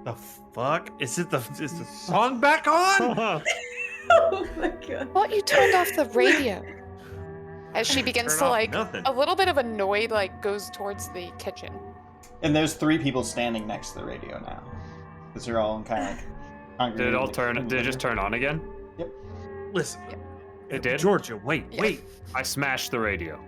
The fuck? Is the song back on? Oh my god. Well, you turned off the radio. As she begins Turn to, off like, nothing. a little bit of annoyed, like, goes towards the kitchen. And there's 3 people standing next to the radio now. Because they're all kind of like hungry. Did it all turn? Did it just turn on again? Yep. Listen. It did? Georgia, wait. I smashed the radio.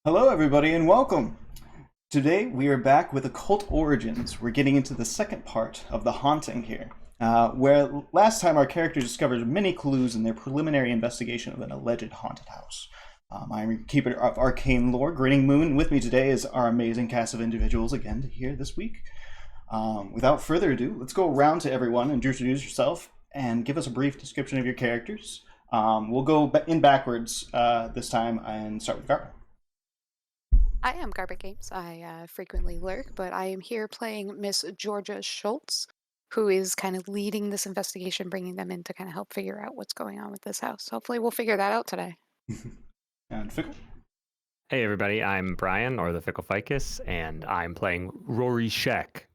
Hello, everybody, and welcome! Today, we are back with Occult Origins. We're getting into the second part of the haunting here, where last time our characters discovered many clues in their preliminary investigation of an alleged haunted house. I'm Keeper of Arcane Lore, Grinning Moon, and with me today is our amazing cast of individuals again here this week. Without further ado, let's go around to everyone and introduce yourself and give us a brief description of your characters. We'll go in backwards this time and start with Garba. I am Garba Games. I frequently lurk, but I am here playing Miss Georgia Schultz, who is kind of leading this investigation, bringing them in to kind of help figure out what's going on with this house. Hopefully we'll figure that out today. And Fickle. Hey everybody, I'm Brian, or the Fickle Ficus, and I'm playing Rory Sheck,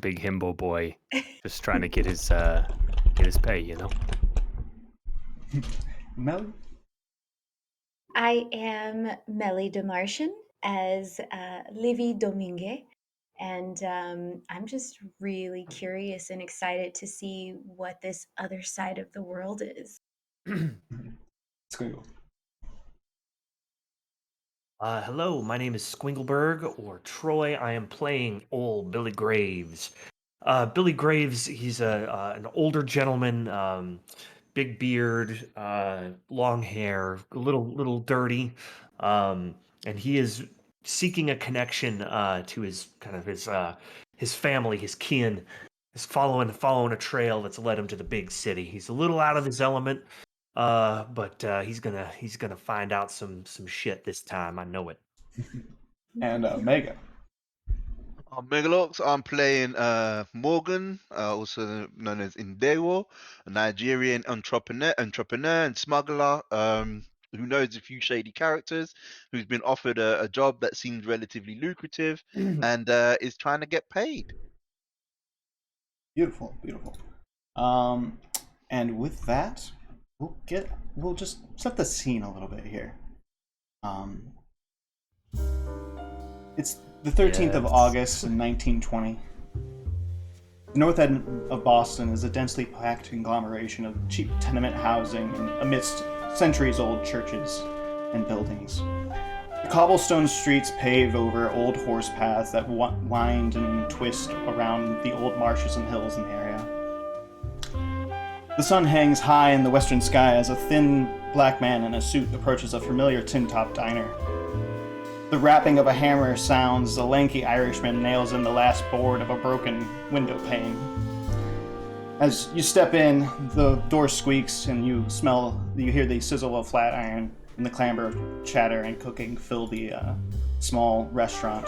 big himbo boy, just trying to get his pay, you know. Melly. I am Melly de Marsen as Livy Domingue, and I'm just really curious and excited to see what this other side of the world is. Squiggle. Hello, my name is Squingleberg, or Troy. I am playing old Billy Graves. Billy Graves, he's an older gentleman, big beard, long hair, a little dirty, and he is seeking a connection to his family, his kin. Is following a trail that's led him to the big city. He's a little out of his element, but he's gonna find out some shit this time. I know it. And Mega. I'm Megalox. I'm playing Morgan, also known as Indego, a Nigerian entrepreneur and smuggler who knows a few shady characters, who's been offered a job that seems relatively lucrative and is trying to get paid. Beautiful. And with that, we'll just set the scene a little bit here. It's the 13th of August in 1920. The north end of Boston is a densely packed conglomeration of cheap tenement housing amidst centuries-old churches and buildings. The cobblestone streets pave over old horse paths that wind and twist around the old marshes and hills in the area. The sun hangs high in the western sky as a thin black man in a suit approaches a familiar tin-top diner. The rapping of a hammer sounds as a lanky Irishman nails in the last board of a broken window pane. As you step in, the door squeaks and you hear the sizzle of flat iron and the clamor of chatter and cooking fill the small restaurant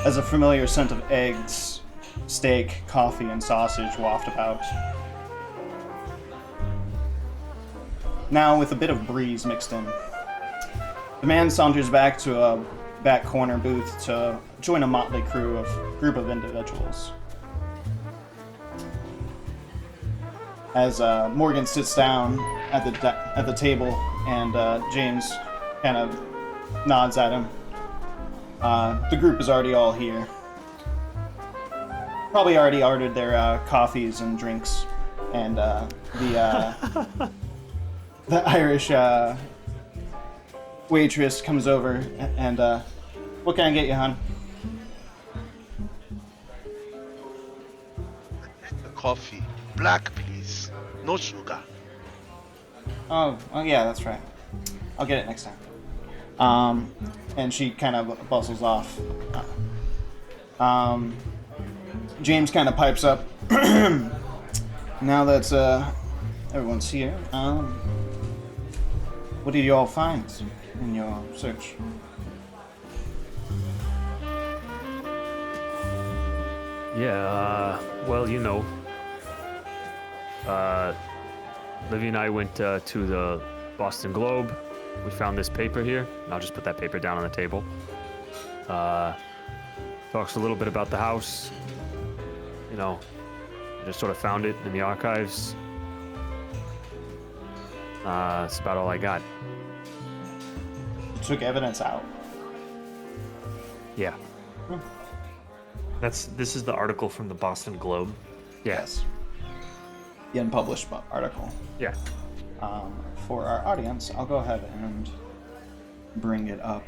as a familiar scent of eggs, steak, coffee, and sausage waft about. Now with a bit of breeze mixed in. The man saunters back to a back corner booth to join a motley group of individuals. As Morgan sits down at the table and James kind of nods at him. The group is already all here. probably already ordered their coffees and drinks, and the Irish waitress comes over and what can I get you, hon? The coffee. Black, please. No sugar. Oh yeah, that's right. I'll get it next time. And she kind of bustles off. James kind of pipes up. Now that everyone's here, what did you all find in your search? Yeah, well, you know, Livy and I went to the Boston Globe. We found this paper here. And I'll just put that paper down on the table. Talks a little bit about the house. You know, I just sort of found it in the archives. That's about all I got. You took evidence out. Yeah. This is the article from the Boston Globe. Yes. The unpublished article. Yeah. For our audience, I'll go ahead and bring it up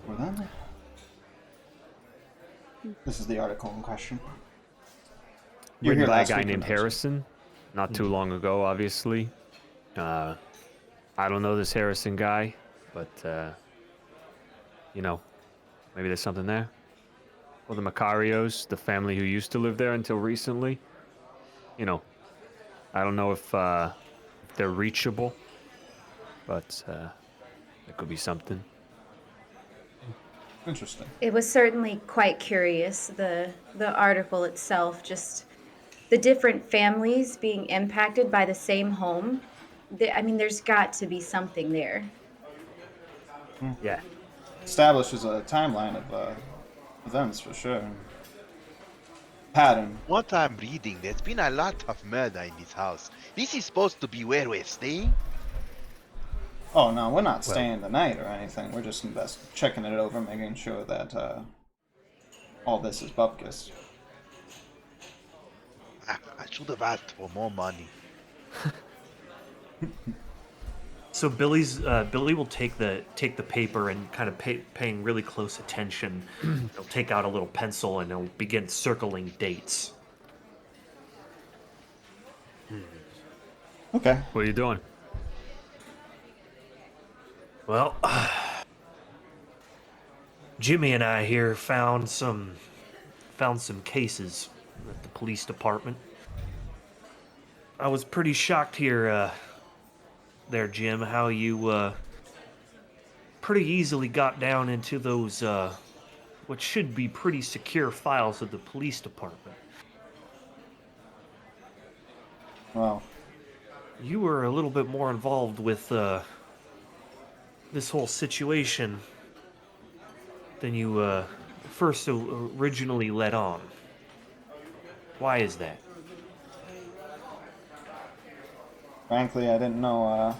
for them. This is the article in question. Written by a last guy week, named remember? Harrison, not too long ago, obviously. I don't know this Harrison guy, but, you know, maybe there's something there. Well, the Macarios, the family who used to live there until recently, you know, I don't know if they're reachable, but it could be something. Interesting. It was certainly quite curious, the article itself, just the different families being impacted by the same home. I mean, there's got to be something there. Yeah. Establishes a timeline of events for sure. Pattern. What I'm reading, there's been a lot of murder in this house. This is supposed to be where we're staying? Oh no, we're not staying the night or anything. We're just checking it over, making sure that all this is bupkis. I should have asked for more money. So Billy will take the paper and kind of paying really close attention. He'll take out a little pencil and he'll begin circling dates. Okay. What are you doing? Well, Jimmy and I here found some cases at the police department. I was pretty shocked here, there, Jim, how you pretty easily got down into those what should be pretty secure files of the police department. Well, You were a little bit more involved with this whole situation than you first originally let on. Why is that? frankly, I didn't know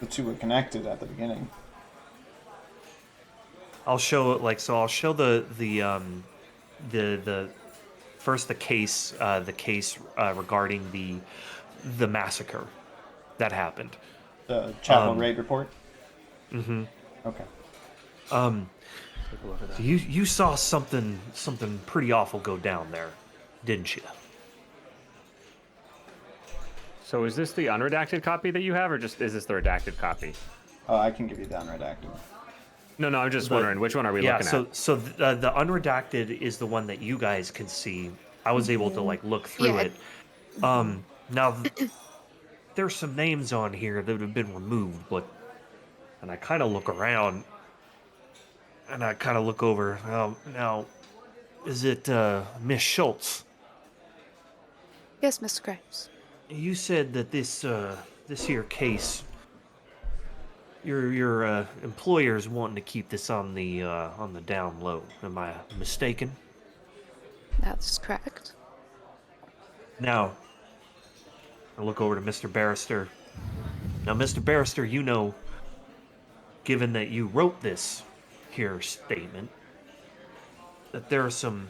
the two were connected at the beginning. I'll show the first the case regarding the massacre that happened. The chapel raid report. Mm-hmm. Okay. You saw something pretty awful go down there, didn't you? So is this the unredacted copy that you have, or just is this the redacted copy? Oh, I can give you the unredacted. No, I'm just wondering, which one are we looking at? So the unredacted is the one that you guys can see. I was able to look through it. Now there's some names on here that have been removed, and I kind of look around, and I kind of look over. Now, is it Miss Schultz? Yes, Mr. Graves. You said that this here case, your employer's wanting to keep this on the down low. Am I mistaken? That's correct. Now, I look over to Mr. Barrister. Now, Mr. Barrister, you know, given that you wrote this here statement, that there are some,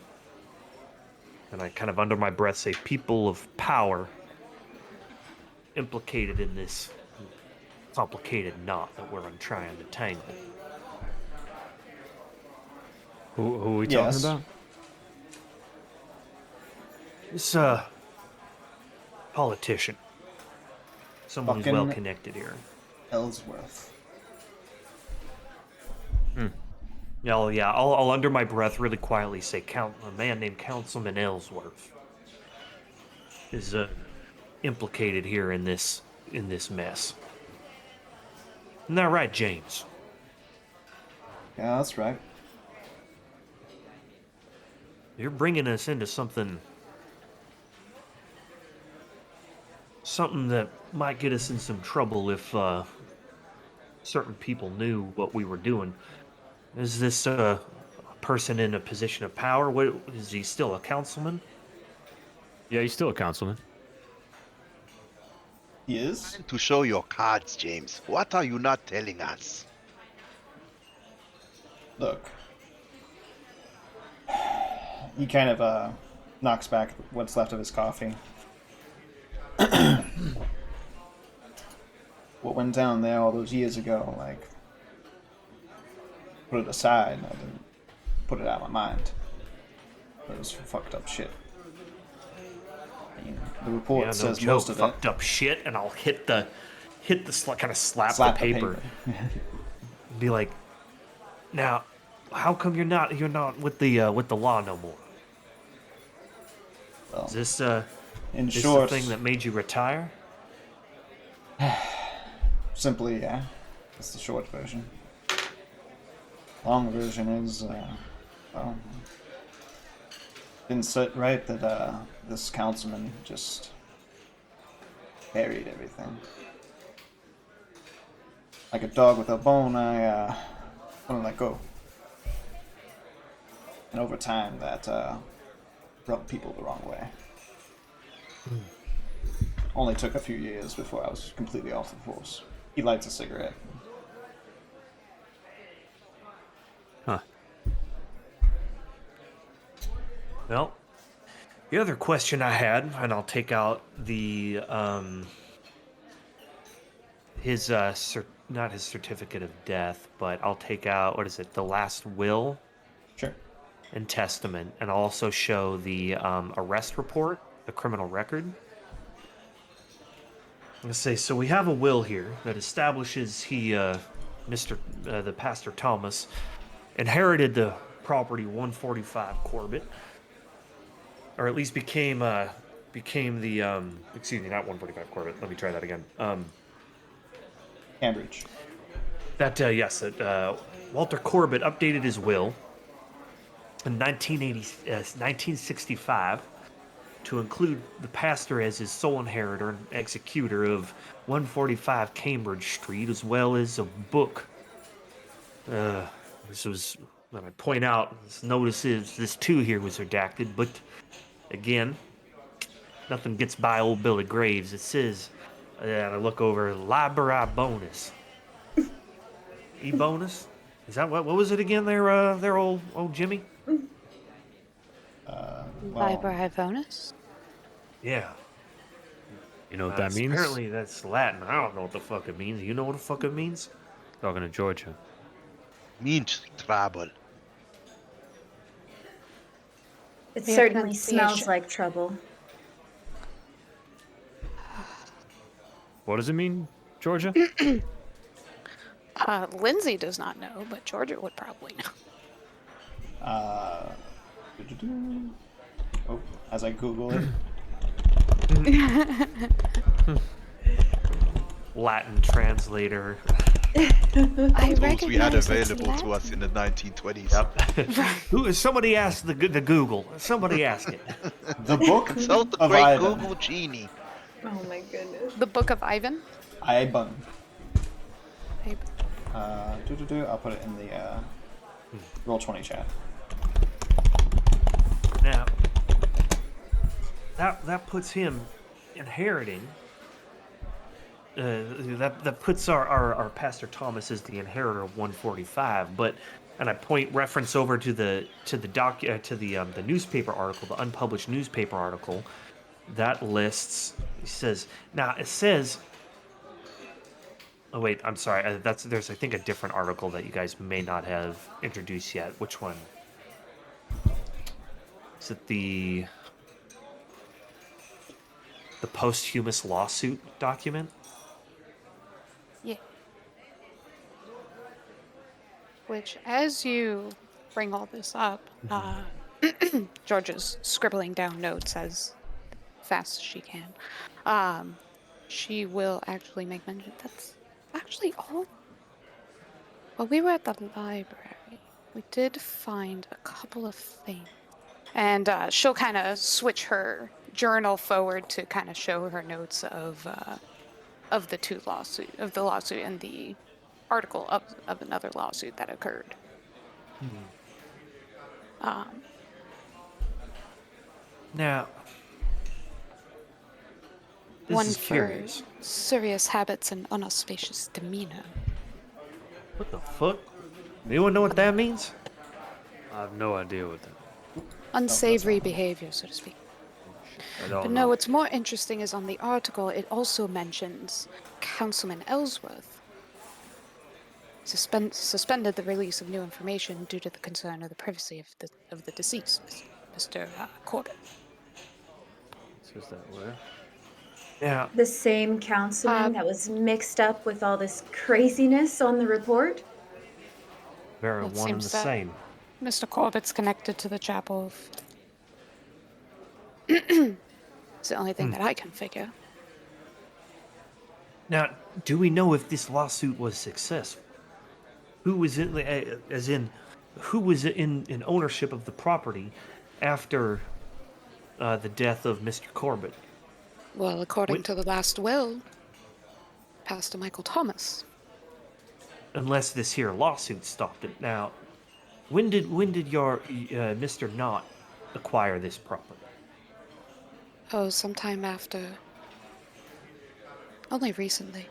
and I kind of under my breath say, people of power implicated in this complicated knot that we're trying to tangle. Who are we Yes. talking about? This politician, someone who's well Fucking connected here. Ellsworth. Yeah, I'll under my breath really quietly say, a man named Councilman Ellsworth is implicated here in this mess. Isn't that right, James? Yeah, that's right. You're bringing us into something that might get us in some trouble if certain people knew what we were doing. Is this a person in a position of power? What is he still a councilman? Yeah, he's still a councilman. He is? To show your cards, James. What are you not telling us? Look. He kind of knocks back what's left of his coffee. What went down there all those years ago, like, put it aside. I didn't put it out of my mind. It was fucked up shit. I mean, the report Yeah, no says joke, most of fucked it. up shit, and I'll hit the kind of slap Slap the paper. Be like, now, how come you're not with the law no more? Well, Is this in this short, the thing that made you retire? simply, yeah. That's the short version. Long version is, well, didn't sit right that this councilman just buried everything. Like a dog with a bone, I wouldn't let go. And over time, that rubbed people the wrong way. Only took a few years before I was completely off the force. He lights a cigarette. Huh. Well, the other question I had, and I'll take out the his not his certificate of death, but I'll take out, what is it, the last will Sure. and testament, and I'll also show the arrest report, the criminal record. Let's say, so we have a will here that establishes the Pastor Thomas inherited the property 145 Corbett, or at least became the excuse me, not 145 Corbett. Let me try that again. Cambridge. Walter Corbett updated his will in 1965 to include the pastor as his sole inheritor and executor of 145 Cambridge Street, as well as a book. This was, when I point out, this notice is this too here was redacted, but again, nothing gets by old Billy Graves. It says, I look over, library bonus. E-bonus? Is that what was it again there, old Jimmy? Library bonus? Yeah. You know what that means? Apparently that's Latin. I don't know what the fuck it means. You know what the fuck it means? Talking to Georgia. Means trouble. It Yeah, certainly smells pronunciation. like trouble. What does it mean, Georgia? Lindsay does not know, but Georgia would probably know. Oh, as I Google it. Latin translator. I Tools we had recognize it's available to us Latin. in the 1920s. Yep. Somebody asked the Google. Somebody asked it. The Book Consult the of great Ivan. Google genie. Oh my goodness. The Book of Ivan. Ivan. I- I'll put it in the Roll20 chat. Now, that puts him inheriting. That puts our Pastor Thomas as the inheritor of 145. But and I point reference over to the newspaper article, the unpublished newspaper article that lists. It says now it says. Oh wait, I'm sorry. There's I think a different article that you guys may not have introduced yet. Which one? Is it the posthumous lawsuit document? Yeah. Which, as you bring all this up, Georgia's scribbling down notes as fast as she can. She will actually make mention. That's actually all. Well, we were at the library. We did find a couple of things. And she'll kind of switch her journal forward to kind of show her notes of the lawsuit and the article of another lawsuit that occurred. Now, this One is for curious. serious habits and unauspicious demeanor. What the fuck? Anyone know what that means? I have no idea what that. Unsavory behavior, so to speak. I don't But know. no, what's more interesting is on the article, it also mentions Councilman Ellsworth suspended the release of new information due to the concern of the privacy of the deceased, Mr. Corbett. Says that where? Yeah. The same councilman that was mixed up with all this craziness on the report? Very It one and the seems that- same. Mr. Corbett's connected to the chapel. It's the only thing that I can figure. Now, do we know if this lawsuit was successful? Who was in, who was in ownership of the property after the death of Mr. Corbett? Well, according to the last will, passed to Michael Thomas. Unless this here lawsuit stopped it. Now, when did your Mr. Knott acquire this property? Oh, sometime after. Only recently.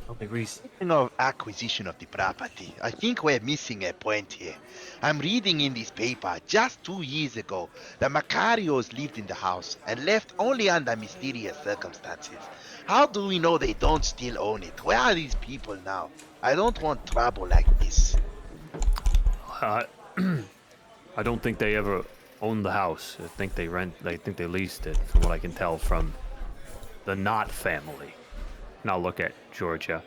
Only recent. Speaking of acquisition of the property, I think we're missing a point here. I'm reading in this paper just 2 years ago the Macarios lived in the house and left only under mysterious circumstances. How do we know they don't still own it? Where are these people now? I don't want trouble like this. I don't think they ever owned the house. I think they leased it, from what I can tell from the Knott family. Now look at Georgia,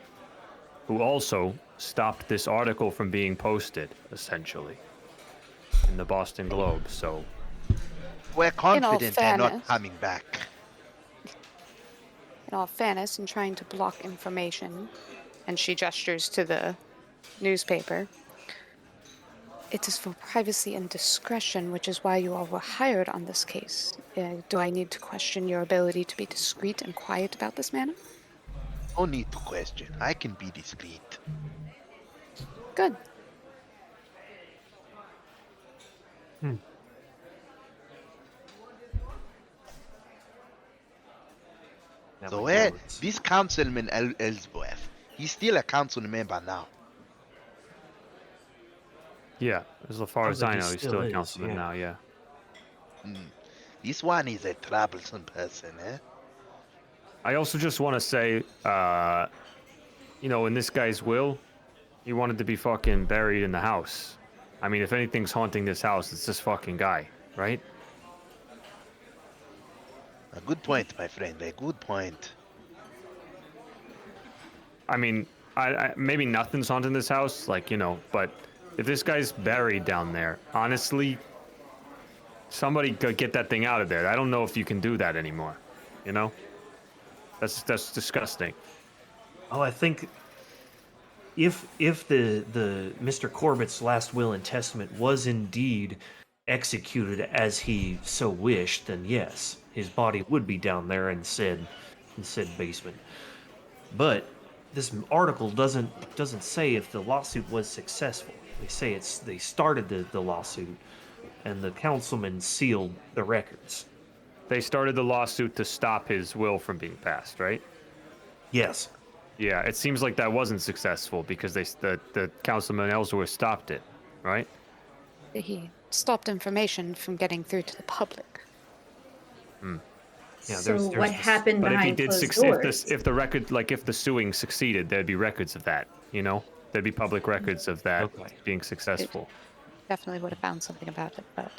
who also stopped this article from being posted, essentially, in the Boston Globe. So We're confident they're not fairness- coming back. In all fairness, in trying to block information, and she gestures to the newspaper, it is for privacy and discretion, which is why you all were hired on this case. Do I need to question your ability to be discreet and quiet about this matter? No need to question. I can be discreet. Good. Now So my where notes. this councilman Ellsworth, he's still a council member now. yeah, as far Sounds as like I he know, he's still still a is, councilman yeah. now. Yeah. This one is a troublesome person, eh? I also just want to say, in this guy's will, he wanted to be fucking buried in the house. I mean, if anything's haunting this house, it's this fucking guy, right? A good point, my friend. A good point. I mean, I maybe nothing's haunting this house, but if this guy's buried down there, honestly, somebody could get that thing out of there. I don't know if you can do that anymore. That's disgusting. Oh, I think if the Mr. Corbett's last will and testament was indeed executed as he so wished, then yes, his body would be down there in said basement. But this article doesn't say if the lawsuit was successful. They say they started the lawsuit, and the councilman sealed the records. They started the lawsuit to stop his will from being passed, right? Yes. Yeah, it seems like that wasn't successful because the councilman Ellsworth stopped it. right? He stopped information from getting through to the public. Yeah, So there's what this, happened But if he behind did closed succeed, doors? if the record, like if the suing succeeded, there'd be records of that. You know, there'd be public records of that okay. being It successful. definitely would have found something about it, but it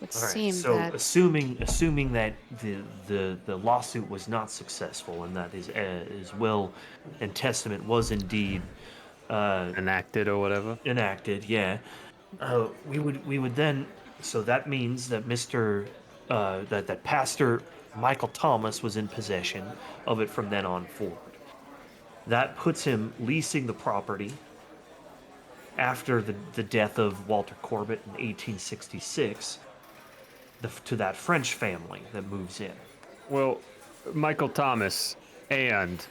would All right. seem So that assuming that the lawsuit was not successful and that his will and testament was indeed Enacted or whatever. enacted, yeah, we would then. So that means that that Pastor Michael Thomas was in possession of it from then on forward. That puts him leasing the property after the death of Walter Corbett in 1866 to that French family that moves in. Well, Michael Thomas and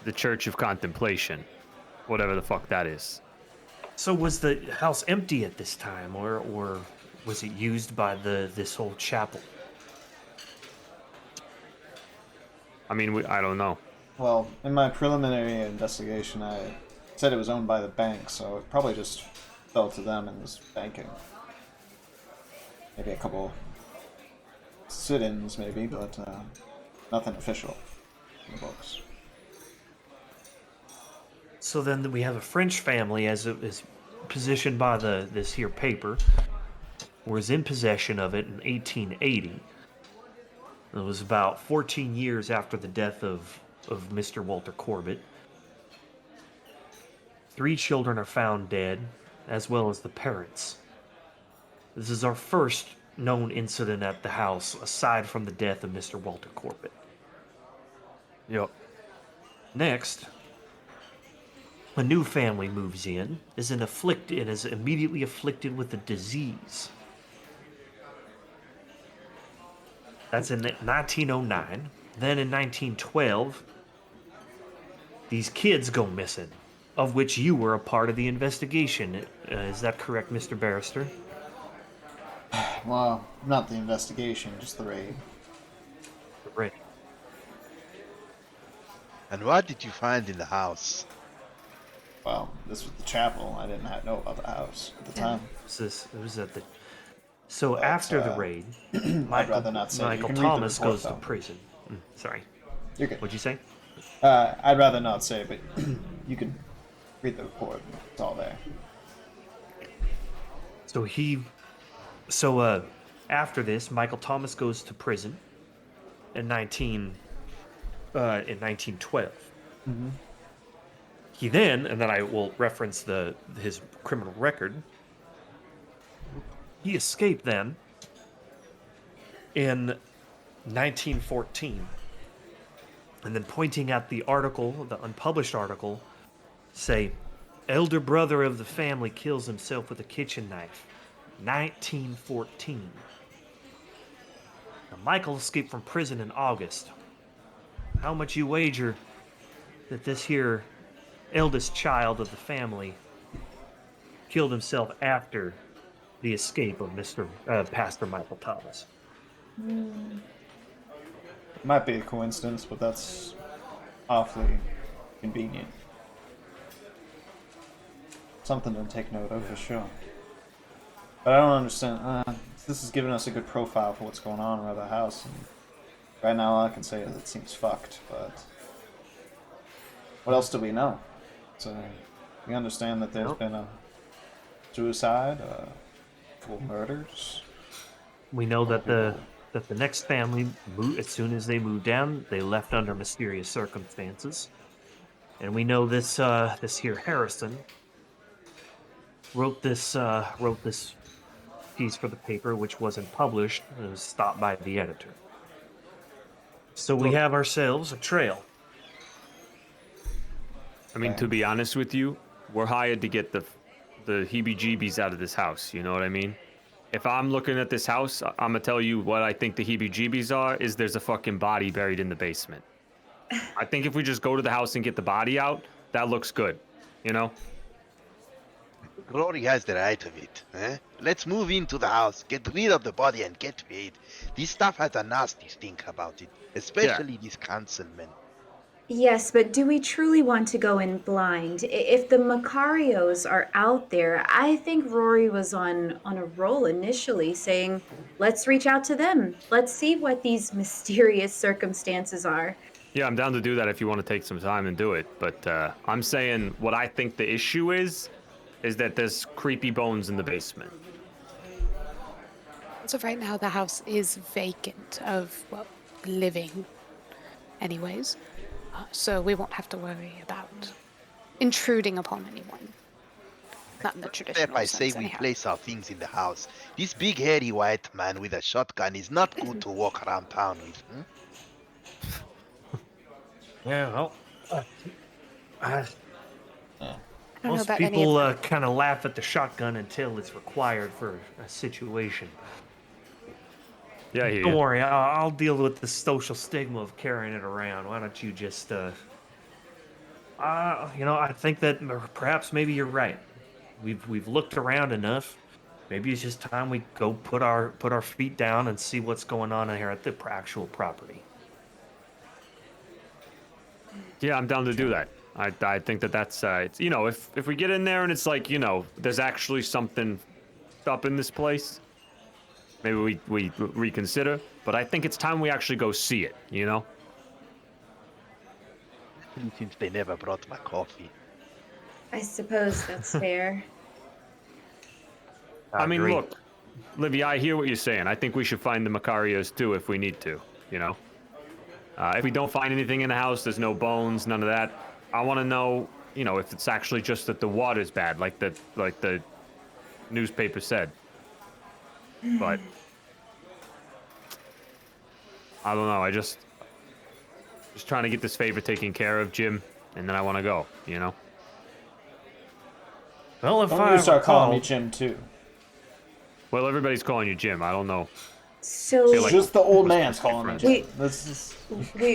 the Church of Contemplation, whatever the fuck that is. So was the house empty at this time, or was it used by this whole chapel? I mean, I don't know. Well, in my preliminary investigation, I said it was owned by the bank, so it probably just fell to them and was banking. Maybe a couple sit-ins, maybe, but nothing official in the books. So then we have a French family, as it is positioned by this here paper, was in possession of it in 1880. It was about 14 years after the death of Mr. Walter Corbett. 3 children are found dead, as well as the parents. This is our first known incident at the house, aside from the death of Mr. Walter Corbett. Yep. Next, a new family moves in, is immediately afflicted with a disease. That's in 1909. Then in 1912, these kids go missing, of which you were a part of the investigation. Is that correct, Mr. Barrister? Well, not the investigation, just the raid. Right. And what did you find in the house? Well, this was the chapel. I didn't know about the house at the time. It was at the. So But, after the raid, I'd rather not say. You Michael can read the Thomas report, goes to though. prison. Sorry. You're good. What'd you say? I'd rather not say, but you can read the report. It's all there. So after this, Michael Thomas goes to prison in 1912. He then, and then I will reference his criminal record. He escaped then in 1914, and then pointing at the article, the unpublished article, say, elder brother of the family kills himself with a kitchen knife. 1914. Now, Michael escaped from prison in August. How much you wager that this here eldest child of the family killed himself after the escape of Pastor Michael Thomas? Might be a coincidence, but that's awfully convenient. Something to take note of for sure. But I don't understand. This is giving us a good profile for what's going on around the house. And right now, all I can say is it seems fucked. But what else do we know? So we understand that there's been a suicide, couple murders. We know that the next family, as soon as they moved down, they left under mysterious circumstances, and we know this here Harrison wrote this piece for the paper, which wasn't published. It was stopped by the editor. So we have ourselves a trail. I mean, to be honest with you, we're hired to get the heebie-jeebies out of this house. You know what I mean? If I'm looking at this house, I'm gonna tell you what I think the heebie-jeebies are. Is there's a fucking body buried in the basement. I think if we just go to the house and get the body out, that looks good. You know? Glory has the right of it. Eh? Let's move into the house, get rid of the body, and get paid. This stuff has a nasty stink about it, especially this councilman. Yes, but do we truly want to go in blind? If the Macarios are out there, I think Rory was on a roll initially, saying, "Let's reach out to them. Let's see what these mysterious circumstances are." Yeah, I'm down to do that if you want to take some time and do it. But I'm saying what I think the issue is that there's creepy bones in the basement. As of right now, the house is vacant of, well, living anyways. So we won't have to worry about intruding upon anyone. Not in the If traditional I say sense, we anyhow. place our things in the house, this big hairy white man with a shotgun is not good to walk around town with. Hmm? Yeah, well, I don't know most about any of people that. kind of laugh at the shotgun until it's required for a situation. Yeah, I hear Don't ya. worry, I'll deal with the social stigma of carrying it around. Why don't you just, I think that perhaps maybe you're right. We've looked around enough. Maybe it's just time we go put our feet down and see what's going on here at the actual property. Yeah, I'm down to do that. I think that's it's, if we get in there and it's like, there's actually something up in this place, maybe we reconsider. But I think it's time we actually go see it. Since they never brought my coffee. I suppose that's fair. I mean, agree. look, Livy, I hear what you're saying. I think we should find the Macarios too if we need to. If we don't find anything in the house, there's no bones, none of that. I want to know, if it's actually just that the water's bad, like the newspaper said. But I don't know. I just trying to get this favor taken care of, Jim, and then I want to go. Well, if Don't I you start calling me recall, Jim too. Well, everybody's calling you Jim. I don't know. So like- Just the old we're man's supposed to be calling me friends. Jim. This is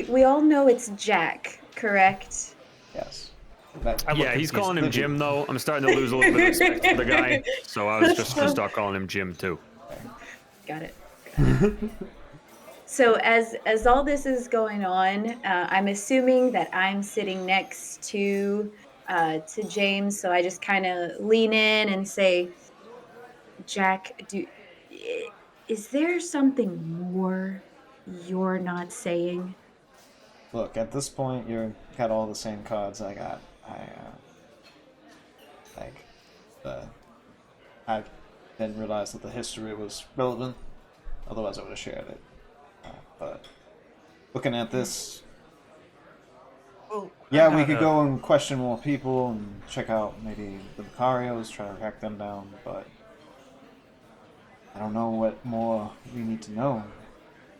we all know it's Jack, correct? yes. Yeah, he's calling him Jim though. I'm starting to lose a little bit of respect for the guy, so I was just gonna start calling him Jim too. Got it. So as all this is going on, I'm assuming that I'm sitting next to James, so I just kind of lean in and say, "Jack, is there something more you're not saying?" Look, at this point, you got all the same cards I got. I didn't realize that the history was relevant. Otherwise, I would have shared it. But looking at this, well, yeah, we could go and question more people and check out maybe the Macarios, try to track them down. But I don't know what more we need to know.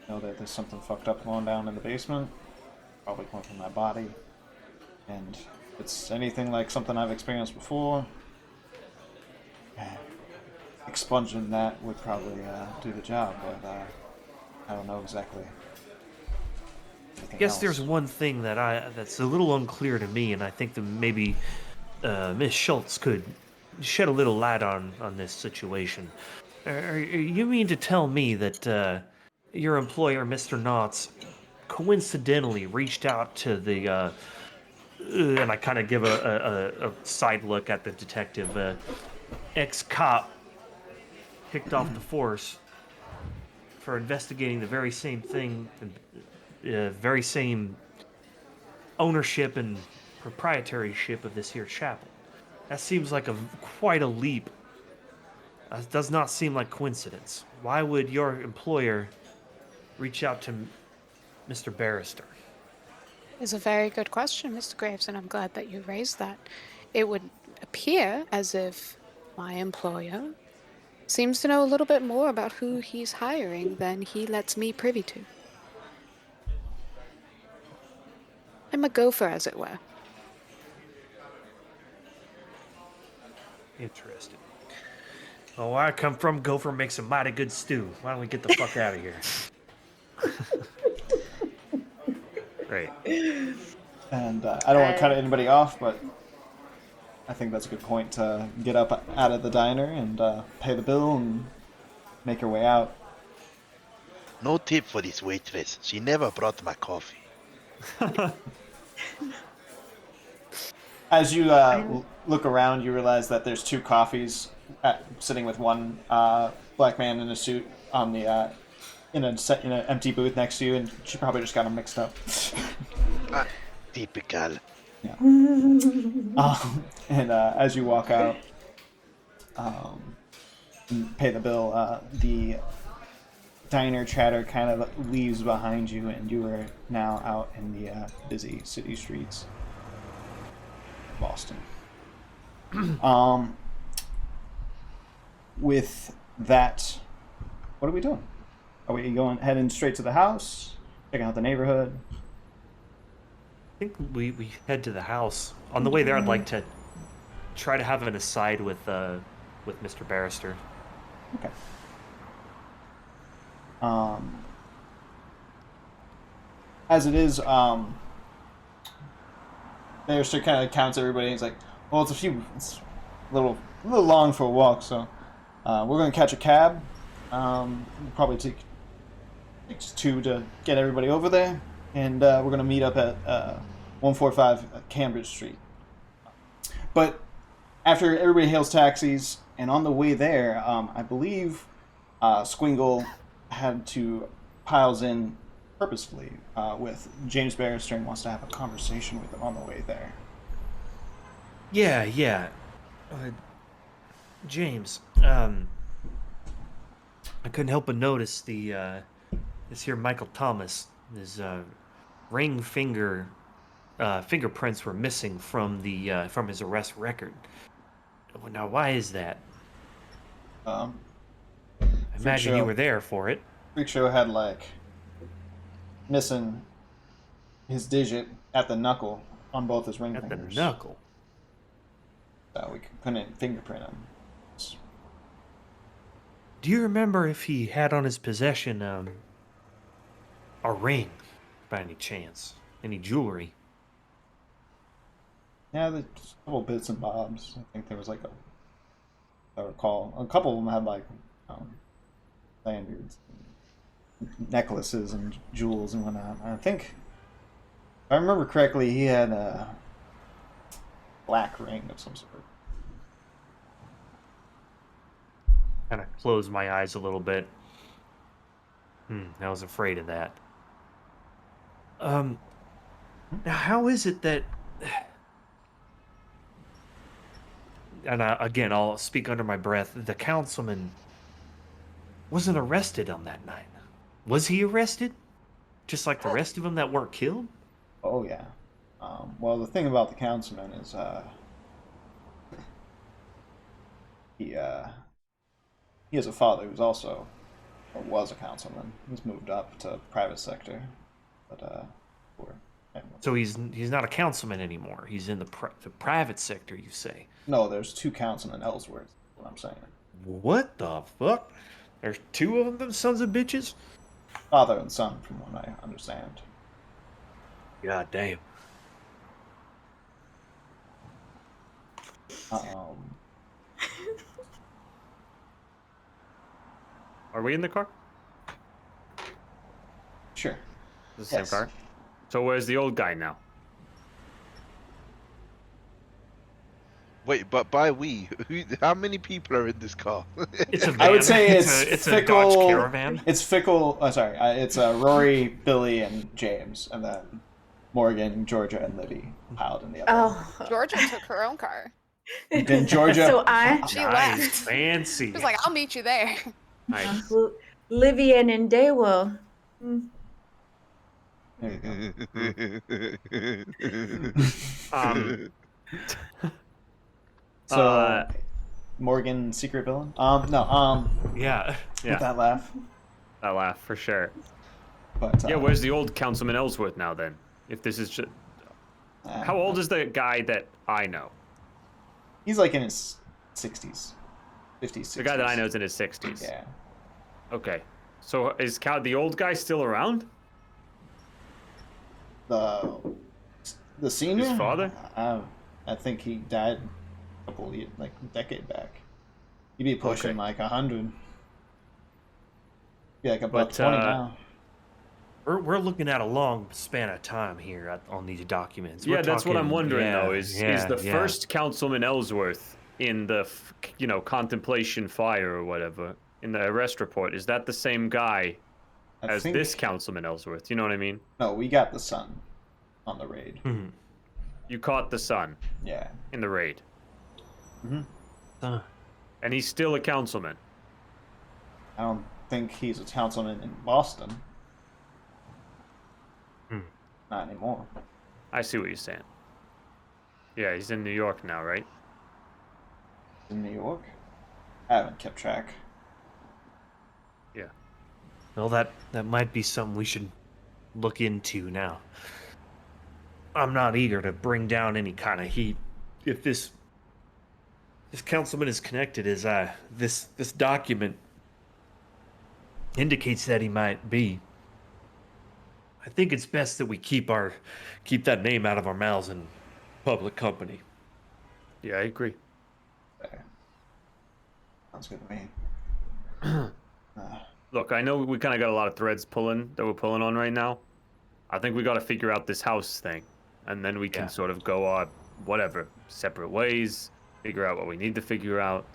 Know that there's something fucked up going down in the basement. Probably coming from my body. And if it's anything like something I've experienced before, expunging that would probably do the job, but I don't know exactly. I guess there's one thing that's a little unclear to me, and I think that maybe Miss Schultz could shed a little light on this situation. You mean to tell me that your employer, Mr. Knotts, coincidentally reached out to the and I kind of give a side look at the detective, ex-cop kicked off the force for investigating the very same thing, very same ownership and proprietorship of this here chapel. That seems like quite a leap. That does not seem like coincidence. Why would your employer reach out to Mr. Barrister? Is a very good question, Mr. Graves, and I'm glad that you raised that. It would appear as if my employer seems to know a little bit more about who he's hiring than he lets me privy to. I'm a gopher, as it were. Interesting. Oh, where I come from, gopher makes a mighty good stew. Why don't we get the fuck out of here? Great. And I don't want to cut anybody off, but I think that's a good point to get up out of the diner and pay the bill and make your way out. No tip for this waitress. She never brought my coffee. As you I'm- look around, you realize that there's two coffees sitting with one black man in a suit on the in an empty booth next to you, and she probably just got them mixed up. Ah, typical. Yeah. And as you walk out and pay the bill, the diner chatter kind of leaves behind you, and you are now out in the busy city streets of Boston. With that, what are we doing? Are we heading straight to the house, checking out the neighborhood? I think we head to the house. On the way there, I'd like to try to have an aside with Mr. Barrister. Okay. As it is, Barrister kind of counts everybody. He's like, "Well, it's a little long for a walk, so we're gonna catch a cab. Probably takes two to get everybody over there, and we're gonna meet up at 145 Cambridge Street. But after everybody hails taxis, and on the way there, I believe Squingle had to piles in purposefully with James Barrister and wants to have a conversation with him on the way there. Yeah. James, I couldn't help but notice this here Michael Thomas, his ring fingerprints were missing from his arrest record. Now, why is that? I imagine you Show. were there for it. Freak Show had missing his digit at the knuckle on both his ring At the fingers. knuckle. So we couldn't fingerprint him. Do you remember if he had on his possession a ring, by any chance? Any jewelry? Yeah, there's a couple bits and bobs. I think there was if I recall, a couple of them had lanyards, necklaces, and jewels and whatnot. I think, if I remember correctly, he had a black ring of some sort. Kind of closed my eyes a little bit. I was afraid of that. Now how is it that... And again, I'll speak under my breath. The councilman wasn't arrested on that night. Was he arrested? Just like the rest of them that weren't killed? Oh yeah. Well, the thing about the councilman is he has a father who's also, or was a councilman. He's moved up to private sector, but So he's not a councilman anymore. He's in the private sector, you say? No, there's two councilmen elsewhere. Is what I'm saying. What the fuck? There's two of them sons of bitches? Father and son, from what I understand. God damn. Are we in the car? Sure. The same Yes. car? So where's the old guy now? Wait, but by we, how many people are in this car? It's a van. I would say it's a fickle. Dodge Caravan. It's fickle. Oh, sorry. It's Rory, Billy, and James, and then Morgan, Georgia, and Libby piled in the other. Oh, Georgia took her own car. Then Georgia. So I, She Nice, left. fancy. She was like, I'll meet you there. Nice. Livian and Daywell. There you go. Um, So, Morgan, secret villain? No, Yeah. with that laugh. that laugh for sure. But, Yeah, where's the old Councilman Ellsworth now then? If this is just... How old is the guy that I know? He's in his 60s. 50s, 60s. The guy that I know is in his 60s. Yeah. Okay. So is the old guy still around? The senior? His father? I think he died a decade back. He'd be pushing Okay. 100. Be like a But, buck 20 now. We're looking at a long span of time here on these documents. Yeah, We're that's what I'm talking- wondering though. yeah, Is the yeah. first Councilman Ellsworth in the contemplation fire or whatever in the arrest report? Is that the same guy I as think... this Councilman Ellsworth? You know what I mean? No, we got the son on the raid. Mhm. You caught the son Yeah. in the raid, Uh, and he's still a councilman. I don't think he's a councilman in Boston. Not anymore. I see what you're saying. Yeah, he's in New York now, right? In New York? I haven't kept track. Yeah. well, that might be something we should look into now. I'm not eager to bring down any kind of heat. If this councilman is connected, as this document indicates that he might be, I think it's best that we keep that name out of our mouths in public company. Yeah, I agree. There. Sounds good to me. Look, I know we kind of got a lot of threads that we're pulling on right now. I think we got to figure out this house thing, and then we can Yeah. sort of go our whatever separate ways, figure out what we need to figure out.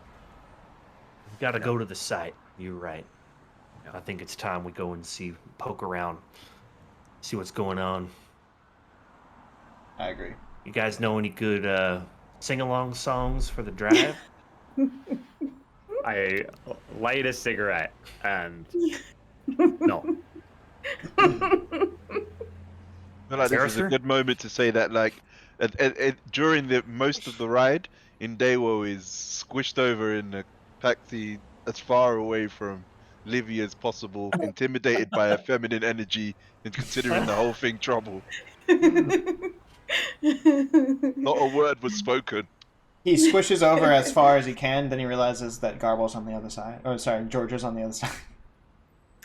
We've got to go to the site. You're right. I think it's time we go and poke around, see what's going on. I agree. You guys know any good sing-along songs for the drive? I light a cigarette and no. I feel like this is a Barrister? good moment to say that, like, during the most of the ride, Indewo is squished over in a taxi as far away from Livy as possible, intimidated by her feminine energy and considering the whole thing trouble. Not a word was spoken. He squishes over as far as he can, then he realizes that Garble's on the other side. Oh, sorry, Georgia's on the other side.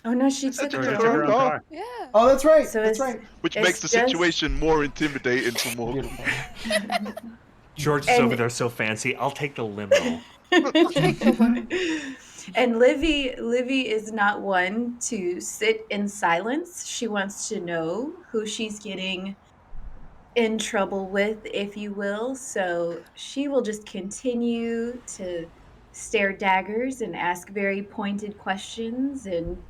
Oh no, she Said took to her take her own. own car. Yeah. Oh, that's right. So That's it's- right. Which It's makes the just- situation more intimidating for Morgan. Beautiful. George is And- over there so fancy. I'll take the limo. And Livy is not one to sit in silence. She wants to know who she's getting in trouble with, if you will. So she will just continue to stare daggers and ask very pointed questions. And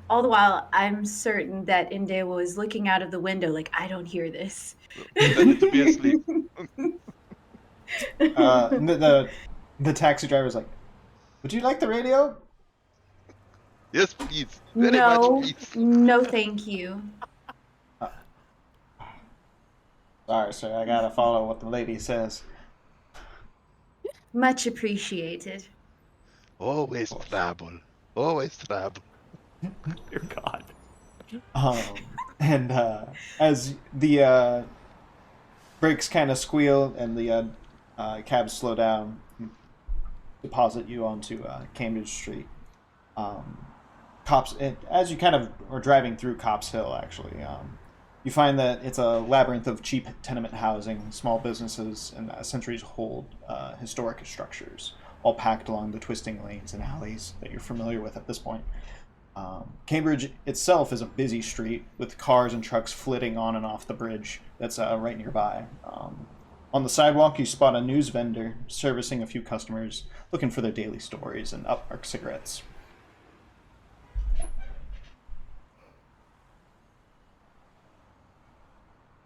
all the while, I'm certain that Indewo is looking out of the window like, I don't hear this. Pretending to be asleep. The taxi driver's like, would you like the radio? Yes, please. Very No, much, please. no, thank you. Sorry, sir, I gotta follow what the lady says. Much appreciated. Always trouble. Always trouble. Dear God. And as the brakes kind of squeal and the cabs slow down, deposit you onto Cambridge Street. As you kind of are driving through Cops Hill, actually, you find that it's a labyrinth of cheap tenement housing, small businesses, and centuries-old historic structures, all packed along the twisting lanes and alleys that you're familiar with at this point. Cambridge itself is a busy street with cars and trucks flitting on and off the bridge that's right nearby. On the sidewalk, you spot a news vendor servicing a few customers looking for their daily stories and upmark cigarettes.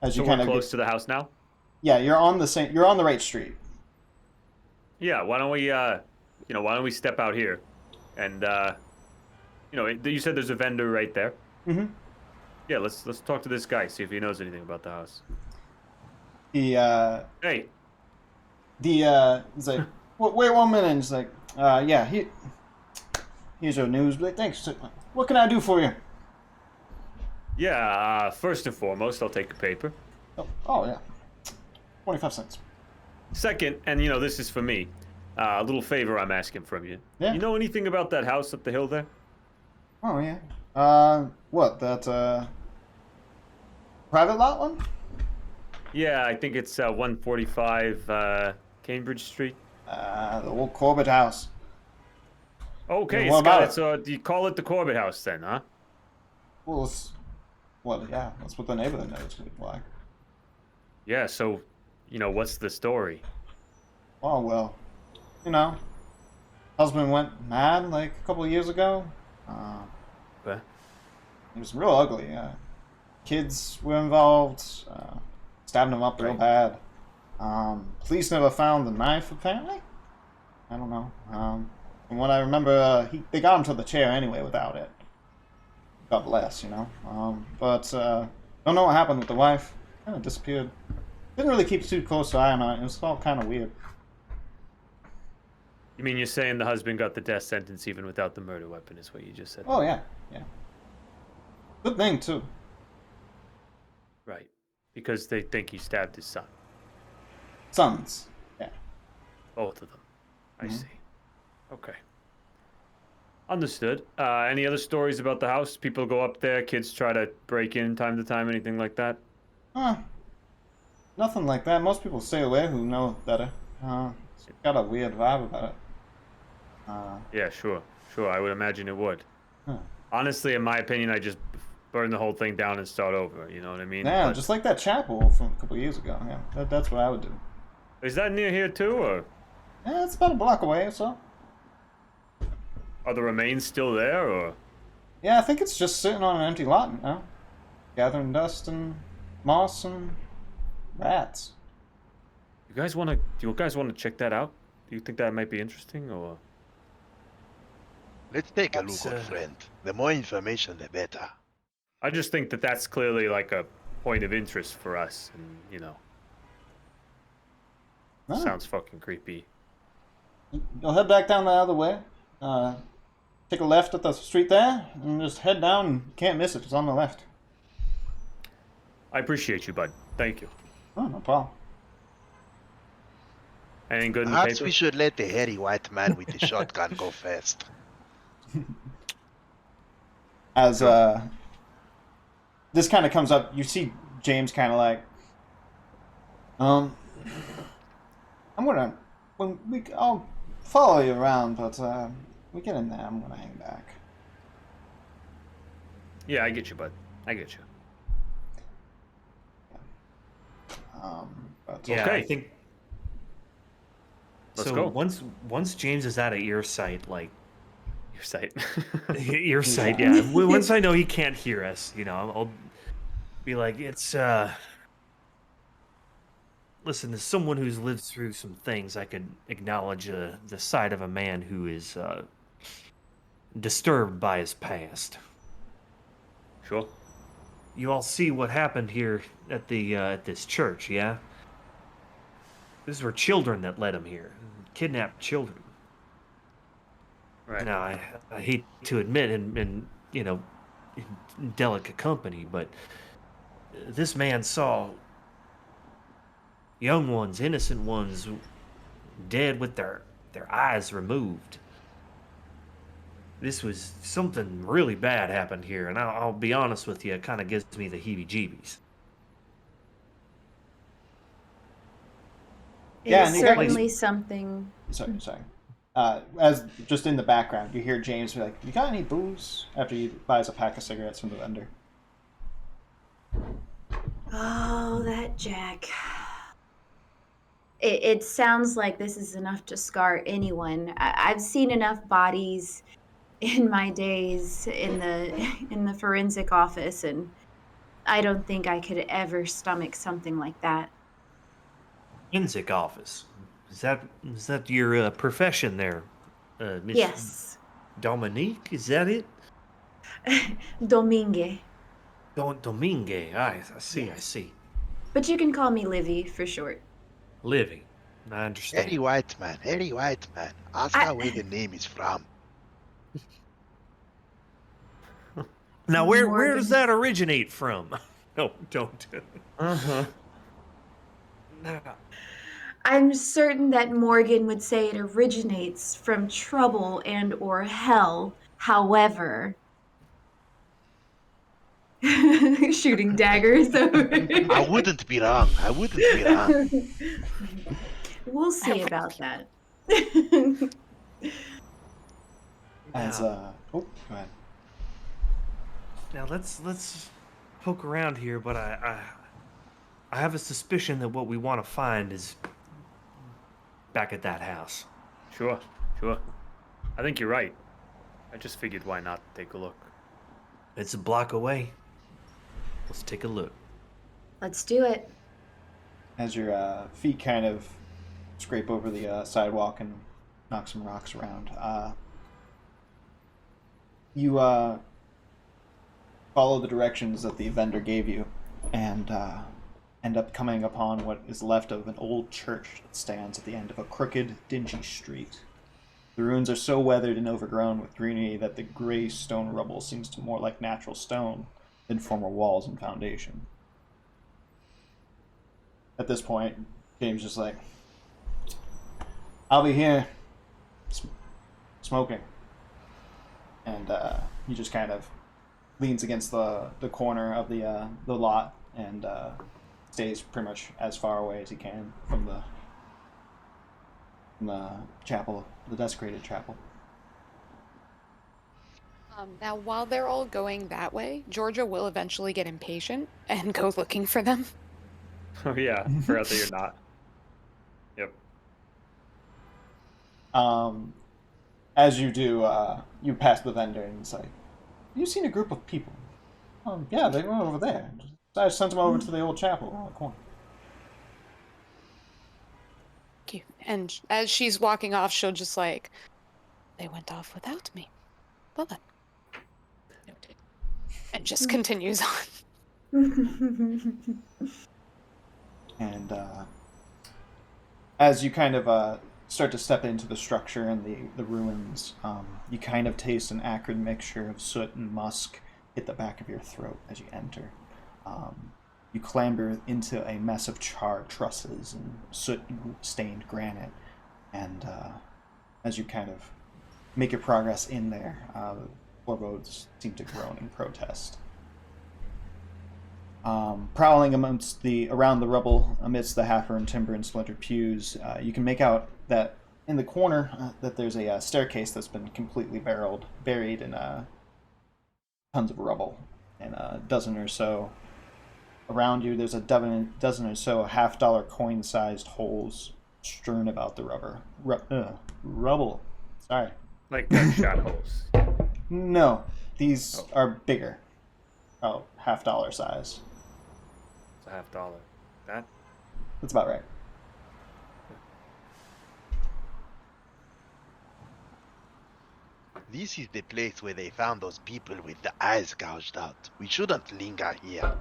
As So you we're kind of close to the house now? yeah, you're on the right street. Yeah, why don't we step out here? And you said there's a vendor right there. Mm-hmm. Yeah, let's talk to this guy, see if he knows anything about the house. Hey, He's like, wait 1 minute. He's like, here's your news. Like, thanks. What can I do for you? yeah, first and foremost, I'll take a paper. Oh yeah, 25 cents. Second, and this is for me, a little favor I'm asking from you. Yeah. You know anything about that house up the hill there? Oh yeah. What that private lot one? Yeah, I think it's 145 Cambridge Street. The old Corbett house. Okay, What about it? so do you call it the Corbett House then, huh? Well, yeah, that's what the neighborhood knows look like. Yeah, so, what's the story? Oh, well, husband went mad like a couple of years ago. Okay. It was real ugly. Kids were involved, stabbing him up real Right. bad. Police never found the knife, apparently. I don't know. From what I remember, they got him to the chair anyway without it. God bless, But don't know what happened with the wife. Kind of disappeared. Didn't really keep too close eye on it. It was all kind of weird. You mean you're saying the husband got the death sentence even without the murder weapon, is what you just said? Oh, yeah. Good thing, too. Right. Because they think he stabbed his son. Sons. Yeah. Both of them. I Mhm. see. Okay. Understood. Any other stories about the house? People go up there, kids try to break in time to time, anything like that? Nothing like that. Most people stay away who know better. It's got a weird vibe about it. Yeah, sure. I would imagine it would. Huh. Honestly, in my opinion, I just burn the whole thing down and start over. You know what I mean? Yeah, But just like that chapel from a couple of years ago. Yeah, that's what I would do. is that near here too, or Yeah, it's about a block away or so. are the remains still there, or? Yeah, I think it's just sitting on an empty lot now, gathering dust and moss and rats. Do you guys want to check that out? Do you think that might be interesting, or? Let's take a look, That's, old friend. The more information, the better. I just think that that's clearly like a point of interest for us, and Ah, sounds fucking creepy. You'll head back down the other way. Take a left at the street there, and just head down. And you can't miss it. It's on the left. I appreciate you, bud. Thank you. Oh, no problem. Anything good in the Perhaps paper? we should let the hairy white man with the shotgun go first. As this kind of comes up, you see James kind of like, I'm gonna I'll follow you around, but we get in there, I'm gonna hang back. Yeah, I get you, bud. I get you. But Yeah, Okay. I think. Let's So go. once James is out of earsight, like Your sight. earsight, yeah. Once I know he can't hear us, I'll be like, it's listen, as someone who's lived through some things, I could acknowledge the side of a man who is disturbed by his past. Sure. You all see what happened here at this church, yeah? These were children that led him here, kidnapped children. Right. Now, I hate to admit, in delicate company, but this man saw young ones, innocent ones, dead with their eyes removed. This was something really bad happened here, and I'll be honest with you, it kind of gives me the heebie-jeebies. Yeah, It is and you got- certainly something. Sorry. As just in the background, you hear James be like, "You got any booze?" After he buys a pack of cigarettes from the vendor. Oh, that Jack. It sounds like this is enough to scar anyone. I've seen enough bodies in my days in the forensic office, and I don't think I could ever stomach something like that. Forensic office. Is that your profession there, Miss Yes. Dominique? Is that it? Domingue. Domingue. I see. I Yes. see. But you can call me Livy for short. Living. I understand. Hairy white man. Ask her where the name is from. Now, where Morgan. does that originate from? No, don't. Uh-huh. I'm certain that Morgan would say it originates from trouble and or hell. However, shooting daggers. I wouldn't be wrong. We'll see about that. As go ahead. Now let's poke around here, but I have a suspicion that what we want to find is back at that house. Sure. I think you're right. I just figured why not take a look. It's a block away. Let's take a look. Let's do it. As your feet kind of scrape over the sidewalk and knock some rocks around, you follow the directions that the vendor gave you, and end up coming upon what is left of an old church that stands at the end of a crooked, dingy street. The ruins are so weathered and overgrown with greenery that the gray stone rubble seems to more like natural stone than former walls and foundation. At this point, James just like, I'll be here smoking. And he just kind of leans against the corner of the lot and stays pretty much as far away as he can from the chapel, the desecrated chapel. Now, while they're all going that way, Georgia will eventually get impatient and go looking for them. Oh yeah, forgot that you're not. Yep. As you do, you pass the vendor and it's like, you've seen a group of people. Yeah, they were over there. I sent them over to the old chapel around the corner. Thank you. And as she's walking off, she'll just like, they went off without me. Well then. Noted. And just continues on. And as you kind of start to step into the structure and the ruins, you kind of taste an acrid mixture of soot and musk hit the back of your throat as you enter. You clamber into a mess of charred trusses and soot-stained granite, and as you kind of make your progress in there, the floorboards seem to groan in protest. Prowling around the rubble amidst the half-burned timber and splintered pews, you can make out that in the corner that there's a staircase that's been completely buried in tons of rubble, and a dozen or so around you. There's a dozen or so half-dollar coin-sized holes strewn about the rubble. Sorry. Like gunshot holes. No, these are bigger. Oh, $half size. It's a $half. That? That's about right. This is the place where they found those people with the eyes gouged out. We shouldn't linger here.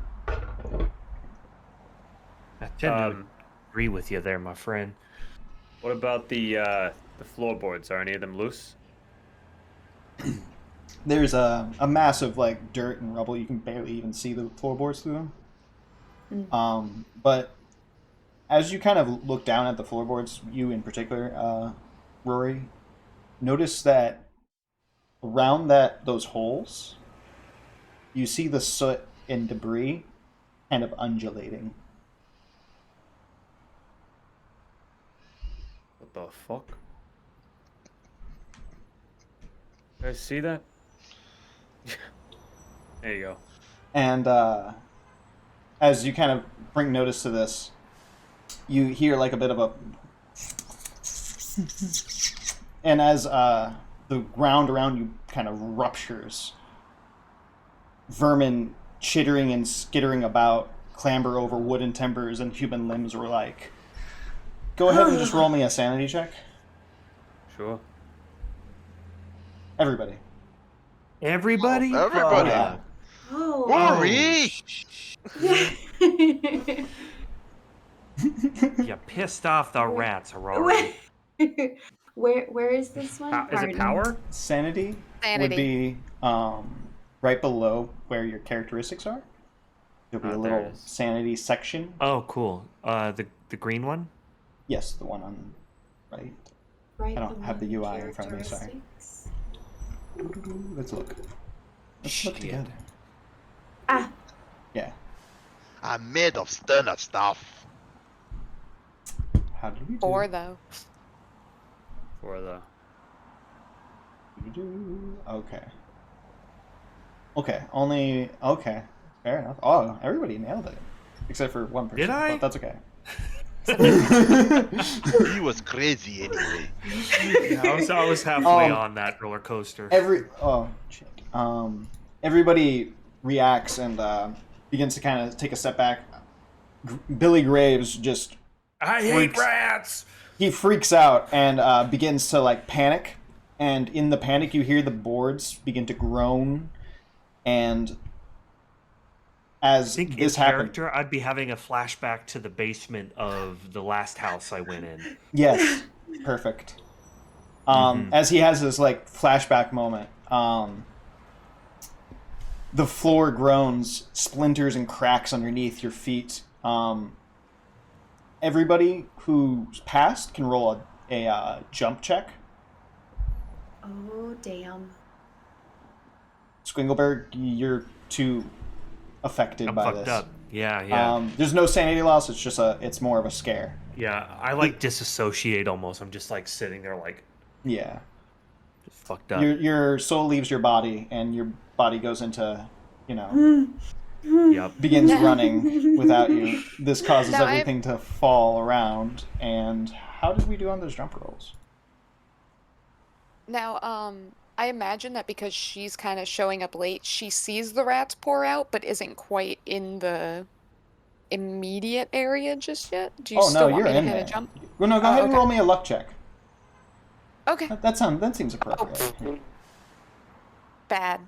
I tend to agree with you there, my friend. What about the floorboards? Are any of them loose? There's a massive like dirt and rubble. You can barely even see the floorboards through them. But as you kind of look down at the floorboards, you in particular, Rory, notice that around those holes, you see the soot and debris kind of undulating. What the fuck? You guys see that? There you go. And as you kind of bring notice to this, you hear like a bit of a... And as the ground around you kind of ruptures, vermin chittering and skittering about clamber over wooden timbers and human limbs were like... Go ahead and just roll me a sanity check. Sure. Everybody. Everybody? Oh, everybody. Yeah. Oh. Worry! You pissed off the rats, Aurora. Where is this one? Is it power? Sanity would be right below where your characteristics are. There'll be a There little it is. sanity section. Oh, cool. The green one? Yes, the one on right. Right I don't have the below UI in front of me, sorry. characteristics. Let's look. Let's look Shit. together. Ah, Yeah. I'm made of sterner stuff. How did we do? 4 though. For the Okay. Okay, only... Okay, fair enough. Oh, everybody nailed it. Except for one person. Did I? But that's okay. He was crazy anyway. Yeah, I was halfway on that roller coaster. Everybody reacts and begins to kind of take a step back. Billy Graves just... I hate rats! He freaks out and begins to, like, panic. And in the panic, you hear the boards begin to groan. And as I think this in happens... character, I'd be having a flashback to the basement of the last house I went in. Yes, perfect. As he has this, like, flashback moment, the floor groans, splinters and cracks underneath your feet. Everybody who's passed can roll a jump check. Oh, damn. Squingleberg, you're too affected I'm by fucked this. up. Yeah. There's no sanity loss. It's more of a scare. Yeah, I like disassociate almost. I'm just like sitting there like Yeah. just fucked up. Your soul leaves your body, and your body goes into, Yep. begins running without you. This causes Now, everything to fall around. And how did we do on those jump rolls? Now, I imagine that because she's kind of showing up late, she sees the rats pour out, but isn't quite in the immediate area just yet. Do you still want me to hit a jump? Well, no, go ahead and okay. roll me a luck check. Okay. That seems appropriate. Bad.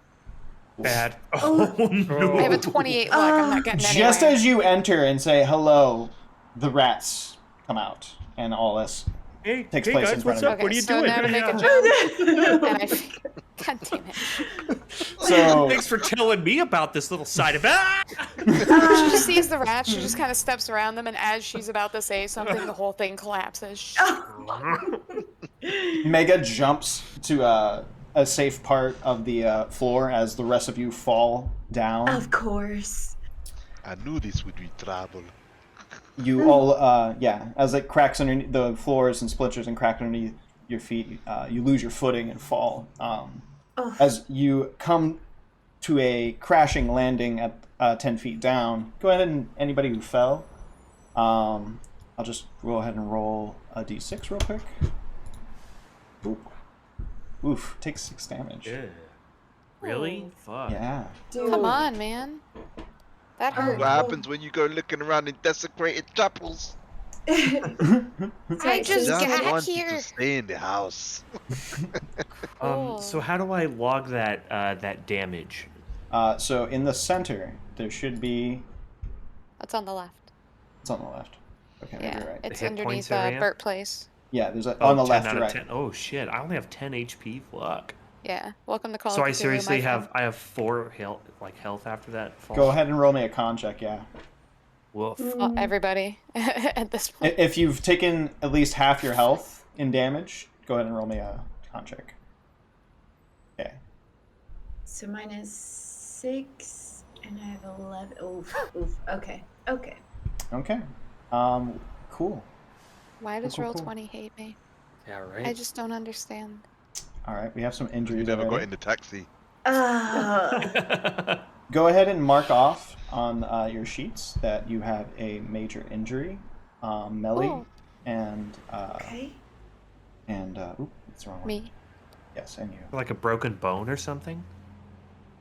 Bad. Oh no. I have a 28 luck. I'm not getting anywhere. Just as you enter and say hello, the rats come out, and all this takes place in guys, front what's of up? Okay, What are you so doing? now to make a Yeah. jump, and God damn it. So Thanks for telling me about this little side of She just sees the rats, she just kind of steps around them, and as she's about to say something, the whole thing collapses. Mega jumps to a safe part of the floor as the rest of you fall down. Of course. I knew this would be trouble. You all, as it cracks underneath the floors and splinters and crack underneath your feet, you lose your footing and fall. As you come to a crashing landing at 10 feet down, go ahead and anybody who fell, I'll just go ahead and roll a d6 real quick. Oof, takes 6 damage. Yeah. Really? Fuck. Yeah. Dude. Come on, man. That hurt. What happens when you go looking around in desecrated chapels? I just Just got want you here. to stay in the house. Cool. So how do I log that damage? So in the center, there should be... That's on the left. It's on the left. Okay, Yeah, you're right. it's hit underneath points area? Burt Place. Yeah, there's a, Oh, on the 10 left, out you're of right. 10. Oh shit! I only have 10 HP. Fuck. Yeah. Welcome to Call So of I Cthulhu, seriously my friend. I have 4 health after that fall. Go ahead and roll me a con check, yeah. Woof. Everybody at this point. If you've taken at least half your health in damage, go ahead and roll me a con check. Okay. So mine is 6, and I have 11. Oof. Okay. Okay. Cool. Why does Cool. Roll20 hate me? Yeah, right. I just don't understand. All right, we have some You injuries never got already. in the taxi. Go ahead and mark off on your sheets that you have a major injury. Melly Cool. and... Okay. Oop, that's the wrong one. Me. Yes, and you. Like a broken bone or something?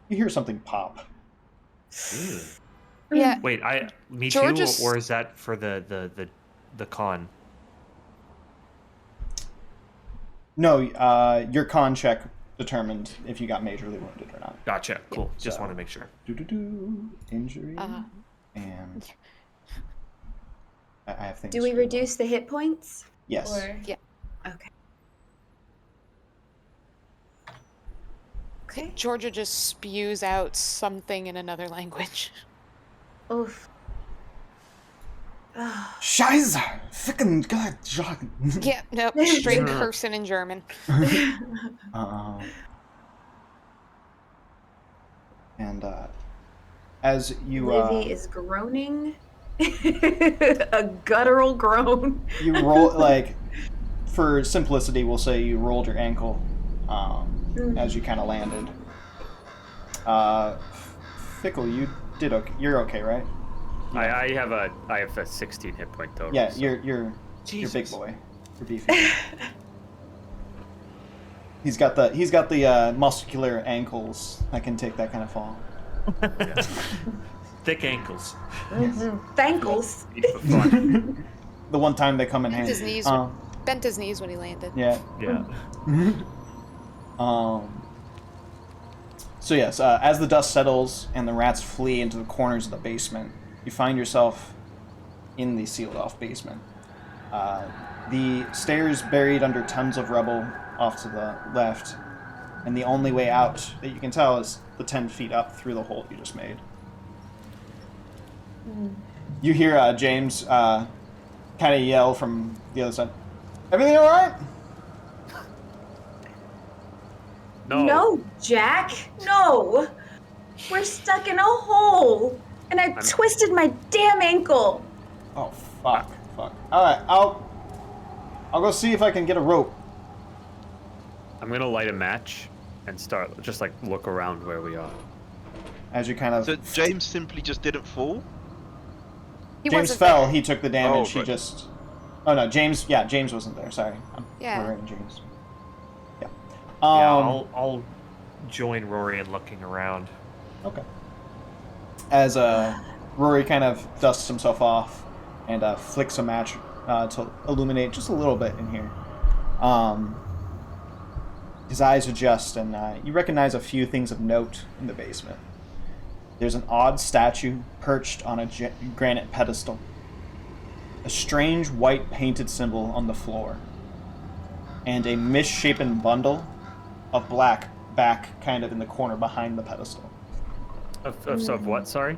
You hear something pop. Ew. Yeah. Wait, me George's- too, or is that for the con? No, your con check determined if you got majorly wounded or not. Gotcha. Cool. Just So- want to make sure. Injury. Uh, And I have things. Do we to- reduce the hit points? Yes. Or... Yeah. Okay. Okay. Georgia just spews out something in another language. Oof. Ah. Scheiße! Ficken God, John. Yeah, nope, straight cursing in German. And as you Livy is groaning. A guttural groan. you roll, like, for simplicity, we'll say you rolled your ankle as you kind of landed. Fickle, you did okay. You're okay, right? I have a 16 hit point total. Yeah, so- you're Jesus. big boy. You're beefy. He's got the muscular ankles that can take that kind of fall. Thick ankles. Thankles. Eat for fun. The one time they come in Bent handy. his knees. Bent his knees when he landed. Yeah. Yeah. So yes, as the dust settles and the rats flee into the corners of the basement, you find yourself in the sealed-off basement. The stairs buried under tons of rubble off to the left, and the only way out that you can tell is the 10 feet up through the hole you just made. You hear James kind of yell from the other side, "Everything all right?" No, Jack. No. We're stuck in a hole. And I twisted my damn ankle. Oh, fuck. All right, I'll go see if I can get a rope. I'm gonna light a match and start just like look around where we are. As you kind of... So James simply just didn't fall? He James wasn't fell, there. he took the damage, he right. just... Oh no, James wasn't there, sorry. Yeah. Rory and James. Yeah. Yeah, I'll join Rory in looking around. Okay. As Rory kind of dusts himself off and flicks a match to illuminate just a little bit in here. His eyes adjust, and you recognize a few things of note in the basement. There's an odd statue perched on a granite pedestal. A strange white painted symbol on the floor. And a misshapen bundle of black back kind of in the corner behind the pedestal. Of what, sorry?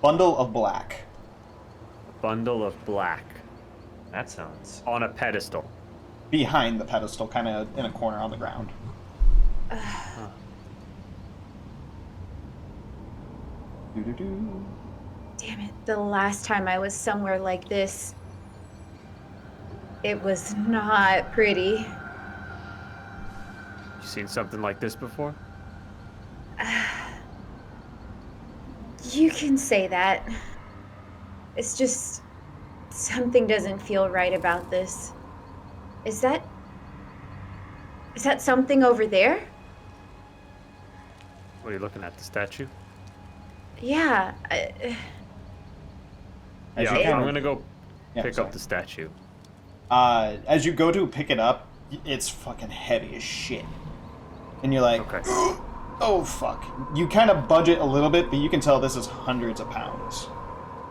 Bundle of black. A bundle of black. That sounds... On a pedestal. Behind the pedestal, kind of in a corner on the ground. Doo-doo-doo. Damn it. The last time I was somewhere like this, it was not pretty. You seen something like this before? You can say that. It's just something doesn't feel right about this. Is that something over there? What are you looking at? The statue? Yeah. As Yeah, you I'm kinda- gonna go Yeah, pick sorry. up the statue. As you go to pick it up, it's fucking heavy as shit. And you're like, Okay. oh fuck. You kind of budget a little bit, but you can tell this is hundreds of pounds.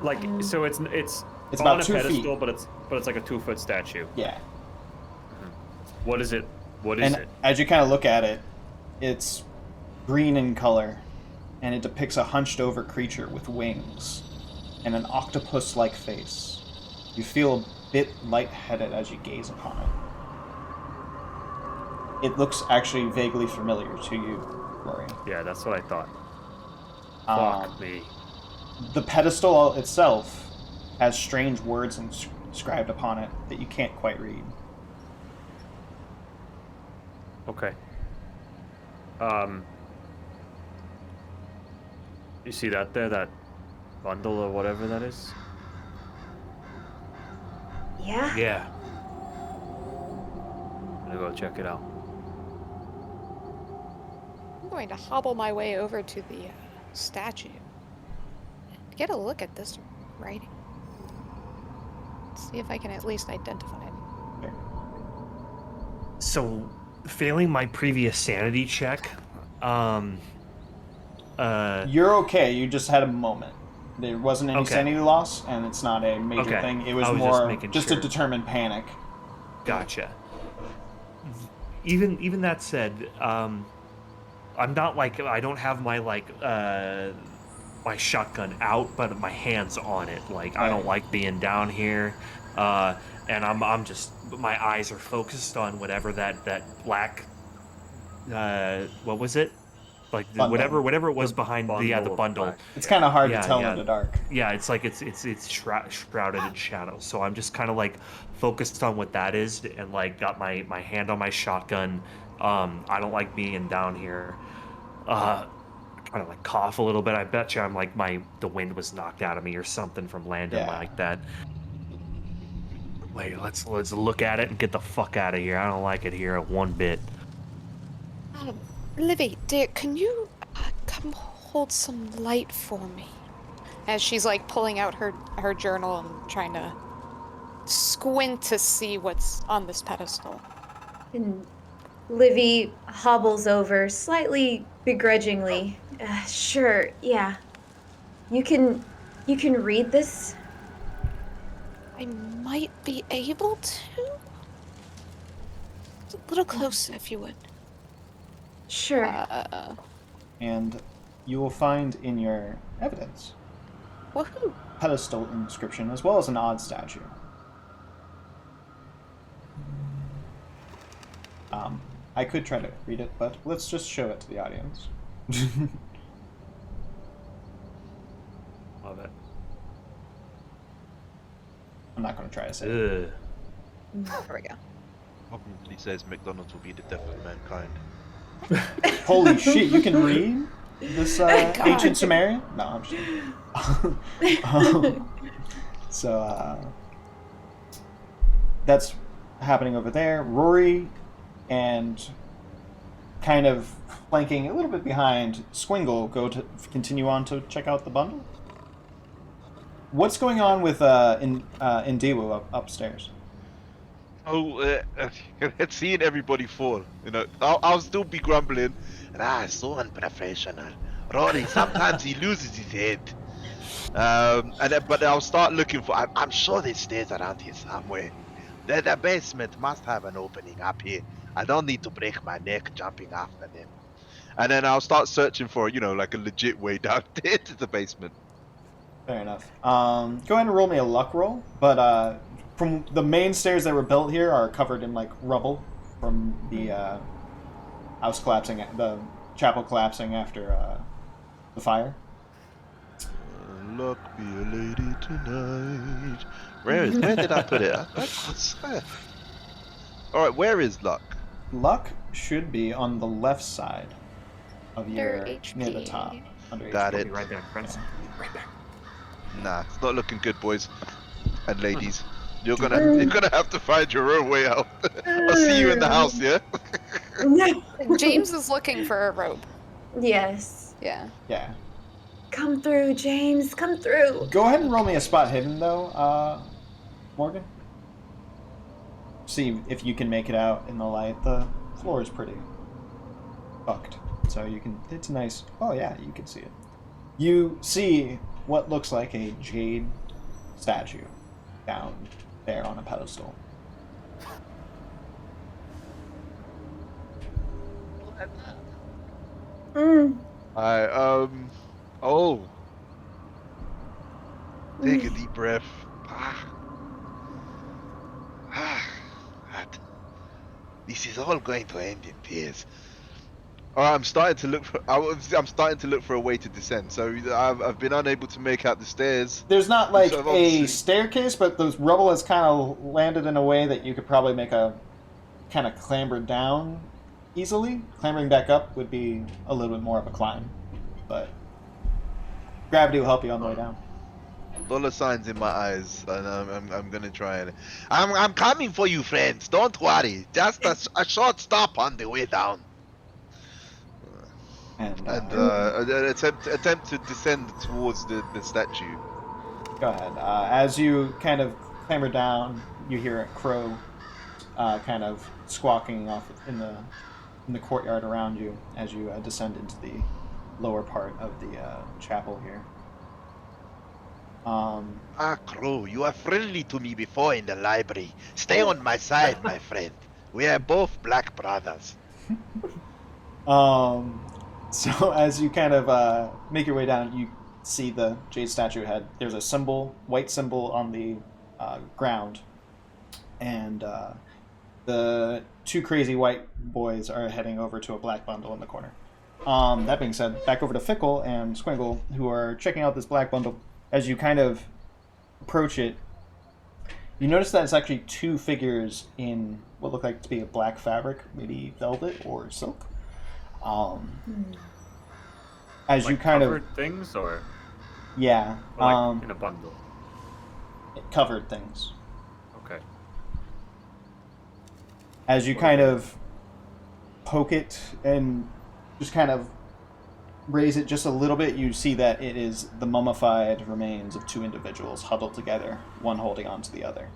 Like, so it's It's on about a 2 feet. pedestal, but it's like a 2-foot statue. Yeah. What is it? What is And it? as you kind of look at it, it's green in color, and it depicts a hunched over creature with wings and an octopus-like face. You feel a bit lightheaded as you gaze upon it. It looks actually vaguely familiar to you, Rory. Yeah, that's what I thought. Um, Fuck me. The pedestal itself has strange words inscribed upon it that you can't quite read. Okay. You see that there? That bundle or whatever that is? Yeah. Yeah. I'm gonna go check it out. I'm going to hobble my way over to the statue. Get a look at this writing. See if I can at least identify it. Okay. So, failing my previous sanity check, You're okay. You just had a moment. There wasn't any Okay. sanity loss, and it's not a major Okay. thing. It was I was just more making just sure. a determined panic. Gotcha. Even that said, I'm not like I don't have my my shotgun out, but my hands on it. Like I don't like being down here, and I'm just my eyes are focused on whatever that black. What was it? Like Bundle. whatever it was behind the bundle of bundle. black. It's kind of hard Yeah, to tell yeah. in the dark. Yeah, it's like it's shrouded in shadow. So I'm just kind of like focused on what that is, and like got my hand on my shotgun. I don't like being down here. kind of like cough a little bit. I bet you I'm like the wind was knocked out of me or something from landing Yeah. like that. Wait, let's look at it and get the fuck out of here. I don't like it here one bit. Livy, dear, can you come hold some light for me? As she's like pulling out her journal and trying to squint to see what's on this pedestal. And Livy hobbles over slightly begrudgingly. Sure, yeah. You can read this? I might be able to? A little closer, if you would. Sure. And you will find in your evidence Woohoo! pedestal inscription as well as an odd statue. I could try to read it, but let's just show it to the audience. Love it. I'm not going to try to say it. Ugh. There we go. Probably says McDonald's will be the death of mankind. Holy shit, you can read this God. ancient Sumerian? No, I'm just kidding. So, that's happening over there. Rory and kind of flanking a little bit behind Squingle go to continue on to check out the bundle. What's going on with in Dewu upstairs? Oh, seeing everybody fall, you know, I'll still be grumbling. So unprofessional. Rory, sometimes he loses his head. But I'll start looking for. I'm sure there's stairs around here somewhere. The basement must have an opening up here. I don't need to break my neck jumping after them. And then I'll start searching for, you know, like a legit way down into the basement. Fair enough. Go ahead and roll me a luck roll, but from the main stairs that were built here are covered in like rubble from the house collapsing, the chapel collapsing after the fire. Luck be a lady tonight. Where did I put it? Alright, where is luck? Luck should be on the left side of your Under HP. near the top. Under Got HP. it. Right there, Prince. Right there. Nah, it's not looking good, boys and ladies. You're gonna have to find your own way out. I'll see you in the house, yeah? James is looking for a rope. Yes. Yeah. Yeah. Come through, James. Come through. Go ahead and roll me a spot hidden though, Morgan. See if you can make it out in the light. The floor is pretty fucked, so you can. It's nice. Oh yeah, you can see it. You see what looks like a jade statue down there on a pedestal. Take a deep breath. This is all going to end in tears. Alright, I'm starting to look for a way to descend. So I've been unable to make out the stairs. There's not like So I've a obviously- staircase, but the rubble has kind of landed in a way that you could probably make a kind of clamber down easily. Clambering back up would be a little bit more of a climb, but gravity will help you on the way down. Dollar signs in my eyes, and I'm gonna try and I'm coming for you, friends. Don't worry. Just a short stop on the way down. And Attempt to descend towards the statue. go ahead. As you kind of clamber down, you hear a crow kind of squawking off in the courtyard around you as you descend into the lower part of the chapel here. Crow, you are friendly to me before in the library. Stay on my side, my friend. We are both black brothers. So as you kind of make your way down, you see the jade statue head. There's a symbol, white symbol on the ground, and the two crazy white boys are heading over to a black bundle in the corner. That being said, back over to Fickle and Squingle, who are checking out this black bundle. As you kind of approach it, you notice that it's actually two figures in what look like to be a black fabric, maybe velvet or silk. As like you kind covered of things, or yeah, like in a bundle. it covered things. Okay. As you What kind are they? of poke it and just kind of raise it just a little bit, you see that it is the mummified remains of two individuals huddled together, one holding on to the other.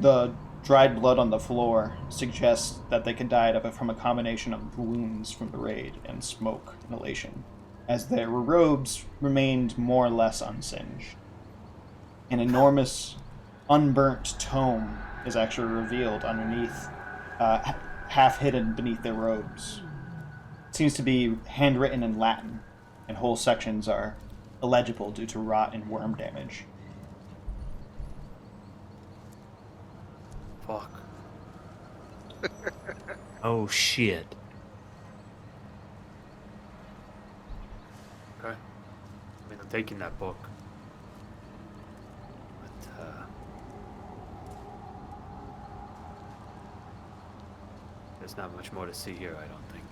The dried blood on the floor suggests that they could died from a combination of wounds from the raid and smoke inhalation, as their robes remained more or less unsinged. An enormous, unburnt tome is actually revealed underneath, half hidden beneath their robes. It seems to be handwritten in Latin, and whole sections are illegible due to rot and worm damage. Fuck. Oh shit. Okay. I mean, I'm taking that book. But, there's not much more to see here, I don't think.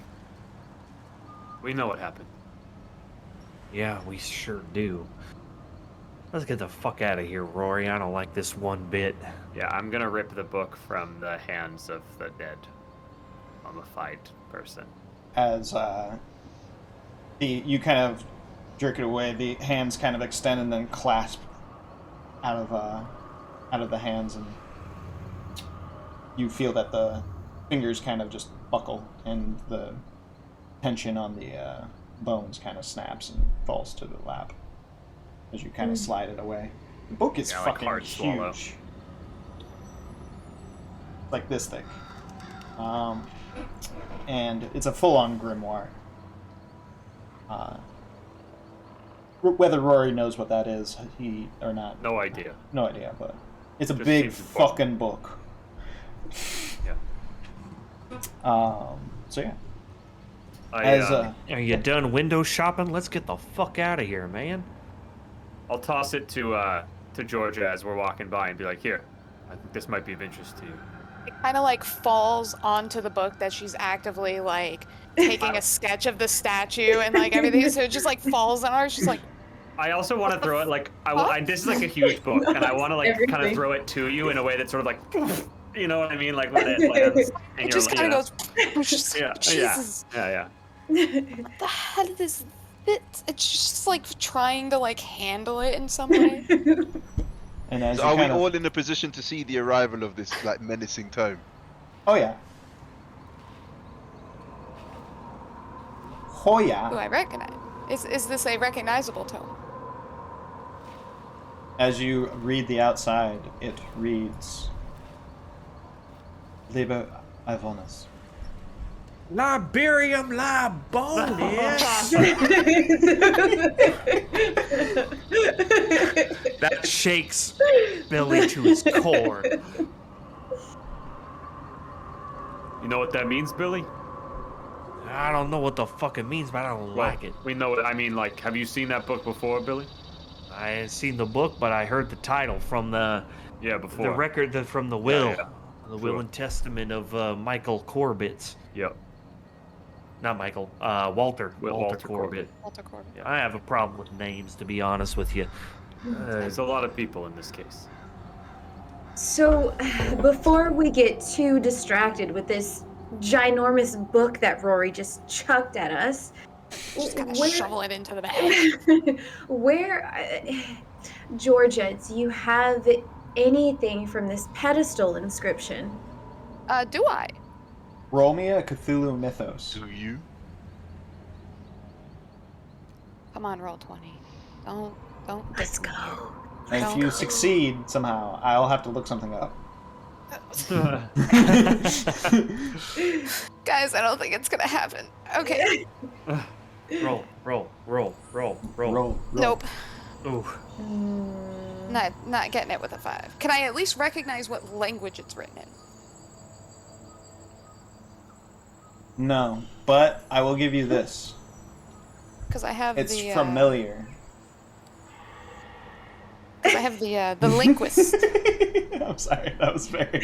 We know what happened. Yeah, we sure do. Let's get the fuck out of here, Rory. I don't like this one bit. Yeah, I'm gonna rip the book from the hands of the dead, mummified person. As you kind of jerk it away, the hands kind of extend and then clasp out of the hands, and you feel that the fingers kind of just buckle, and the tension on the bones kind of snaps and falls to the lap as you kind of slide it away. The book is Yeah, like fucking hard swallow. huge, like this thick, and it's a full-on grimoire. Whether Rory knows what that is, he or not, No idea. no idea, but it's a Just big seems important. fucking book. Yeah. So yeah. I, Are you done window shopping? Let's get the fuck out of here, man. I'll toss it to Georgia as we're walking by and be like, here, I think this might be of interest to you. It kind of like falls onto the book that she's actively like taking a sketch of the statue and like everything. So it just like falls on her. She's like, I also want to throw it like, fuck? this is like a huge book, and I want to like kind of Everything. throw it to you in a way that's sort of like, you know what I mean? Like when it lands. in it just your- kind yeah. of goes, just, Yeah, Jesus, yeah. what the hell is this? It's just like trying to like handle it in some way. And as So you are we kind of, all in a position to see the arrival of this like menacing tome? oh yeah, Who Hoya. I recognize. Is this a recognizable tone? As you read the outside, it reads, Liber Ivonus. Liberium libonis. That shakes Billy to his core. You know what that means, Billy? I don't know what the fuck it means, but I don't like it. We know it. I mean, like, have you seen that book before, Billy? I ain't seen the book, but I heard the title from the Before. record from the will, yeah. the will Sure. and testament of Michael Corbett. Yep. Not Michael, Walter. Walter Corbett. Walter Corbett. Yeah, I have a problem with names, to be honest with you. There's a lot of people in this case. So, before we get too distracted with this ginormous book that Rory just chucked at us, Just kind of where, shovel it into the bag. Georgia, do you have anything from this pedestal inscription? Do I? Roll me a Cthulhu Mythos. Do you? Come on, roll 20. Don't. Let's go. And if you succeed somehow, I'll have to look something up. Guys, I don't think it's gonna happen. Okay. Roll. Roll. Nope. Ooh. Not getting it with a 5. Can I at least recognize what language it's written in? No, but I will give you this. Because I have It's the familiar. Because I have the linguist. I'm sorry, that was very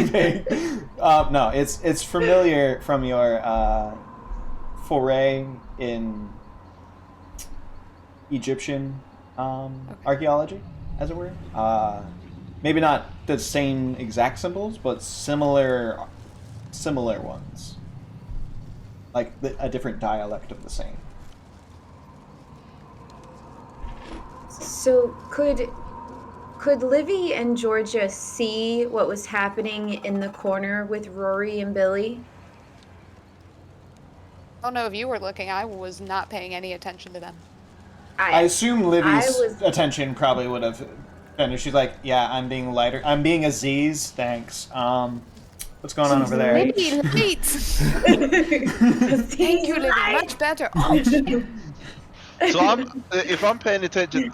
vague. No, it's familiar from your foray in Egyptian archaeology, as it were. Maybe not the same exact symbols, but similar ones. Like a different dialect of the same. So could Livy and Georgia see what was happening in the corner with Rory and Billy? I don't know if you were looking. I was not paying any attention to them. I assume Livy's was attention probably would have finished. She's like, yeah, I'm being lighter. I'm being Aziz, thanks. What's going on over there? Maybe late. Thank you, Livy. Much better. Oh, shit. So if I'm paying attention,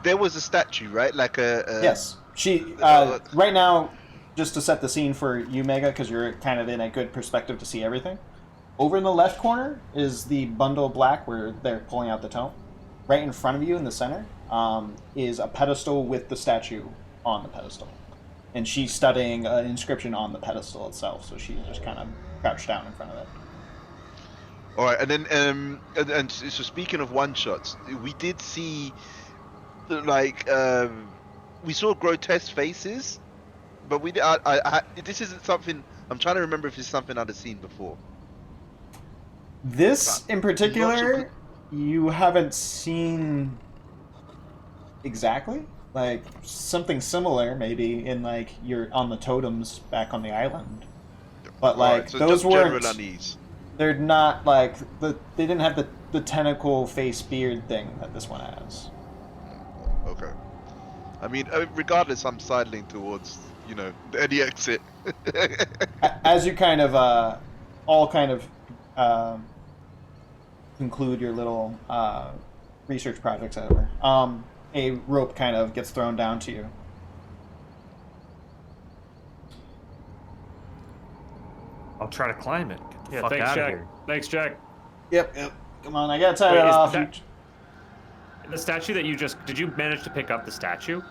there was a statue, right? Like a Yes. She right now, just to set the scene for you, Mega, because you're kind of in a good perspective to see everything. Over in the left corner is the bundle of black where they're pulling out the tome. Right in front of you in the center is a pedestal with the statue on the pedestal. And she's studying an inscription on the pedestal itself, so she's just kind of crouched down in front of it. All right, and then and so speaking of one shots, we did see like we saw grotesque faces, but this isn't something I'm trying to remember if it's something I'd have seen before. This in particular, you haven't seen exactly. Like something similar, maybe in like you're on the totems back on the island, but like right, so those weren't. General unease. They're not like they didn't have the tentacle face beard thing that this one has. Okay. I mean, regardless, I'm sidling towards any exit. As you kind of all kind of conclude your little research projects, however, a rope kind of gets thrown down to you. I'll try to climb it. Get the Yeah, fuck thanks, out Jack. of here. Thanks, Jack. Yep. Come on, I gotta tie Wait, it is off. the statue that did you manage to pick up the statue?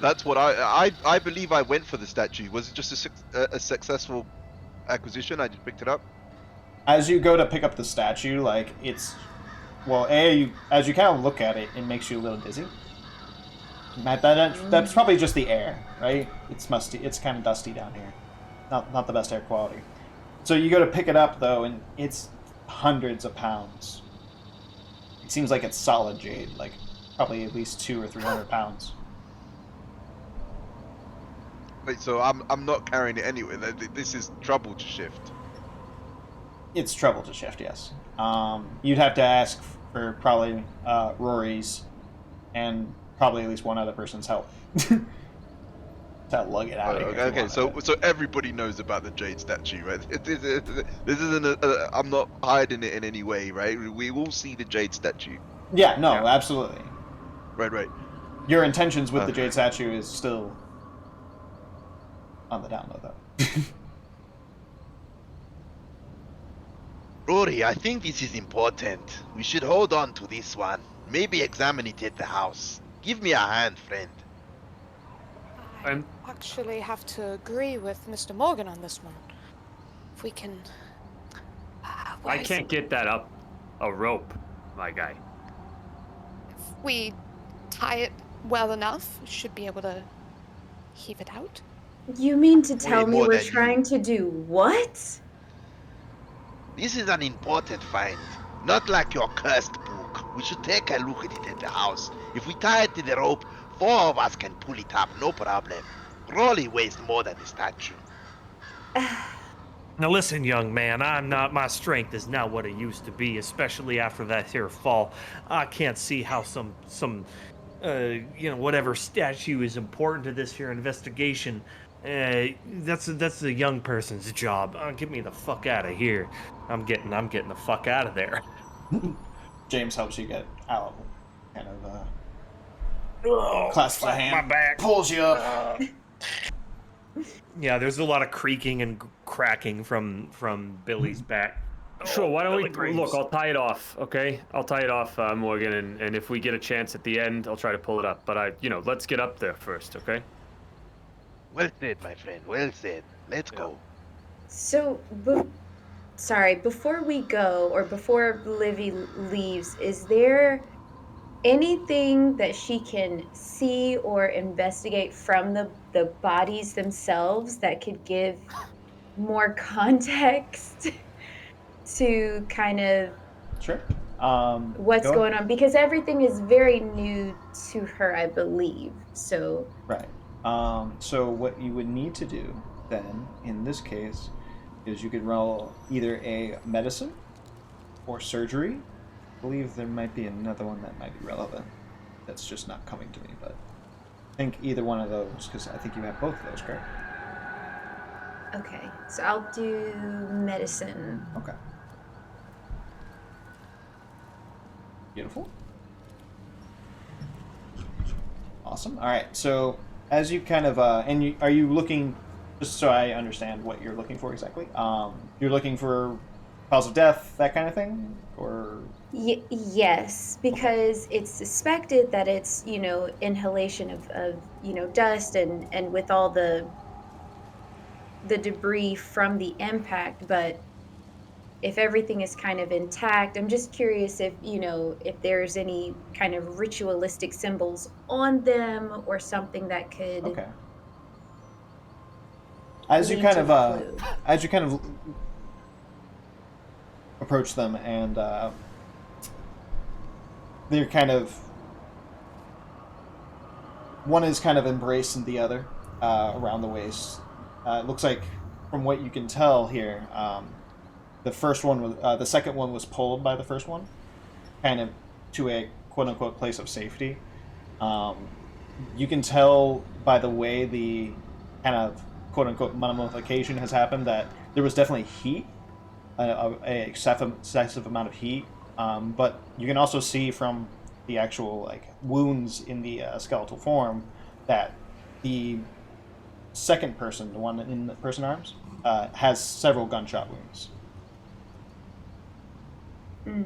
That's what I believe I went for the statue. Was it just a successful acquisition? I just picked it up. As you go to pick up the statue, like it's, well, as you kind of look at it, it makes you a little dizzy. That's probably just the air, right? It's musty. It's kind of dusty down here. Not the best air quality. So you go to pick it up though, and it's hundreds of pounds. It seems like it's solid jade, like probably at least 200 or 300 pounds. Wait, so I'm not carrying it anyway. This is trouble to shift. It's trouble to shift, yes. You'd have to ask for probably Rory's and probably at least one other person's help to lug it out of here. Okay, so everybody knows about the jade statue, right? This isn't I'm not hiding it in any way, right? We all see the jade statue. Yeah, no, absolutely. Right. Your intentions with the jade statue is still on the down low, though. Rory, I think this is important. We should hold on to this one. Maybe examine it at the house. Give me a hand, friend. I actually have to agree with Mr. Morgan on this one. If we can... I can't get that up a rope, my guy. If we tie it well enough, we should be able to heave it out. You mean to tell Way me more we're than you. trying to do what? This is an important find. Not like your cursed book. We should take a look at it at the house. If we tie it to the rope, 4 of us can pull it up, no problem. Rolly weighs more than the statue. Now listen, young man, my strength is not what it used to be, especially after that here fall. I can't see how some whatever statue is important to this here investigation. That's the young person's job. Get me the fuck out of here. I'm getting the fuck out of there. James helps you get out. Kind of clasps a hand, my back. pulls you up. Yeah, there's a lot of creaking and cracking from Billy's back. Sure, why don't we... Billy Graves. Look, I'll tie it off, okay? I'll tie it off, Morgan, and if we get a chance at the end, I'll try to pull it up. But let's get up there first, okay? Well said, my friend. Well said. Let's go. So, sorry, before we go, or before Livy leaves, is there anything that she can see or investigate from the bodies themselves that could give more context to kind of Sure. what's Go ahead. going on? Because everything is very new to her, I believe. So, Right. So what you would need to do then, in this case, is you could roll either a medicine or surgery. I believe there might be another one that might be relevant. That's just not coming to me, but I think either one of those, because I think you have both of those, correct? okay. So I'll do medicine. Okay. Beautiful. Awesome. All right. So as you kind of are you looking, just so I understand what you're looking for exactly? You're looking for cause of death, that kind of thing, or Yes, because it's suspected that it's, inhalation of dust and with all the debris from the impact, but if everything is kind of intact, I'm just curious if, if there's any kind of ritualistic symbols on them or something that could okay. As you lead kind to of a clue. approach them, and they're kind of one is kind of embraced in the other around the waist. It looks like, from what you can tell here, the first one was the second one was pulled by the first one, kind of to a quote unquote place of safety. You can tell by the way the kind of quote unquote mummification has happened that there was definitely heat, a excessive amount of heat. But you can also see from the actual like wounds in the skeletal form that the second person, the one in the person arms, has several gunshot wounds. Mm.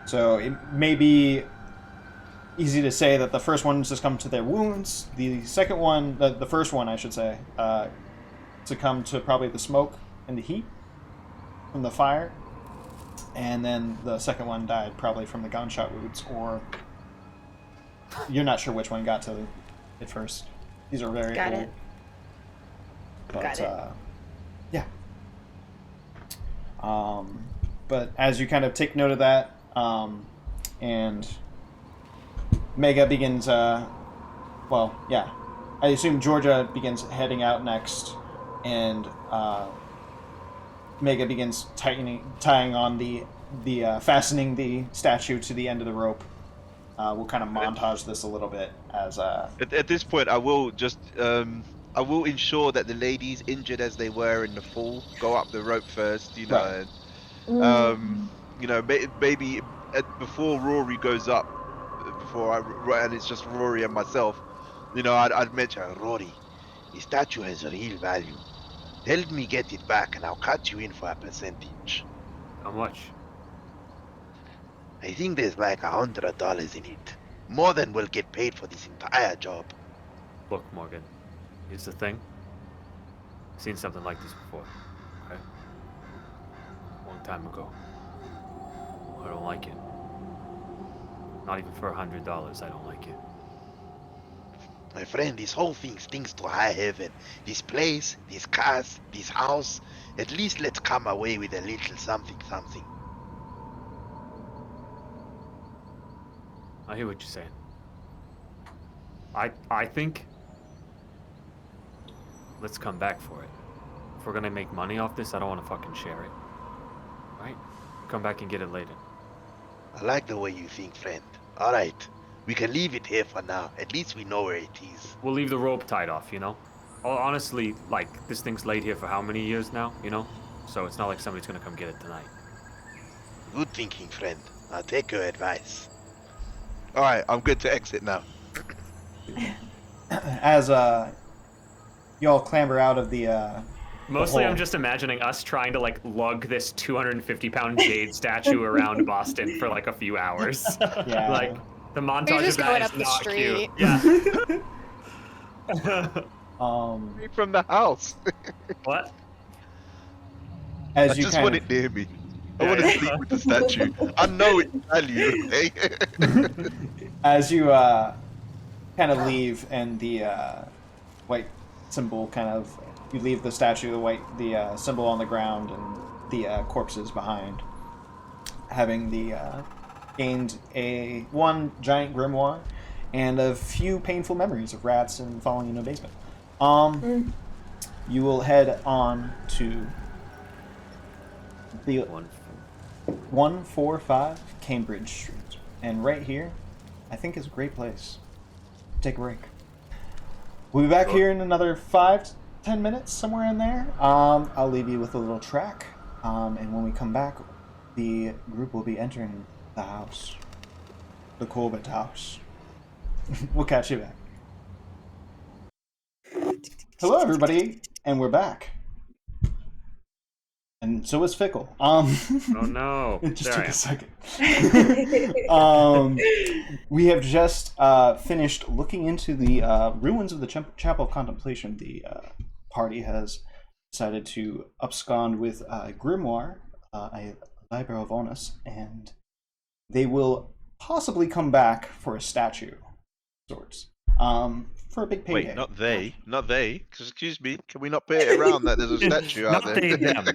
So it may be easy to say that the first one succumbed to their wounds. The second one, the first one, I should say, succumbed to probably the smoke and the heat from the fire. And then the second one died probably from the gunshot wounds, or you're not sure which one got to it first. These are very Got old. it. But, Got it. yeah. But as you kind of take note of that, and Mega begins, I assume Georgia begins heading out next, and Mega begins tying on the fastening the statue to the end of the rope. We'll kind of montage this a little bit as At this point, I will just I will ensure that the ladies, injured as they were in the fall, go up the rope first. Right. And maybe before Rory goes up, and it's just Rory and myself. I'd mention, Rory, the statue has real value. Help me get it back and I'll cut you in for a percentage. How much? I think there's like $100 in it. More than we'll get paid for this entire job. Look, Morgan. Here's the thing. I've seen something like this before. Okay? Long time ago. I don't like it. Not even for $100, I don't like it. My friend, this whole thing stinks to high heaven. This place, this cars, this house. At least let's come away with a little something. I hear what you're saying. I think let's come back for it. If we're gonna make money off this, I don't want to fucking share it. Right? Come back and get it later. I like the way you think, friend. Alright, we can leave it here for now. At least we know where it is. We'll leave the rope tied off, Honestly, like, this thing's laid here for how many years now, So it's not like somebody's gonna come get it tonight. Good thinking, friend. I'll take your advice. alright, I'm good to exit now. as you all clamber out of the Mostly hole. I'm just imagining us trying to, like, lug this 250-pound jade statue around Boston for, like, a few hours. Yeah. Like, The You're montage just of going that up is the not street. cute. Yeah. Me from the house. What? I As you just want kind it near me. I Yeah, want to yeah. sleep with the statue. I know its value. Okay? of as you kind of leave, and the white symbol kind of, you leave the statue, the symbol on the ground, and the corpses behind, having the gained one giant grimoire and a few painful memories of rats and falling in a basement. You will head on to the 145 Cambridge Street, and right here, I think is a great place. Take a break. We'll be back here in another 5-10 minutes, somewhere in there. I'll leave you with a little track, and when we come back, the group will be entering the house, the Corbett house. We'll catch you back. Hello, everybody, and we're back. And so is Fickle. Oh no! It just There took I a second. Um, We have just finished looking into the ruins of the Chapel of Contemplation. The party has decided to abscond with Grimoire, a Liber of Onus, and they will possibly come back for a statue of sorts. For a big payday. Wait, not they. Not they. Excuse me. Can we not pay it around that there's a statue out Not there? they, them.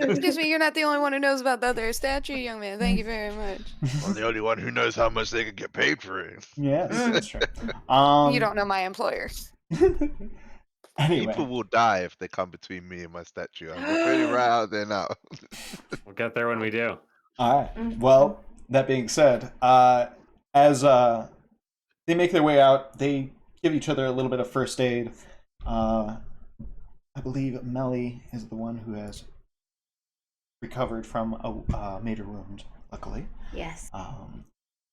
Excuse me, you're not the only one who knows about the other statue, young man. Thank you very much. I'm the only one who knows how much they can get paid for it. Yes, that's true. You don't know my employer. Anyway. People will die if they come between me and my statue. I'm putting it right out there now. We'll get there when we do. All right. Well, that being said, as they make their way out, they give each other a little bit of first aid. I believe Melly is the one who has recovered from a major wound, luckily. yes.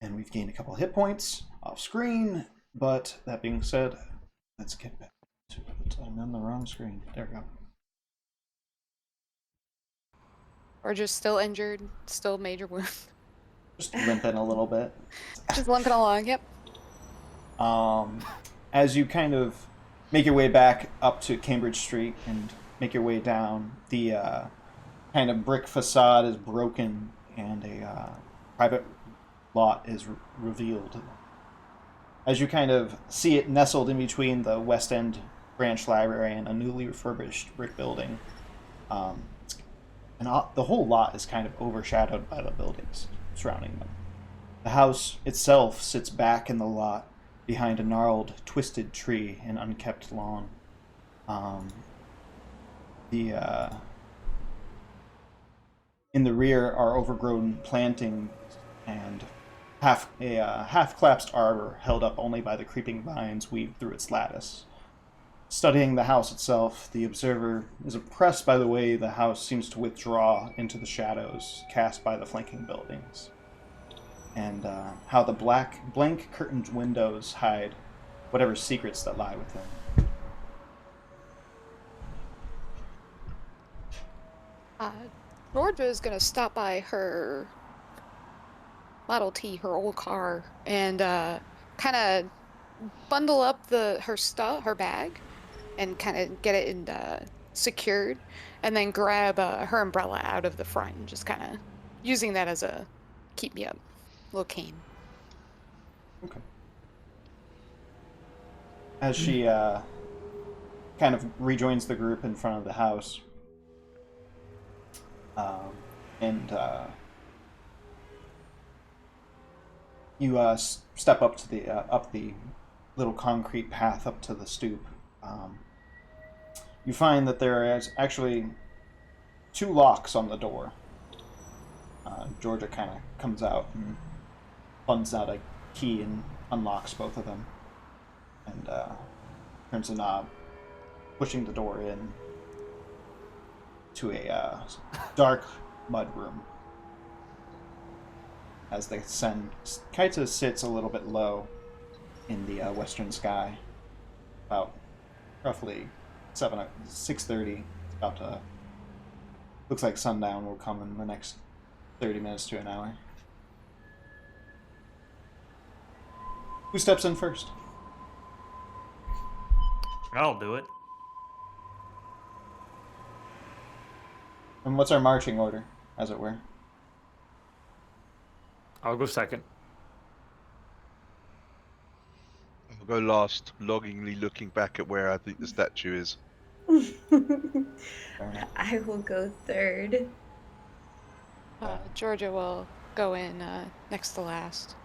And we've gained a couple of hit points off screen, but that being said, let's get back to it. I'm on the wrong screen. There we go. Or just still injured, still major wound. Just limping a little bit. Just limping along, yep. As you kind of make your way back up to Cambridge Street and make your way down, the kind of brick facade is broken and a private lot is revealed. As you kind of see it nestled in between the West End branch library and a newly refurbished brick building, and the whole lot is kind of overshadowed by the buildings surrounding them. The house itself sits back in the lot behind a gnarled, twisted tree and unkept lawn. In the rear are overgrown plantings and half-collapsed arbor held up only by the creeping vines weaved through its lattice. Studying the house itself, the observer is impressed by the way the house seems to withdraw into the shadows cast by the flanking buildings, and how the blank curtained windows hide whatever secrets that lie within. Georgia is gonna stop by her Model T, her old car, and kind of bundle up her bag, and kind of get it secured, and then grab her umbrella out of the front, and just kind of using that as a keep me up little cane. Okay. As she kind of rejoins the group in front of the house, and you step up to the little concrete path up to the stoop. You find that there is actually 2 locks on the door. Georgia kind of comes out and funds out a key and unlocks both of them, and turns the knob, pushing the door in to a dark mud room. As the sun kind of sits a little bit low in the western sky, about roughly 6:30. About to looks like sundown will come in the next 30 minutes to an hour. Who steps in first? I'll do it. And what's our marching order, as it were? I'll go second. I'll go last, longingly looking back at where I think the statue is. I will go third. Georgia will go in next to last.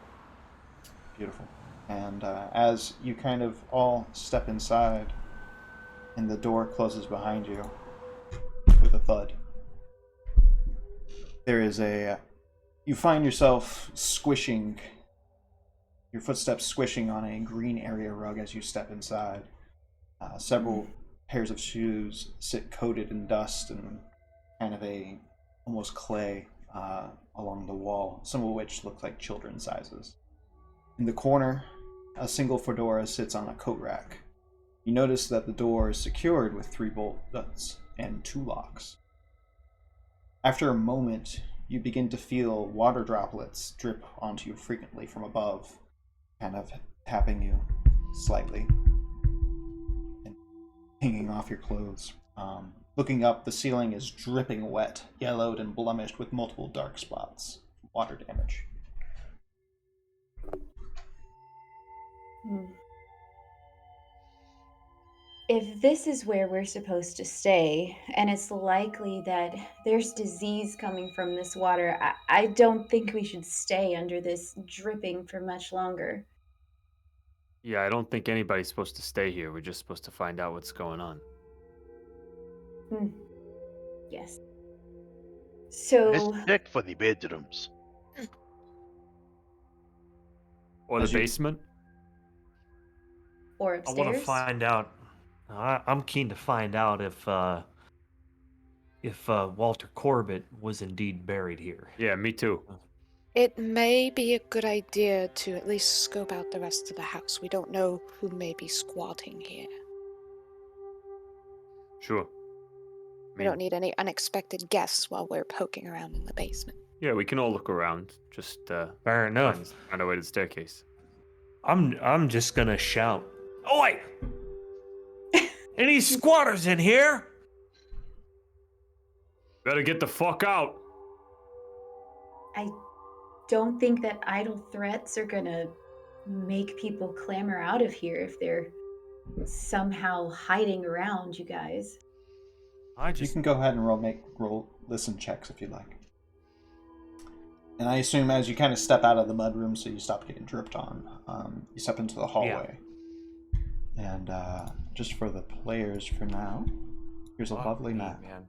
Beautiful. And as you kind of all step inside, and the door closes behind you with a thud, there is you find yourself squishing, your footsteps squishing on a green area rug as you step inside. Several pairs of shoes sit coated in dust and kind of almost clay along the wall, some of which look like children's sizes. In the corner, a single fedora sits on a coat rack. You notice that the door is secured with 3 bolts and 2 locks. After a moment, you begin to feel water droplets drip onto you frequently from above, kind of tapping you slightly and pinging off your clothes. Looking up, the ceiling is dripping wet, yellowed and blemished with multiple dark spots from water damage. If this is where we're supposed to stay, and it's likely that there's disease coming from this water, I don't think we should stay under this dripping for much longer. Yeah, I don't think anybody's supposed to stay here. We're just supposed to find out what's going on. Yes. Let's So, check for the bedrooms. Or As the you- basement? or I upstairs. want to find out. I'm keen to find out if Walter Corbett was indeed buried here. Yeah, me too. It may be a good idea to at least scope out the rest of the house. We don't know who may be squatting here. Sure. We don't need any unexpected guests while we're poking around in the basement. Yeah, we can all look around. Just Fair enough. find our way to the staircase. I'm just gonna shout. Oi! Any squatters in here? Better get the fuck out. I don't think that idle threats are gonna make people clamor out of here if they're somehow hiding around, you guys. You can go ahead and roll listen checks if you'd like. And I assume as you kind of step out of the mudroom, so you stop getting dripped on, you step into the hallway. Yeah. And just for the players for now, here's a lovely map. Man.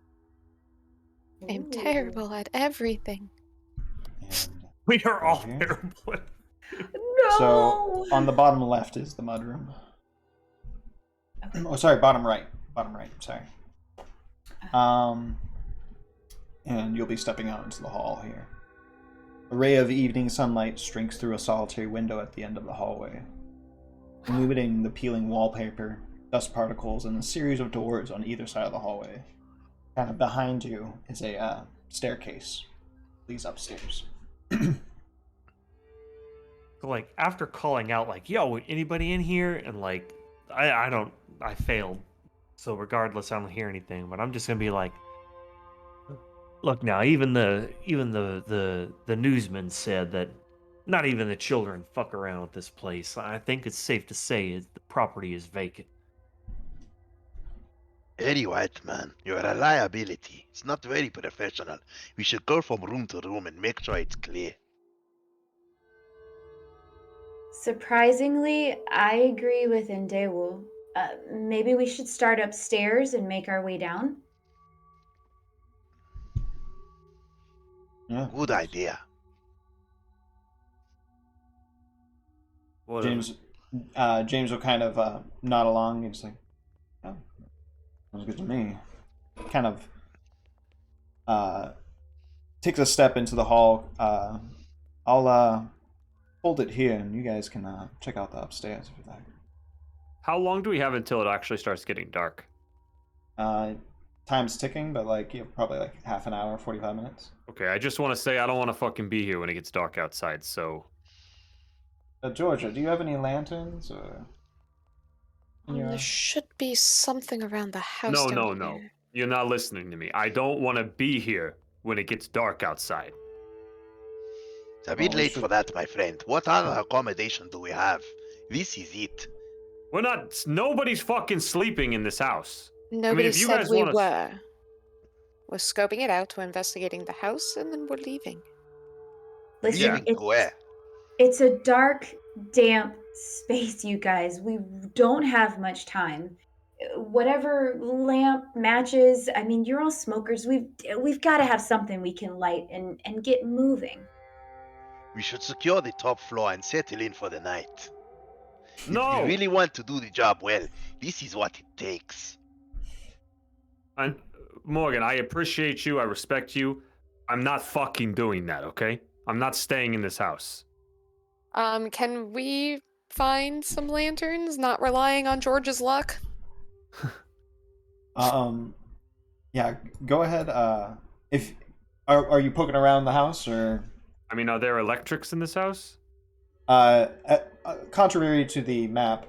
I'm terrible at everything. And We are all here. terrible. No! So on the bottom left is the mudroom. Okay. Oh, sorry, bottom right. Sorry. And you'll be stepping out into the hall here. A ray of evening sunlight streaks through a solitary window at the end of the hallway, illuminating the peeling wallpaper, dust particles, and a series of doors on either side of the hallway. Kind of behind you is a staircase. Leads upstairs. So, like, after calling out, like, yo, anybody in here? And, like, I failed. So regardless, I don't hear anything. But I'm just gonna be like, look now, even the newsman said that not even the children fuck around with this place. I think it's safe to say the property is vacant. Very white man, you're a liability. It's not very professional. We should go from room to room and make sure it's clear. Surprisingly, I agree with Ndewu. Maybe we should start upstairs and make our way down. Yeah. Good idea. Whatever. James will kind of nod along and just like, oh, sounds good to me. Kind of takes a step into the hall. I'll hold it here, and you guys can check out the upstairs if you'd like. How long do we have until it actually starts getting dark? Time's ticking, but like probably like half an hour, 45 minutes. Okay, I just want to say I don't want to fucking be here when it gets dark outside, so Georgia, do you have any lanterns or? There should be something around the house No, down no, here. no. You're not listening to me. I don't want to be here when it gets dark outside. It's a bit we late should- for that, my friend. What other accommodation do we have? This is it. We're not. Nobody's fucking sleeping in this house. Nobody if you said guys we wanna- were. We're scoping it out, we're investigating the house, and then we're leaving. Listen, Yeah. Leaving to where? it's a dark, damp space, you guys. We don't have much time. Whatever lamp, matches. I mean, you're all smokers. We've got to have something we can light and get moving. We should secure the top floor and settle in for the night. If No. we really want to do the job well, this is what it takes. And Morgan, I appreciate you. I respect you. I'm not fucking doing that. Okay? I'm not staying in this house. Can we find some lanterns, not relying on George's luck? Yeah, go ahead. If are you poking around the house or? I mean, are there electrics in this house? Contrary to the map,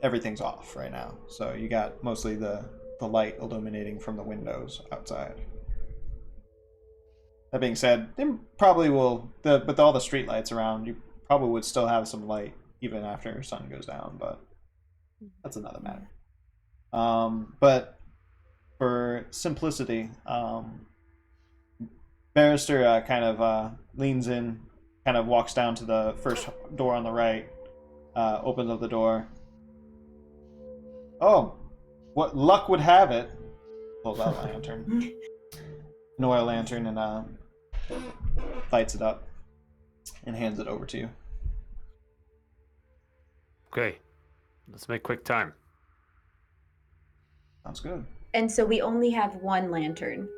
everything's off right now. So you got mostly the light illuminating from the windows outside. That being said, they probably will. With all the street lights around, you probably would still have some light even after sun goes down. But that's another matter. But for simplicity, Barrister kind of leans in, kind of walks down to the first door on the right, opens up the door. Oh, what luck would have it, pulls out a lantern, an oil lantern, and lights it up and hands it over to you. Okay. Let's make quick time. Sounds good. And so we only have one lantern,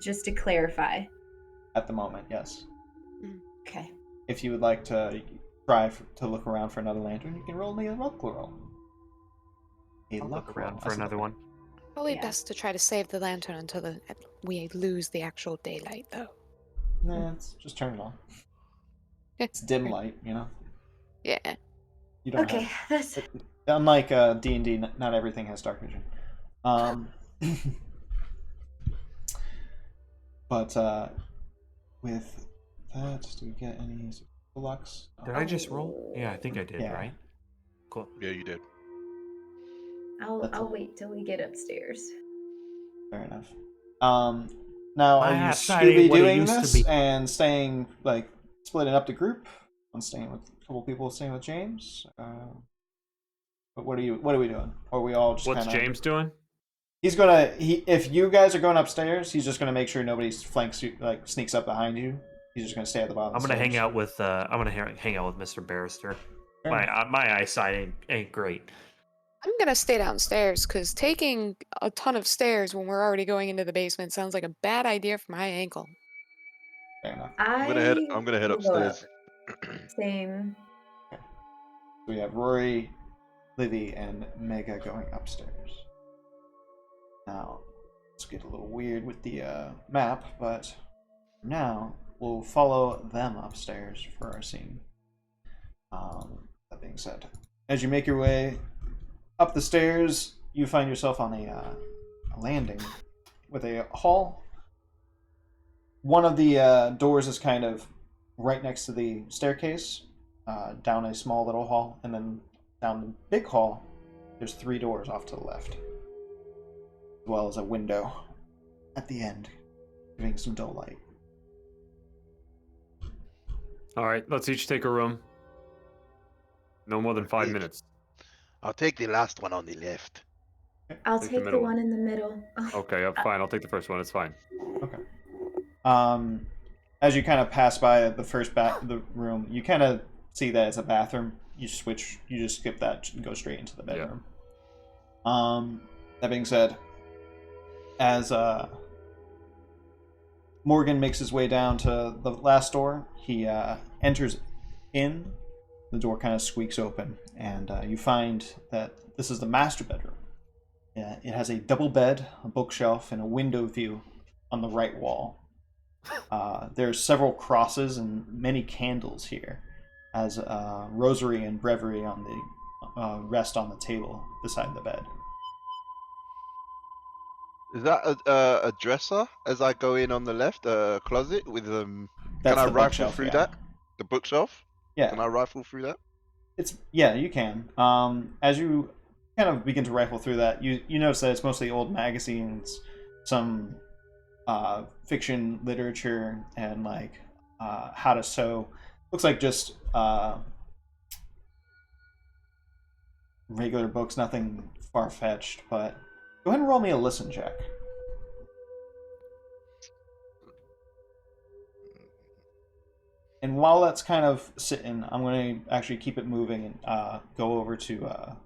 just to clarify. At the moment, yes. Okay. If you would like to try to look around for another lantern, you can roll me a luck roll. I'll look around for another one. Probably Yeah. best to try to save the lantern until we lose the actual daylight, though. Nah, it's turn it on. It's dim light, you know. Yeah. You don't Okay, have, that's unlike D&D, not everything has dark vision. But with that, do we get any lux? Did I just roll? Yeah, I think I did, Yeah. right? Cool. Yeah, you did. I'll wait till we get upstairs. Fair enough. Now My are you outside ain't Scooby what it doing used to this be. and staying like splitting up the group? I'm staying with a couple people, staying with James. But what are we doing? Or are we all just What's kinda... James doing? He's gonna if you guys are going upstairs, he's just gonna make sure nobody flanks you, like sneaks up behind you. He's just gonna stay at the bottom. I'm of gonna the hang out with hang out with Mr. Barrister. Fair My eyesight ain't great. I'm gonna stay downstairs, because taking a ton of stairs when we're already going into the basement sounds like a bad idea for my ankle. Fair enough. I'm gonna head will go upstairs. up. Same. So we have Rory, Livy, and Mega going upstairs. Now, let's get a little weird with the map, but for now we'll follow them upstairs for our scene. That being said, as you make your way up the stairs, you find yourself on a landing with a hall. One of the doors is kind of right next to the staircase, down a small little hall, and then down the big hall, there's 3 doors off to the left, as well as a window at the end, giving some dull light. All right, let's each take a room. No more than 5 Yes. minutes. I'll take the last one on the left. I'll Take the take the middle one in the middle. Okay, fine. I'll take the first one. It's fine. Okay. As you kind of pass by the first the room, you kind of see that it's a bathroom. You just skip that and go straight into the bedroom. That being said, as Morgan makes his way down to the last door, he enters in. The door kind of squeaks open, and you find that this is the master bedroom. It has a double bed, a bookshelf, and a window view on the right wall. There's several crosses and many candles here. as a rosary and breviary on the rest on the table beside the bed. Is that a dresser as I go in on the left, a closet with That's can I the rifle bookshelf, through yeah. that? The bookshelf? Yeah. Can I rifle through that? You can. As you kind of begin to rifle through that, you notice that it's mostly old magazines, some fiction literature, and like how to sew. Looks like just regular books, nothing far-fetched, but go ahead and roll me a listen check. And while that's kind of sitting, I'm going to actually keep it moving and go over to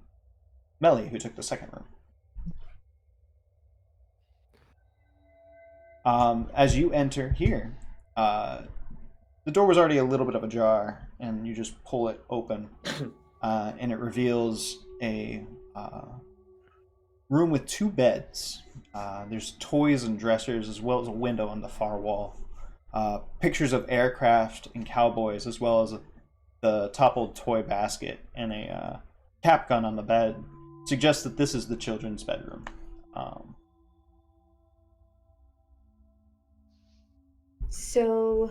Melly, who took the second room. As you enter here, the door was already a little bit of ajar, and you just pull it open, and it reveals a room with two beds. There's toys and dressers, as well as a window on the far wall. Pictures of aircraft and cowboys, as well as the toppled toy basket and a cap gun on the bed, suggest that this is the children's bedroom. So,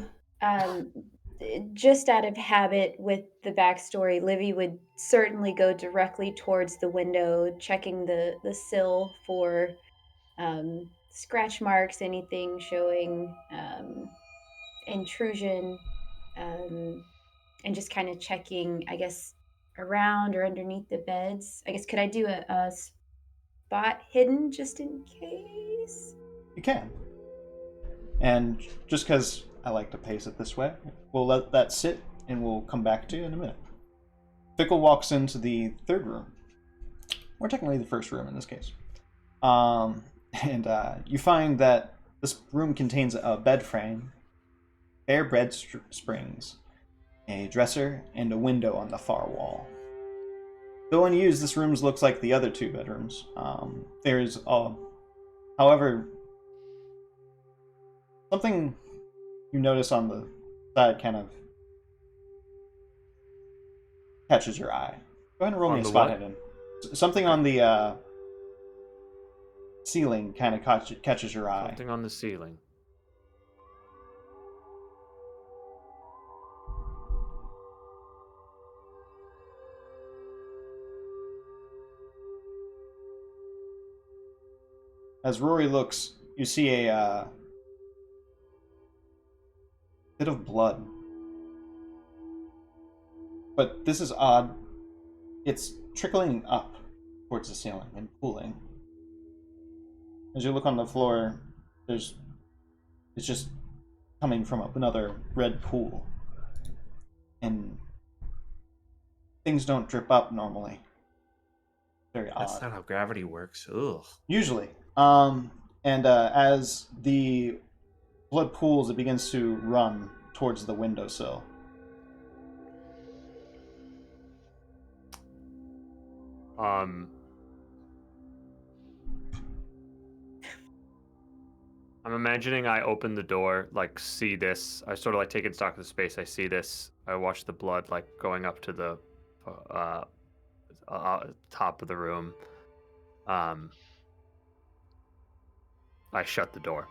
just out of habit with the backstory, Livy would certainly go directly towards the window, checking the sill for scratch marks, anything showing intrusion, and just kind of checking, I guess, around or underneath the beds. I guess, could I do a spot hidden just in case? You can. And just because I like to pace it this way, we'll let that sit, and we'll come back to you in a minute. Fickle walks into the third room, or technically the first room in this case. And you find that this room contains a bed frame, bare bed springs, a dresser, and a window on the far wall. Though unused, this room looks like the other two bedrooms. There's, however, something you notice on the side kind of catches your eye. Go ahead and roll me a spot hidden. Something on the ceiling kind of catches your eye. Something on the ceiling. As Rory looks, you see a bit of blood. But this is odd. It's trickling up towards the ceiling and pooling. As you look on the floor, it's just coming from another red pool. And things don't drip up normally. Very odd. That's not how gravity works. Ugh. Usually. As the blood pools, it begins to run towards the windowsill. I'm imagining I open the door, like, see this. I sort of, like, taking stock of the space. I see this. I watch the blood, like, going up to the top of the room. I shut the door.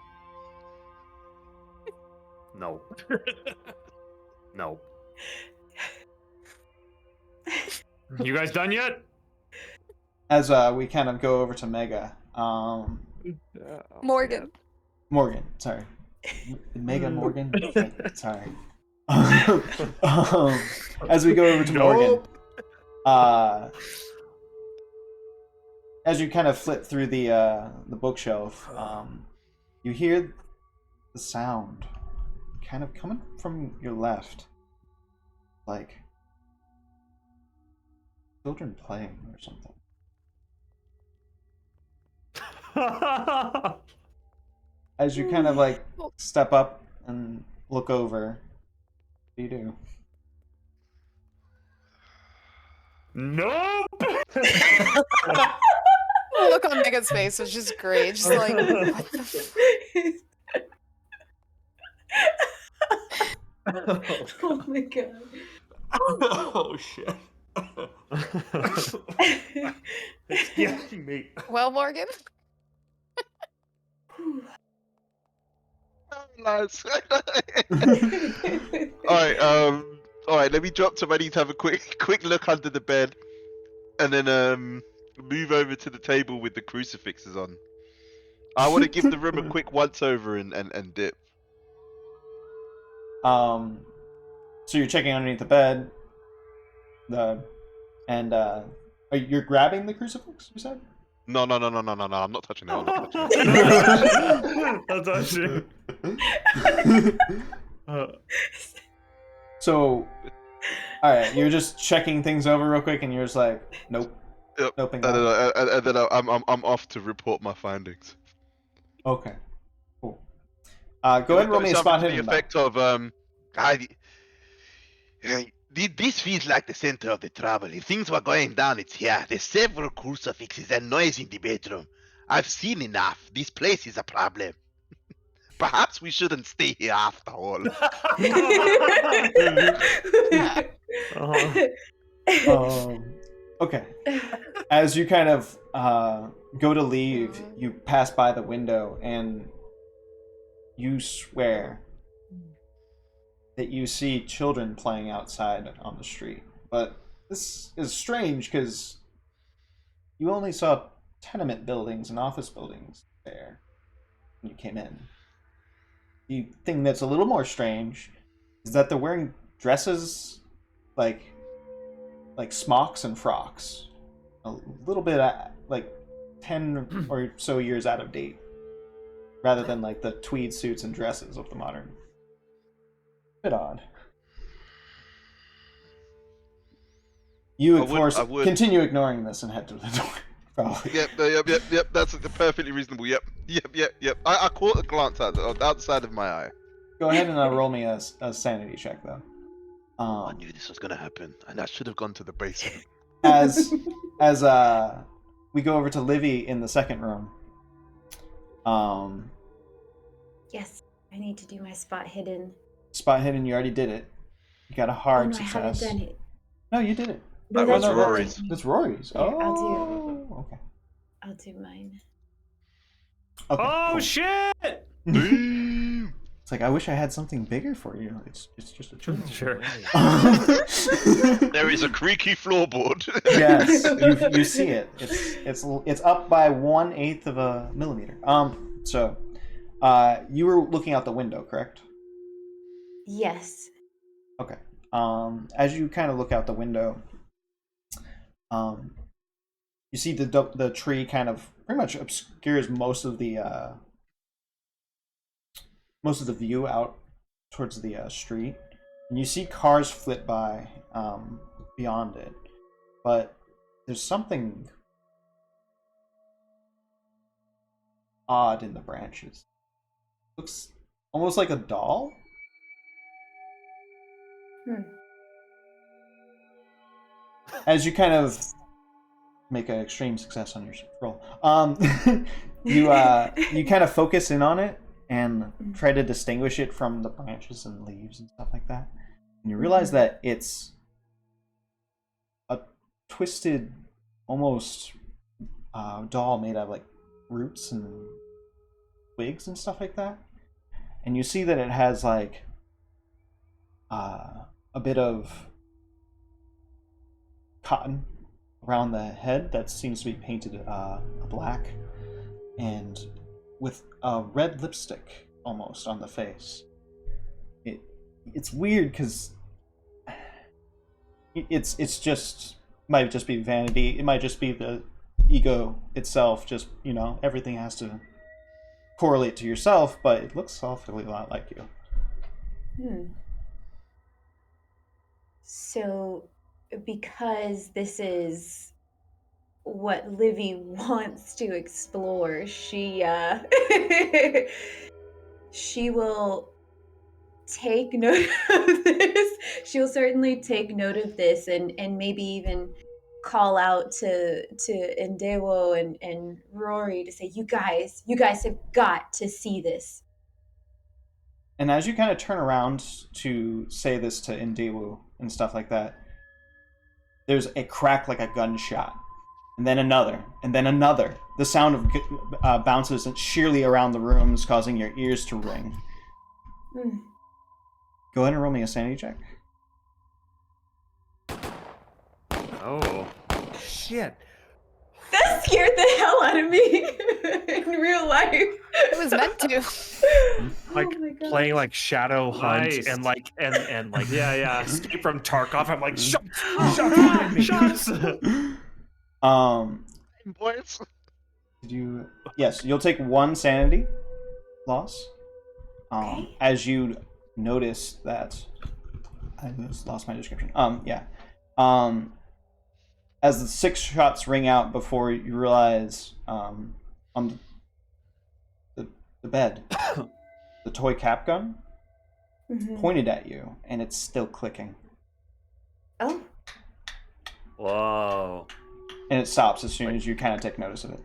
No. No. You guys done yet? As we kind of go over to Mega. Morgan. Morgan, sorry. Mega Morgan? Sorry. As we go over to Morgan, as you kind of flip through the bookshelf, you hear the sound kind of coming from your left, like children playing or something. As you kind of like step up and look over, what do you do? Nope! The look on Megan's face was just great. Just like, what the Oh my god. Oh shit. It's getting me. Well, Morgan. Lads. Alright, alright, let me drop to ready to have a quick look under the bed. And then move over to the table with the crucifixes on. I want to give the room a quick once over and dip. So you're checking underneath the bed. You're grabbing the crucifix, you said? No, I'm not touching it. I'm not touching it. I'll touch it. So, alright, you're just checking things over real quick and you're just like, nope. Yep. Nope. And then I'm off to report my findings. Okay. Cool. Go ahead and roll me a spot hidden. The effect of this feels like the center of the trouble. If things were going down, it's here. There's several crucifixes and noise in the bedroom. I've seen enough. This place is a problem. Perhaps we shouldn't stay here after all. Okay. As you kind of go to leave, you pass by the window and you swear that you see children playing outside on the street. But this is strange because you only saw tenement buildings and office buildings there when you came in. The thing that's a little more strange is that they're wearing dresses like smocks and frocks. A little bit like 10 or so years out of date. Rather than like the tweed suits and dresses of the modern. Bit odd. You, of course, continue ignoring this and head to the door. Probably. Yep. That's perfectly reasonable. Yep. I caught a glance outside of my eye. Go ahead and roll me a sanity check, though. I knew this was gonna happen, and I should have gone to the basement. As we go over to Livy in the second room. Yes, I need to do my spot hidden. Spot hidden, you already did it. You got a hard success. I haven't done it. No, you did it. That was Rory's. That's Rory's. Oh, okay. I'll do mine. Okay, oh cool. shit! It's like I wish I had something bigger for you. It's just a children's Sure. There is a creaky floorboard. Yes, you see it. It's up by 1/8 of a millimeter. So, you were looking out the window, correct? Yes. Okay. As you kind of look out the window, you see the tree kind of pretty much obscures most of the view out towards the street, and you see cars flit by beyond it, but there's something odd in the branches. Looks almost like a doll. As you kind of make an extreme success on your roll, you kind of focus in on it and try to distinguish it from the branches and leaves and stuff like that. And you realize that it's a twisted, almost doll made out of like roots and twigs and stuff like that. And you see that it has like a bit of cotton around the head that seems to be painted black, and with a red lipstick almost on the face. It's weird because it's just might just be vanity. It might just be the ego itself. Just everything has to correlate to yourself, but it looks awfully a lot like you. So, because this is what Livy wants to explore, she she will take note of this. She will certainly take note of this, and maybe even call out to Ndewo and Rory to say, you guys have got to see this. And as you kind of turn around to say this to Ndewo, and stuff like that, there's a crack like a gunshot, and then another, and then another. The sound of bounces sheerly around the rooms, causing your ears to ring. Go ahead and roll me a sanity check. Oh. Shit. That scared the hell out of me in real life. It was meant to. Like Oh my God. playing like Shadow Hunt Nice. and like Yeah. Escape from Tarkov. I'm like shots behind me. Shots. Boys. Did you? Yes, you'll take 1 sanity loss. Okay. As you notice that, I just lost my description. As the 6 shots ring out before you realize, on the bed, the toy cap gun pointed at you, and it's still clicking. Oh. Whoa. And it stops as soon as you kind of take notice of it.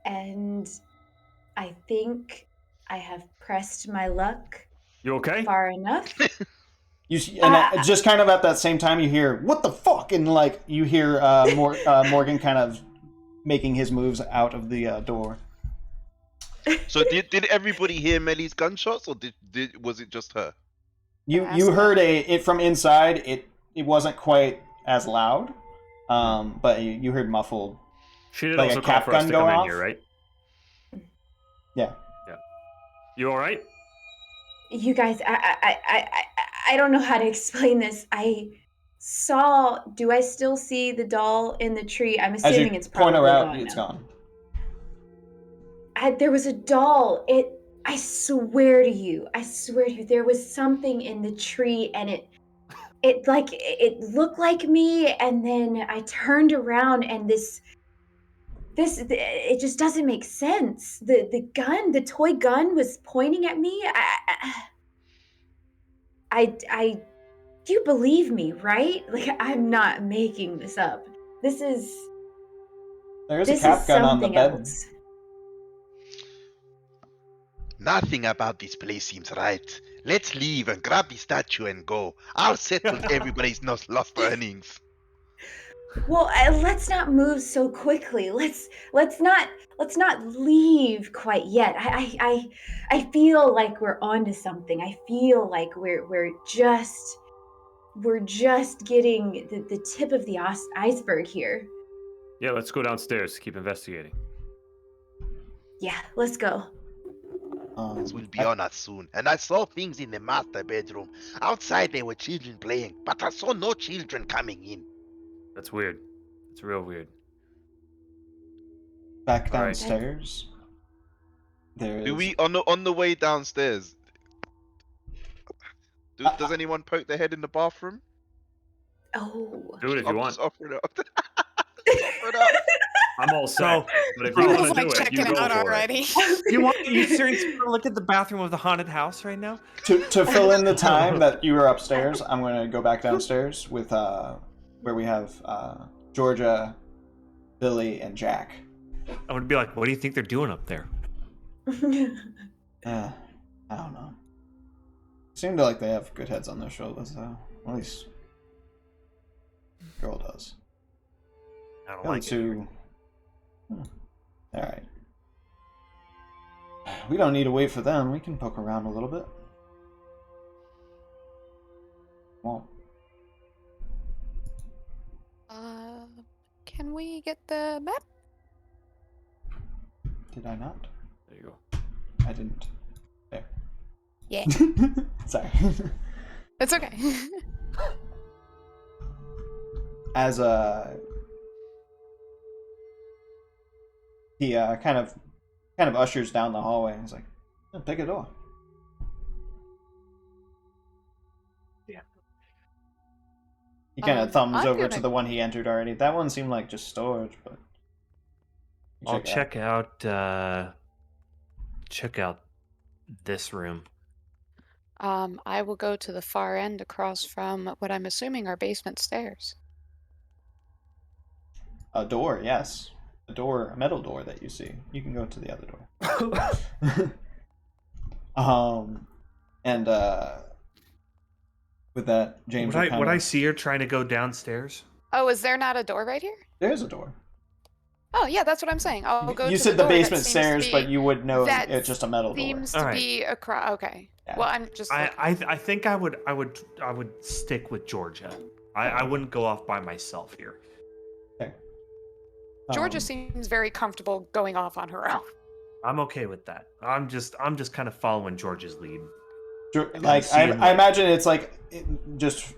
And I think I have pressed my luck You okay? far enough. Just kind of at that same time, you hear "What the fuck?" and like you hear Morgan kind of making his moves out of the door. So did everybody hear Melly's gunshots, or was it just her? You heard it from inside. It wasn't quite as loud, but you heard muffled. She did like also a call cap for us gun to go come in off? here, right? Yeah. You all right? You guys, I don't know how to explain this. I saw. Do I still see the doll in the tree? I'm As assuming you it's point probably her out, gone it's now. gone. There was a doll. I swear to you, there was something in the tree, and it looked like me, and then I turned around, and it just doesn't make sense. The toy gun was pointing at me. I you believe me, right? Like, I'm not making this up. This is There's a cap gun on the something bed. else. Nothing about this place seems right. Let's leave and grab the statue and go. I'll settle everybody's lost earnings. Well, let's not move so quickly. Let's not leave quite yet. I feel like we're onto something. I feel like we're just getting the tip of the iceberg here. Yeah, let's go downstairs. Keep investigating. Yeah, let's go. This will be on us soon. And I saw things in the master bedroom. Outside there were children playing, but I saw no children coming in. That's weird. It's real weird. Back All right. downstairs. There Do is. we on the way downstairs? Does anyone poke their head in the bathroom? Oh. Do it if you I'm want. just offering it up. Offer it up. I'm all set. But if you Bro, want Jules to do like it, you checking go out for already. You seriously want to look at the bathroom of the haunted house right now? To fill in the time that you were upstairs, I'm going to go back downstairs with where we have Georgia, Billy, and Jack. I would be like, what do you think they're doing up there? I don't know. Seemed like they have good heads on their shoulders, though. At least, girl does. I don't Go like to. All right. We don't need to wait for them. We can poke around a little bit. Well, Can we get the map? did I not? There you go. I didn't. There. Yeah. Sorry. It's okay. As he kind of ushers down the hallway and he's like, oh, "Pick a door." Yeah. He kind of thumbs I'm over gonna- to the one he entered already. That one seemed like just storage, but I'll it out. check out this room. I will go to the far end across from what I'm assuming are basement stairs. A door, yes. A metal door that you see. You can go to the other door. With that, James Would will I see her trying to go downstairs? Oh, is there not a door right here? There's a door. Oh, yeah, that's what I'm saying. I'll go You to said the the door. That basement seems stairs, to but be- you would know that it's just a metal door. seems to Alright. be across. Okay. Yeah. Well, I'm just. I think I would stick with Georgia. I wouldn't go off by myself here. Okay. Georgia seems very comfortable going off on her own. I'm okay with that. I'm just kind of following George's lead. Like seeing I imagine it's like just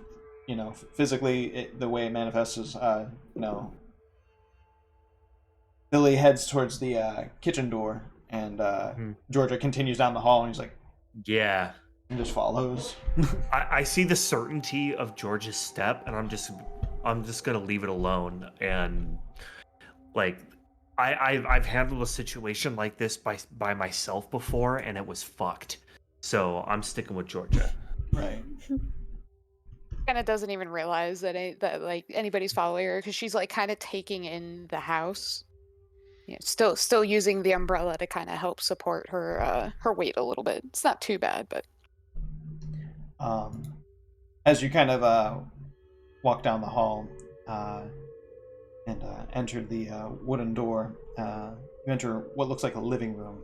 physically the way it manifests is Billy heads towards the kitchen door, and Georgia continues down the hall, and he's like, Yeah. and just follows. I see the certainty of George's step, and I'm just gonna leave it alone. And like, I've handled a situation like this by myself before, and it was fucked. So I'm sticking with Georgia. Right. Kind of doesn't even realize that like anybody's following her because she's like kind of taking in the house. Yeah, still using the umbrella to kind of help support her her weight a little bit. It's not too bad, but as you kind of walk down the hall and enter the wooden door, you enter what looks like a living room.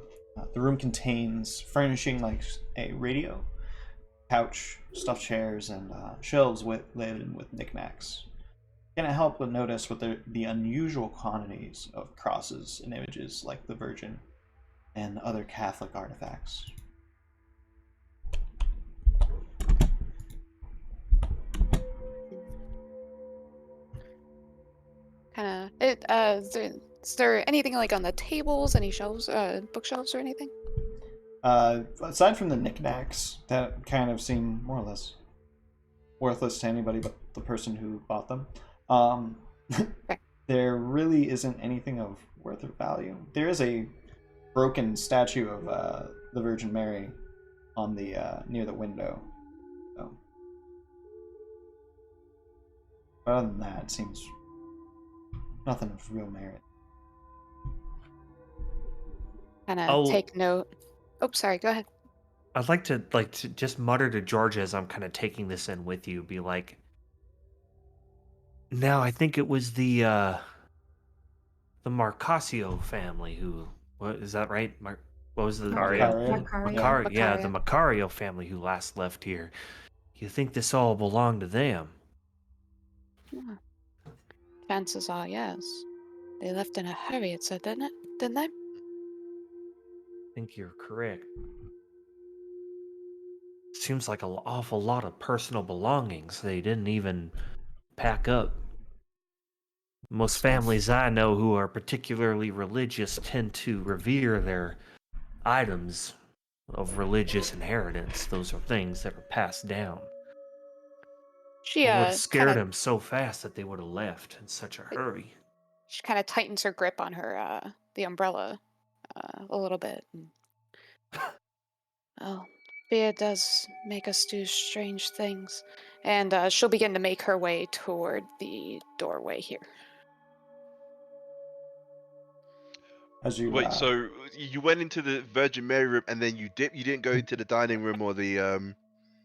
The room contains furnishing like a radio, couch, stuffed chairs, and shelves laden with knickknacks. Gonna help but notice with the unusual quantities of crosses and images like the Virgin and other Catholic artifacts. kind of it. Is there anything like on the tables, any shelves, bookshelves, or anything? Aside from the knickknacks that kind of seem more or less worthless to anybody but the person who bought them, there really isn't anything of worth or value. There is a broken statue of the Virgin Mary on the near the window. So, but other than that, it seems nothing of real merit. Kind of take note. Oh, sorry. Go ahead. I'd like to just mutter to Georgia as I'm kind of taking this in with you. Be like, now I think it was the Marcasio family who. What is that right? What was the Macario. Yeah, the Macario family who last left here. You think this all belonged to them? Yeah. Chances are, yes. They left in a hurry. It said, didn't they? I think you're correct. Seems like an awful lot of personal belongings they didn't even pack up. Most families I know who are particularly religious tend to revere their items of religious inheritance. Those are things that are passed down. She It would have scared kinda, them so fast that they would have left in such a hurry. She kind of tightens her grip on her the umbrella a little bit. Oh, fear does make us do strange things, and she'll begin to make her way toward the doorway here. As you Wait, so you went into the Virgin Mary room and then you didn't go into the dining room or the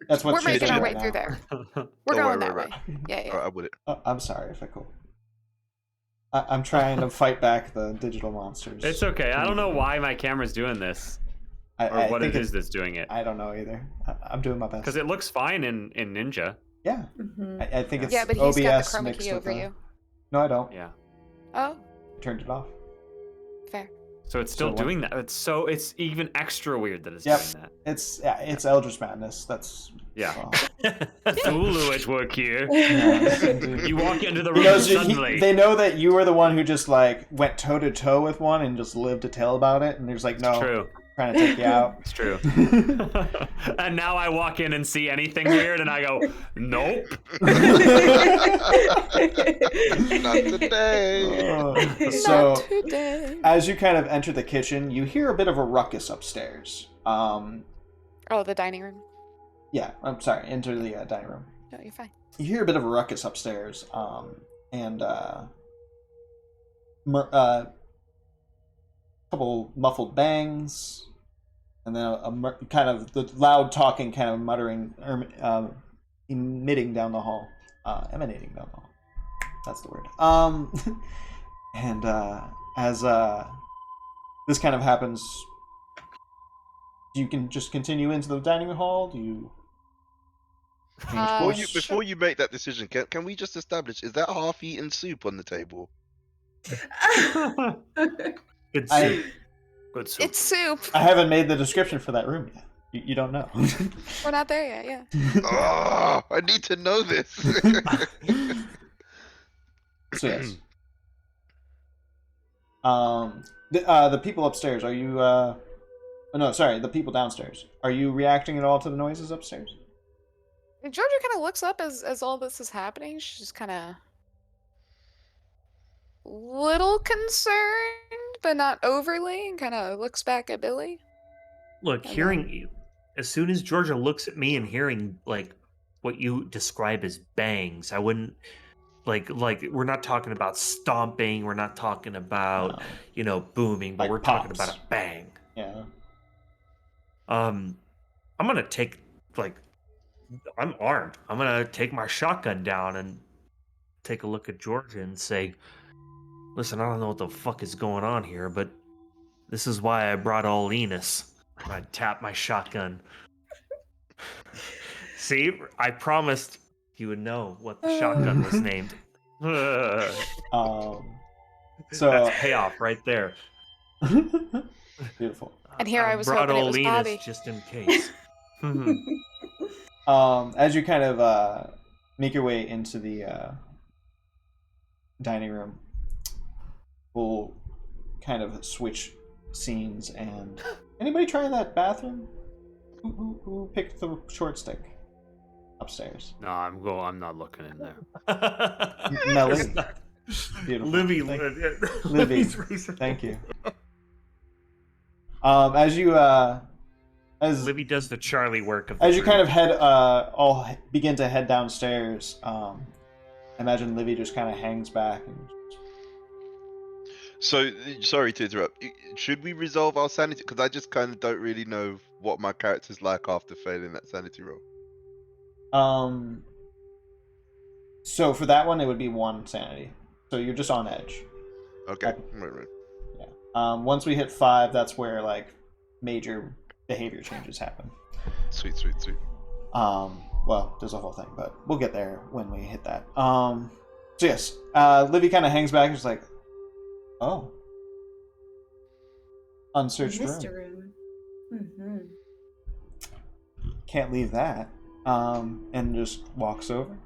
that's what We're making our way right through now. there. We're going that way. Yeah. Alright, I would it. I'm sorry, Fickle. I'm trying to fight back the digital monsters. It's okay. I don't know why my camera's doing this. Or what it is that's doing it. I don't know either. I'm doing my best. Because it looks fine in Ninja. Yeah. Mm-hmm. I think it's Yeah, but OBS he's got the chroma mixed key with over you. No, I don't. Yeah. Oh, Turned it off. fair. So it's still So doing that. It's even extra weird that it's Yep. doing that. It's Eldritch Madness. That's Yeah. well, Cthulhu at work here. yes, indeed. You walk into the He room knows and suddenly. they know that you were the one who just like went toe to toe with one and just lived to tell about it, and there's like no True. trying to take you out. It's true. And now I walk in and see anything weird and I go, nope. Not today. So Not today. as you kind of enter the kitchen, you hear a bit of a ruckus upstairs. Oh, the dining room. Yeah, I'm sorry. Enter the dining room. No, you're fine. You hear a bit of a ruckus upstairs, and couple muffled bangs, and then kind of the loud talking, kind of muttering. emitting down the hall, emanating down the hall. That's the word. And as this kind of happens, you can just continue into the dining hall. Do you change course? Before you make that decision, can we just establish, is that half-eaten soup on the table? Good soup. Good soup. It's soup. I haven't made the description for that room yet. You don't know. We're not there yet. Yeah. Oh, I need to know this. So yes. The people upstairs. Are you? Oh, no, sorry. The people downstairs. Are you reacting at all to the noises upstairs? Georgia kind of looks up as all this is happening. She's just kind of little concerned, but not overly, and kind of looks back at Billy. Look, hearing you, as soon as Georgia looks at me and hearing like what you describe as bangs, I wouldn't like we're not talking about stomping, we're not talking about booming, but Like we're pops. talking about a bang. Yeah. I'm gonna take I'm armed. I'm gonna take my shotgun down and take a look at Georgia and say, "Listen, I don't know what the fuck is going on here, but this is why I brought all Enos." I tap my shotgun. See, I promised he would know what the shotgun was named. So That's payoff right there. Beautiful. And here I was brought hoping it all was Enos Bobby. just in case. As you kind of make your way into the dining room, we'll kind of switch scenes. And anybody try that bathroom? Who picked the short stick upstairs? No, I'm not looking in there. Melly. Beautiful. Libby's Thank you. As you as Libby does the Charlie work of as you kind of all begin to head downstairs, imagine Livy just kind of hangs back and So, sorry to interrupt. Should we resolve our sanity? Because I just kind of don't really know what my character's like after failing that sanity roll. So for that one, it would be 1 sanity. So you're just on edge. Okay. Right. Yeah. Once we hit 5, that's where like major behavior changes happen. Sweet. Well, there's a whole thing, but we'll get there when we hit that. So yes, Livy kind of hangs back and is like, "Oh, unsearched room. Mm-hmm. Can't leave that." And just walks over.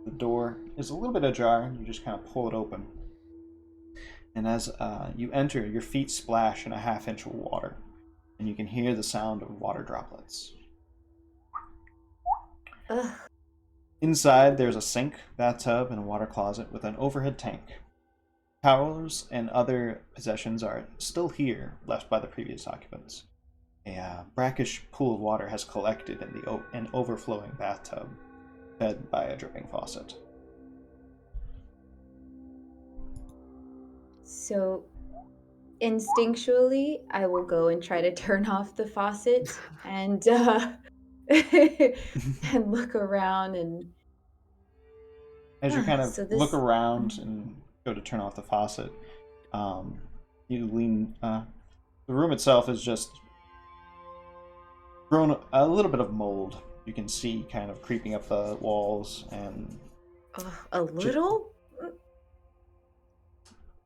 The door is a little bit ajar, and you just kind of pull it open. And as you enter, your feet splash in a half-inch of water, and you can hear the sound of water droplets. Ugh. Inside, there's a sink, bathtub, and a water closet with an overhead tank. Towels and other possessions are still here, left by the previous occupants. A brackish pool of water has collected in an overflowing bathtub, fed by a dripping faucet. So, instinctually, I will go and try to turn off the faucet and and look around and. As you kind of So look around and go to turn off the faucet, you lean. The room itself is just grown a little bit of mold. You can see kind of creeping up the walls and A little?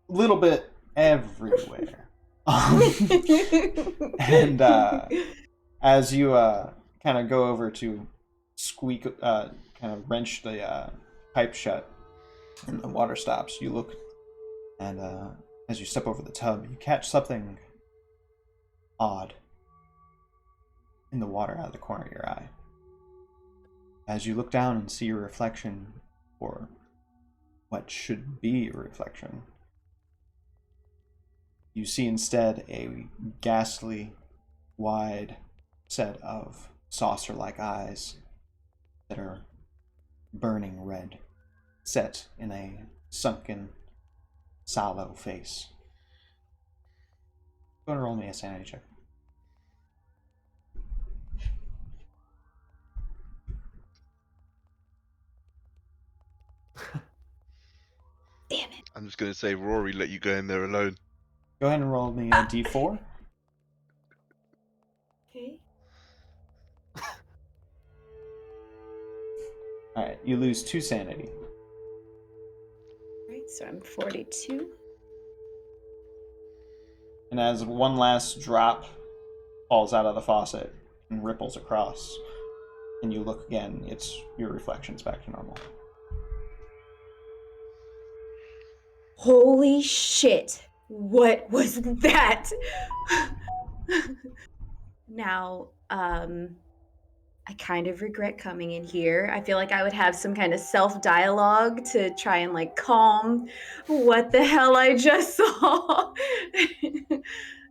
little bit everywhere. And as you kind of go over to squeak, kind of wrench the pipe shut, and the water stops, you look, and as you step over the tub, you catch something odd in the water out of the corner of your eye. As you look down and see your reflection, or what should be a reflection, you see instead a ghastly, wide set of saucer-like eyes that are burning red, set in a sunken, sallow face. Go and roll me a sanity check. Damn it. I'm just gonna say Rory let you go in there alone. Go ahead and roll me a d4. Okay. Alright, you lose 2 sanity. Right, so I'm 42. And as one last drop falls out of the faucet and ripples across, and you look again, it's your reflection's back to normal. Holy shit. What was that? Now, I kind of regret coming in here. I feel like I would have some kind of self-dialogue to try and like calm what the hell I just saw.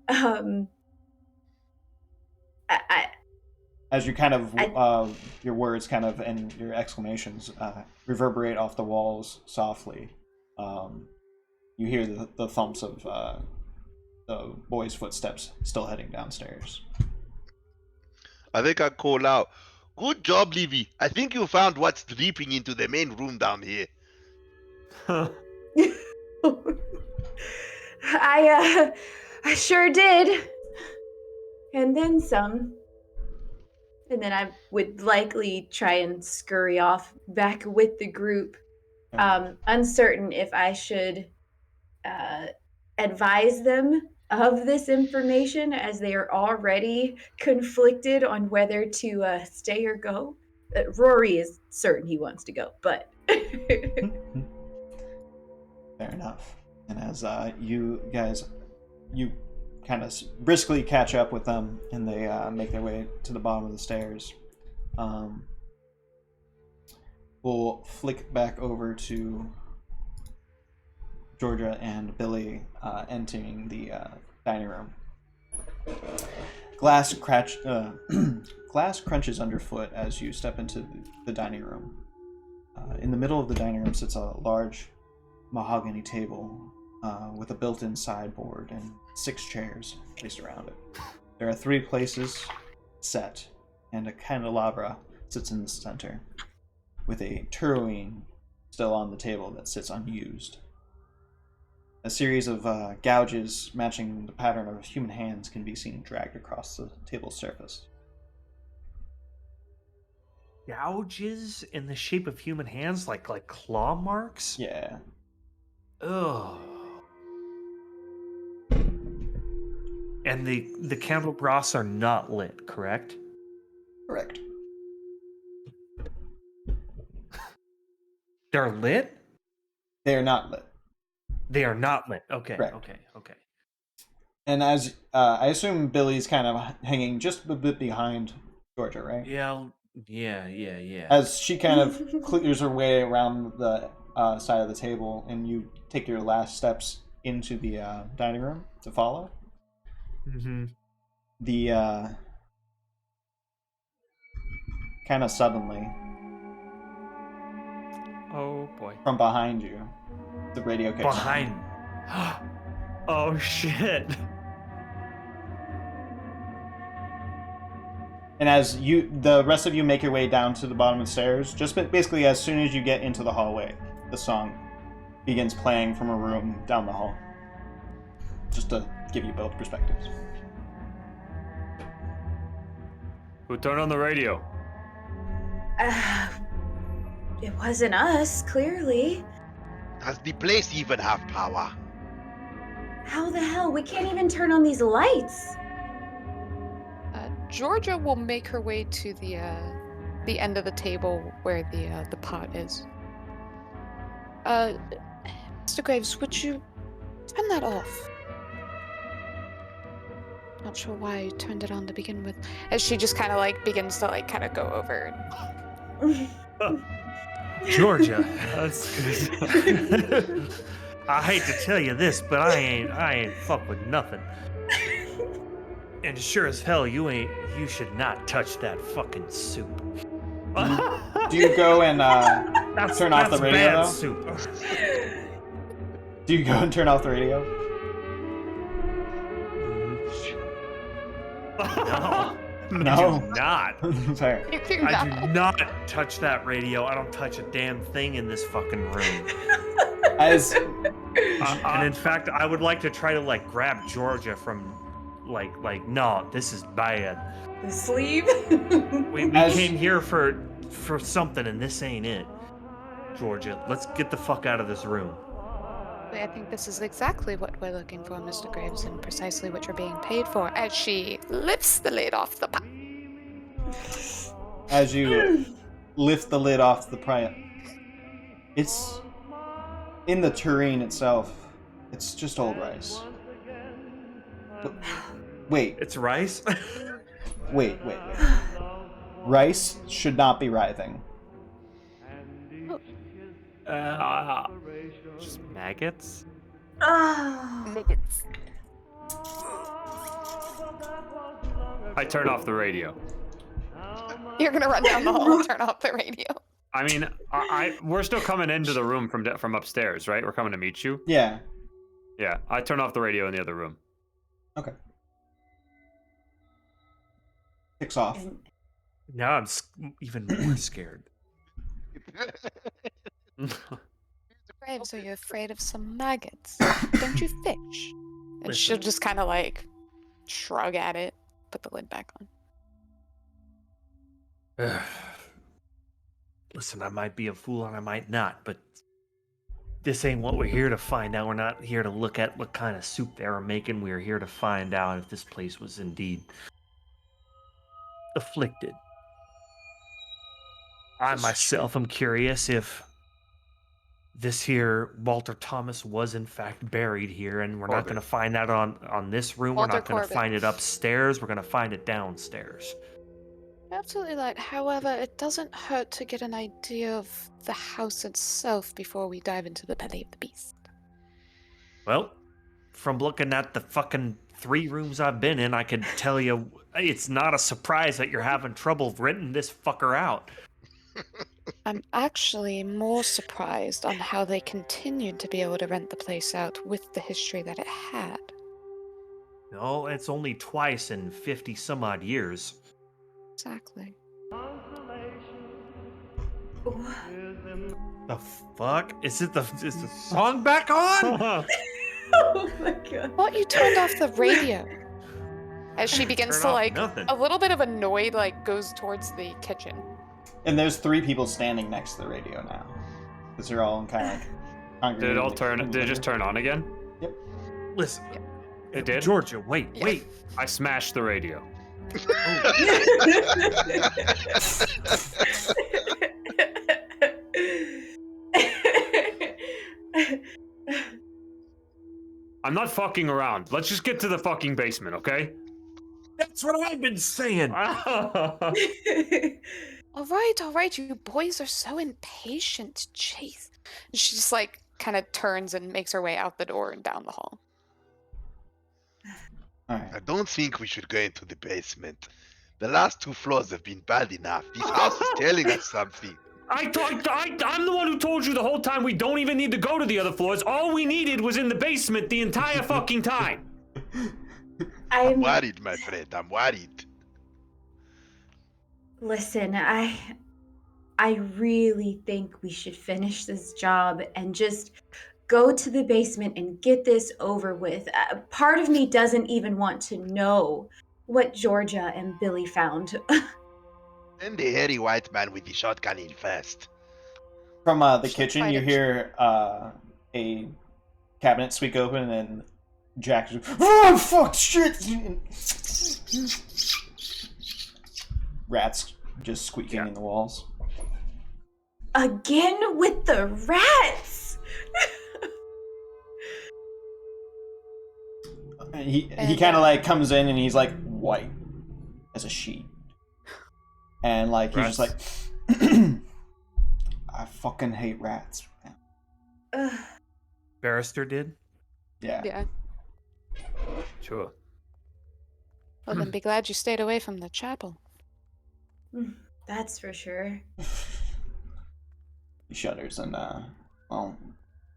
um, I As you kind of, your words kind of and your exclamations reverberate off the walls softly, you hear the thumps of the boy's footsteps still heading downstairs. I think I call out, "Good job, Livy. I think you found what's leaping into the main room down here." I sure did. And then some. And then I would likely try and scurry off back with the group, uncertain if I should advise them of this information as they are already conflicted on whether to stay or go. Rory is certain he wants to go, but... Fair enough. And as you kind of briskly catch up with them, and they make their way to the bottom of the stairs, we'll flick back over to Georgia and Billy entering the dining room. Glass crunches underfoot as you step into the dining room. In the middle of the dining room sits a large mahogany table with a built-in sideboard and 6 chairs placed around it. There are 3 places set, and a candelabra sits in the center, with a tureen still on the table that sits unused. A series of gouges matching the pattern of human hands can be seen dragged across the table's surface. Gouges in the shape of human hands, like claw marks? Yeah. Ugh. And the candelabras are not lit, correct? Correct. They're lit? They are not lit. They are not lit. Okay, Correct. okay. And as I assume Billy's kind of hanging just a bit behind Georgia, right? Yeah. As she kind of clears her way around the side of the table, and you take your last steps into the dining room to follow. Mm-hmm. The kind of suddenly, Oh boy. from behind you, the radio kicks on. Behind. Oh shit. And as the rest of you make your way down to the bottom of the stairs, just basically as soon as you get into the hallway, the song begins playing from a room down the hall. Just to give you both perspectives. Who turned on the radio? It wasn't us, clearly. Does the place even have power? How the hell? We can't even turn on these lights. Georgia will make her way to the end of the table where the pot is. Mr. Graves, would you turn that off? Not sure why you turned it on to begin with. As she just kind of begins to kind of go over. Georgia. I hate to tell you this, but I ain't fuck with nothing. And sure as hell, you should not touch that fucking soup. Do you go and turn off the radio, bad though? Soup. Do you go and turn off the radio? No. No. do not. Fair. You do I not. do not touch that radio. I don't touch a damn thing in this fucking room. As And in fact, I would like to try to like grab Georgia from, like no, this is bad. The sleeve. We As- came here for something, and this ain't it. Georgia, let's get the fuck out of this room. I think this is exactly what we're looking for, Mr. Graves, and precisely what you're being paid for, as she lifts the lid off the pot. as you lift the lid off the pie, it's in the tureen itself. It's just old rice. But, wait. It's rice. Wait. Rice should not be writhing. Just maggots? Oh. Maggots. I turn off the radio. You're gonna run down the hall and turn off the radio. I mean, we're still coming into the room from upstairs, right? We're coming to meet you. Yeah. Yeah, I turn off the radio in the other room. Okay. Kicks off. Now I'm even more scared. Graves, are you afraid of some maggots? Don't you fish? And she'll Listen. just kind of like shrug at it, put the lid back on. Listen, I might be a fool and I might not, but this ain't what we're here to find out. We're not here to look at what kind of soup they were making. We're here to find out if this place was indeed afflicted. I myself am curious if this here Walter Thomas was in fact buried here, and we're not Corbett. going to find out on this room. Walter We're not going to Corbett. find it upstairs. We're going to find it downstairs. Absolutely right. However, it doesn't hurt to get an idea of the house itself before we dive into the belly of the beast. Well, from looking at the fucking 3 rooms I've been in, I could tell you it's not a surprise that you're having trouble renting this fucker out. I'm actually more surprised on how they continued to be able to rent the place out with the history that it had. No, it's only twice in 50 some odd years. Exactly. The fuck? Is the song back on? Oh my god. Thought you turned off the radio. As she begins Turn to off like nothing. a little bit of annoyed, like goes towards the kitchen. And there's 3 people standing next to the radio now. Because they're all kind of like hungry. Did it all turn? Did it just turn on again? Listen. It did? Georgia, wait. I smashed the radio. I'm not fucking around. Let's just get to the fucking basement, okay? That's what I've been saying. All right, you boys are so impatient. Jeez. And she just like kind of turns and makes her way out the door and down the hall. Alright. I don't think we should go into the basement. The last 2 floors have been bad enough. This house is telling us something. I'm the one who told you the whole time we don't even need to go to the other floors. All we needed was in the basement the entire fucking time. I'm worried, my friend. I'm worried. Listen, I really think we should finish this job and just go to the basement and get this over with. Part of me doesn't even want to know what Georgia and Billy found. Send the hairy white man with the shotgun in first. From the Should kitchen, find you it. hear a cabinet squeak open, and Jack just, oh, fuck, shit! Rats just squeaking in the walls. Again with the rats! And he kind of like comes in, and he's like white as a sheet. And like he's just like, I fucking hate rats. Ugh. Barrister did? Yeah. Yeah. Sure. Well, then be glad you stayed away from the chapel. That's for sure. He shudders and well,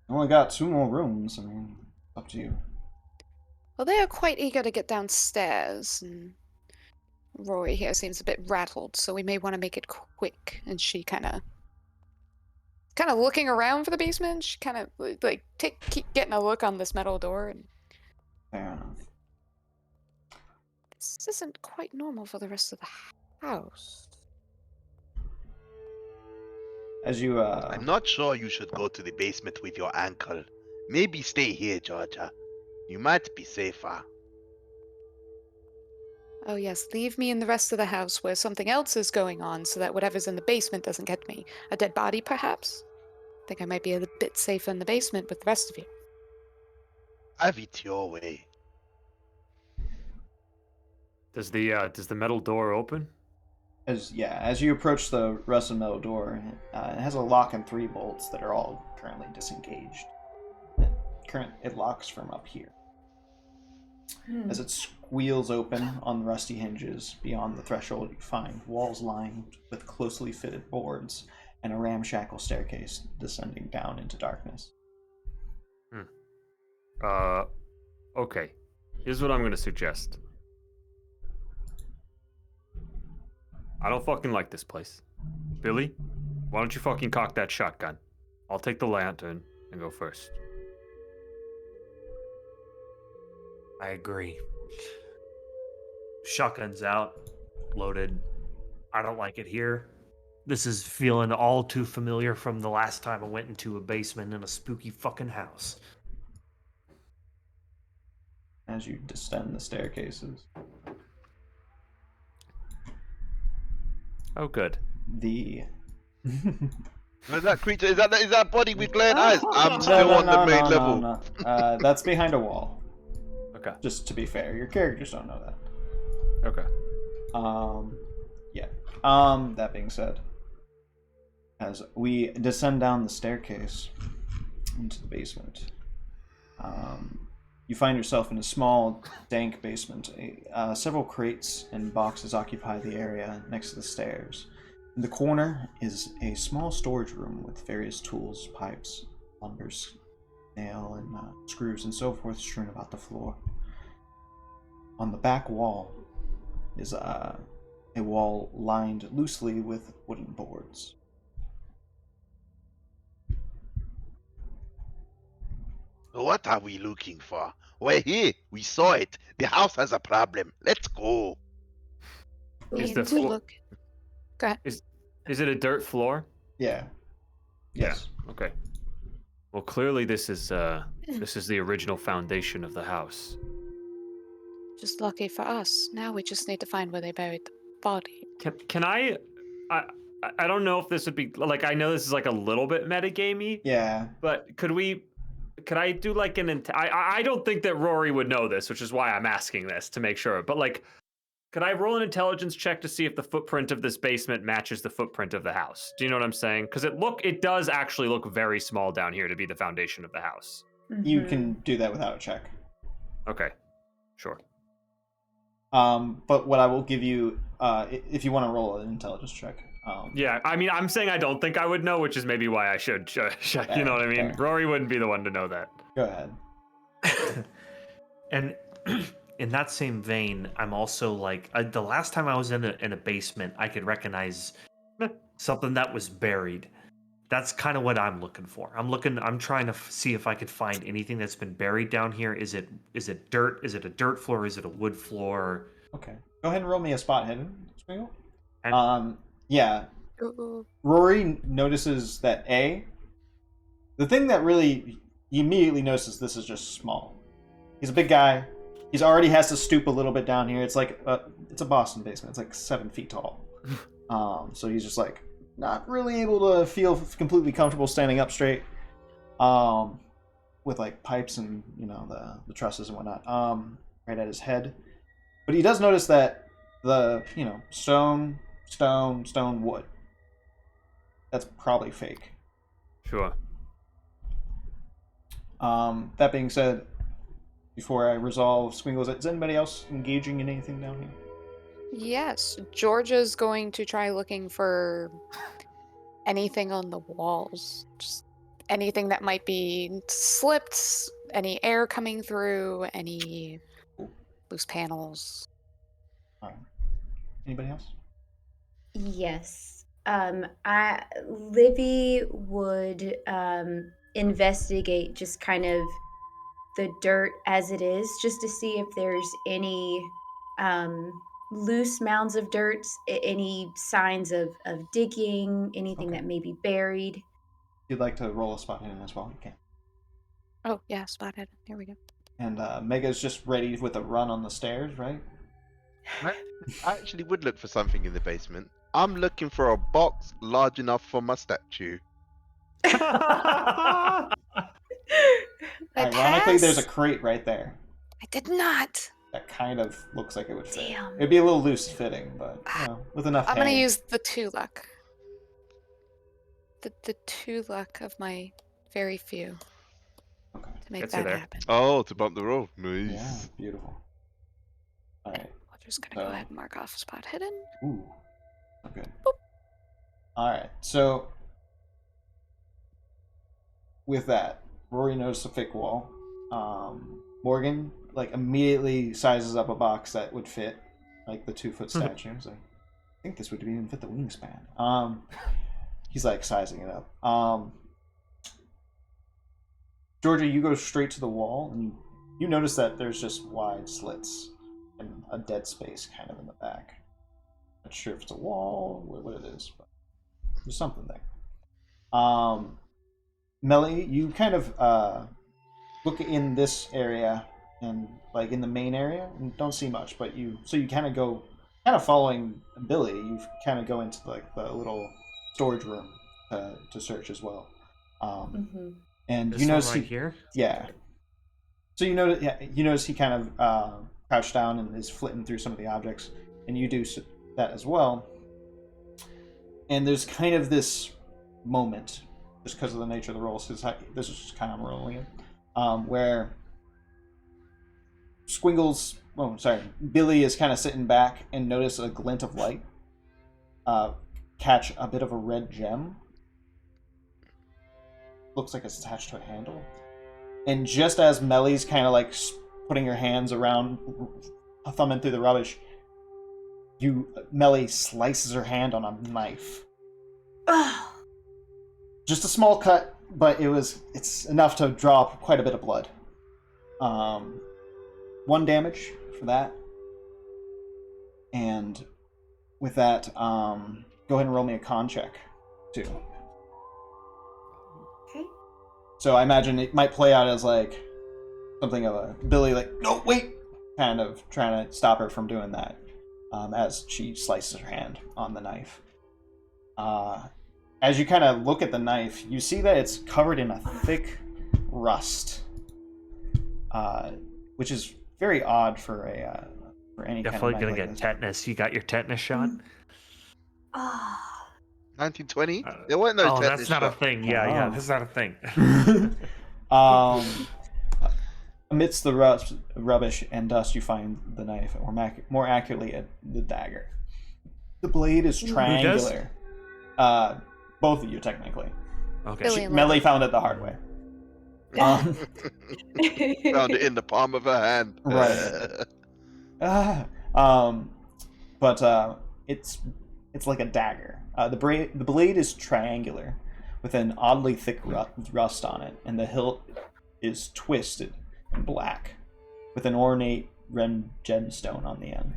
I only got 2 more rooms. I mean, up to you. Well, they are quite eager to get downstairs, and Rory here seems a bit rattled, so we may want to make it quick. And she kind of looking around for the basement. She kind of like keep getting a look on this metal door, and Fair enough. this isn't quite normal for the rest of the house. As you I'm not sure you should go to the basement with your ankle. Maybe stay here, Georgia. You might be safer. Oh yes, leave me in the rest of the house where something else is going on, so that whatever's in the basement doesn't get me. A dead body, perhaps? Think I might be a bit safer in the basement with the rest of you. Have it your way. Does the metal door open? as you approach the rusted metal door, it has a lock and 3 bolts that are all currently disengaged. It locks from up here. As it squeals open on the rusty hinges, beyond the threshold you find walls lined with closely fitted boards and a ramshackle staircase descending down into darkness. Okay. Here's what I'm gonna suggest. I don't fucking like this place. Billy, why don't you fucking cock that shotgun? I'll take the lantern and go first. I agree. Shotgun's out, loaded. I don't like it here. This is feeling all too familiar from the last time I went into a basement in a spooky fucking house. As you descend the staircases, Oh, good. the Is that creature? Is that body with glaring eyes? I'm still on the main level. No. That's behind a wall. Okay. Just to be fair, your characters don't know that. Okay. Yeah. That being said, as we descend down the staircase into the basement, you find yourself in a small, dank basement. Several crates and boxes occupy the area next to the stairs. In the corner is a small storage room with various tools, pipes, lumbers, nail, and screws and so forth strewn about the floor. On the back wall is a wall lined loosely with wooden boards. What are we looking for? We're here. We saw it. The house has a problem. Let's go. Is We the need to floor- look. Go ahead. Is it a dirt floor? Yeah. Yes. Yeah. Okay. Well, clearly this is the original foundation of the house. Just lucky for us. Now we just need to find where they buried the body. Can I don't know if this would be like, I know this is like a little bit metagamey, Yeah. but could I do like I don't think that Rory would know this, which is why I'm asking this to make sure. But like, could I roll an intelligence check to see if the footprint of this basement matches the footprint of the house? Do you know what I'm saying? Because it does actually look very small down here to be the foundation of the house. You can do that without a check. Okay, sure. But what I will give you, if you want to roll an intelligence check. Yeah, I mean, I'm saying I don't think I would know, which is maybe why I should check. You know what I mean? Fair. Rory wouldn't be the one to know that. Go ahead. And in that same vein, I'm also like, the last time I was in a basement, I could recognize something that was buried. That's kind of what I'm looking for. I'm trying to see if I could find anything that's been buried down here. Is it dirt? Is it a dirt floor? Is it a wood floor? Okay. Go ahead and roll me a spot hidden, Swingle. And Yeah. Ooh. Rory notices that the thing that really he immediately notices this is just small. He's a big guy. He's already has to stoop a little bit down here. It's like it's a Boston basement. It's like 7 feet tall. So he's just like not really able to feel completely comfortable standing up straight. With like pipes and the trusses and whatnot. Right at his head. But he does notice that the stone, wood. That's probably fake. Sure. That being said, before I resolve Squinkles, is anybody else engaging in anything down here? Yes, Georgia's going to try looking for anything on the walls. Just anything that might be slipped, any air coming through, any loose panels. Alright. Anybody else? Yes. Livy would investigate just kind of the dirt as it is, just to see if there's any loose mounds of dirt, any signs of digging, anything Okay. that may be buried. If you'd like to roll a spot hidden as well, you can. Oh, yeah, spotted. Here we go. And Mega's just ready with a run on the stairs, right? I actually would look for something in the basement. I'm looking for a box large enough for my statue. I Ironically, there's a pass? crate right there I did not. that kind of looks like it would fit. Damn. It'd be a little loose fitting, but with enough. I'm gonna hang. use the 2 luck. The 2 luck of my very few Okay. to make Gets you that there. happen. Oh, to bump the roll. Nice. Yeah, beautiful. All right. We're just gonna go ahead and mark off spot hidden. Ooh. Okay. Boop. All right. So with that, Rory noticed a thick wall. Morgan immediately sizes up a box that would fit the 2-foot statue. He's like, I think this would even fit the wingspan. He's sizing it up. Georgia, you go straight to the wall, and you notice that there's just wide slits and a dead space kind of in the back. Not sure if it's a wall or what it is, but there's something there. Melly, you kind of look in this area and in the main area and don't see much, but you kind of go following Billy. You kind of go into the little storage room to search as well. And This you one notice right here. yeah. So you notice he kind of crouched down and is flitting through some of the objects, and you do that as well. And there's kind of this moment, just because of the nature of the roll, this is just kind of rolling it, where Billy is kind of sitting back and notice a glint of light catch a bit of a red gem. Looks like it's attached to a handle. And just as Melly's kind of putting her hands around, thumbing through the rubbish, Melly slices her hand on a knife. Just a small cut, but it's enough to draw quite a bit of blood. 1 damage for that. And with that, go ahead and roll me a con check, too. Okay. So I imagine it might play out as something of a Billy no, wait, kind of trying to stop her from doing that, as she slices her hand on the knife. As you kind of look at the knife, you see that it's covered in a thick rust, which is very odd for any Definitely kind of gonna get tetanus. You got your tetanus shot? 1920? There weren't no Oh, tetanus that's not a shot. thing. Yeah, Oh. that's not a thing. Amidst the rubbish and dust, you find the knife, or more accurately, the dagger. The blade is triangular. Both of you, technically. Okay. Billy and Melly found it the hard way. Found it in the palm of her hand. Right. But it's like a dagger. The blade is triangular, with an oddly thick rust on it, and the hilt is twisted and black, with an ornate red gemstone on the end.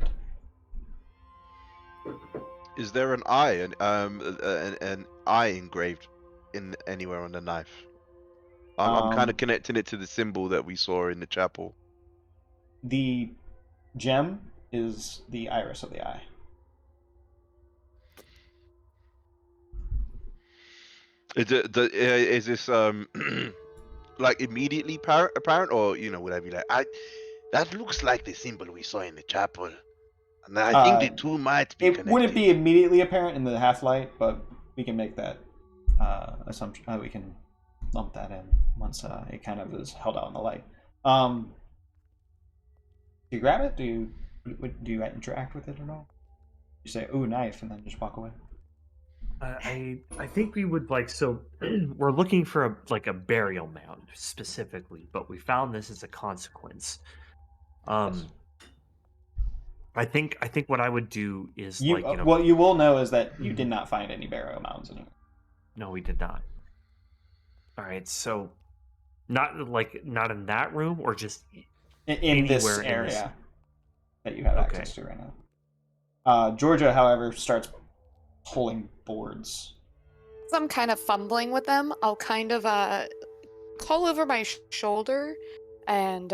Is there an eye, an eye engraved in anywhere on the knife? I'm kind of connecting it to the symbol that we saw in the chapel. The gem is the iris of the eye. Is this immediately apparent, or would I be That looks like the symbol we saw in the chapel. And I think the two might be It connected. wouldn't be immediately apparent in the half-light, but we can make that assumption. We can lump that in once it kind of is held out in the light. Do you grab it? Do you interact with it at all? You say, "Ooh, knife," and then just walk away. I think we would we're looking for a burial mound specifically, but we found this as a consequence. Yes. I think what I would do is What you will know is that you did not find any burial mounds anywhere. No, we did not. All right, so not in that room, or just In this anywhere area that you have access to right now. Georgia, however, starts pulling boards. As I'm kind of fumbling with them, I'll kind of call over my shoulder, and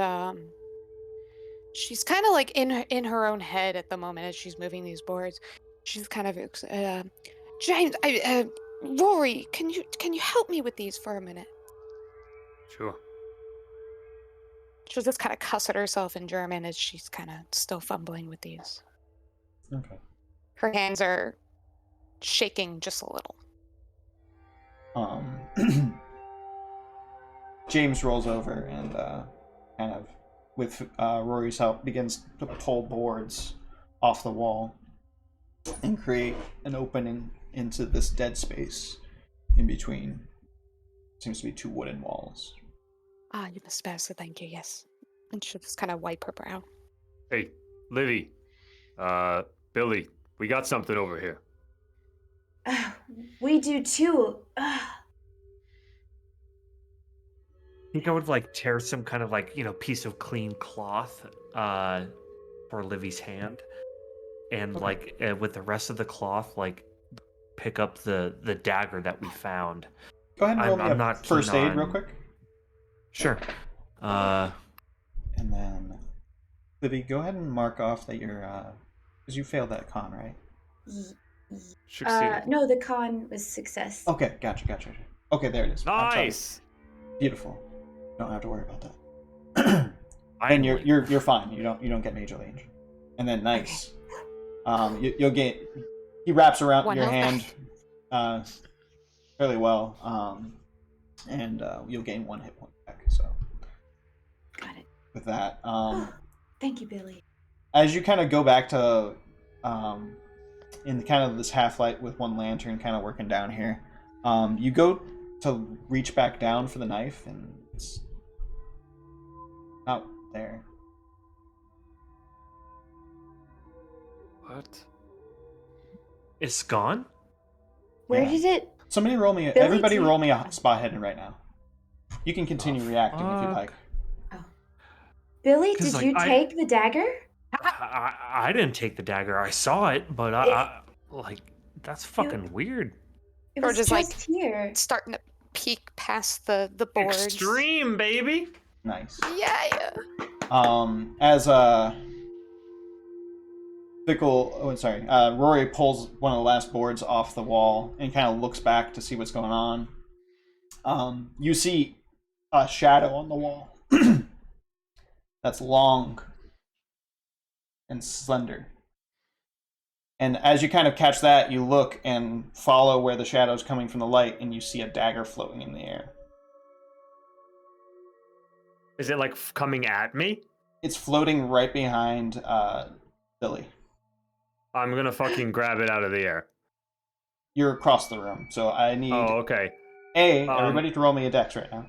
she's kind of like in her own head at the moment as she's moving these boards. She's kind of James, Rory, can you help me with these for a minute? Sure. She'll just kind of cuss at herself in German as she's kind of still fumbling with these. Okay. Her hands are shaking just a little. James rolls over and kind of, with Rory's help, begins to pull boards off the wall and create an opening into this dead space in between. Seems to be two wooden walls. Ah, you must spare, so thank you, yes. And she'll just kind of wipe her brow. Hey, Livy. Billy, we got something over here. We do too. I think I would tear some kind of piece of clean cloth for Livy's hand, and with the rest of the cloth pick up the dagger that we found. Go ahead and roll I'm me a not first keen aid on- real quick. Sure. And then, Livy, go ahead and mark off that you're, because you failed that con, right? Succeeded. No, the con was success. Okay, gotcha. Okay, there it is. I'm sorry. Nice. Beautiful. Don't have to worry about that. And you're fine. You don't get majorly injured. And then nice. You'll gain. He wraps around One your health hand fairly well, and you'll gain 1 hit point back. So Got it. with that, Thank you, Billy. as you kind of go back to in kind of this half light with one lantern kind of working down here, you go to reach back down for the knife, and it's not there. What? It's gone? Where Yeah. did it? Somebody roll me. Billy, Everybody do you- roll me a spot hidden right now. You can continue reacting if you fuck. like. Billy, 'Cause, did you take the dagger? I didn't take the dagger. I saw it, but I that's fucking weird. It Or was just, just here. Starting to peek past the boards. Extreme, baby. Nice. Yeah. As Rory pulls one of the last boards off the wall and kind of looks back to see what's going on. You see a shadow on the wall that's long and slender. And as you kind of catch that, you look and follow where the shadow's coming from the light, and you see a dagger floating in the air. Is it coming at me? It's floating right behind Billy. I'm gonna fucking grab it out of the air. You're across the room, so I need Oh, okay. everybody to roll me a dex right now.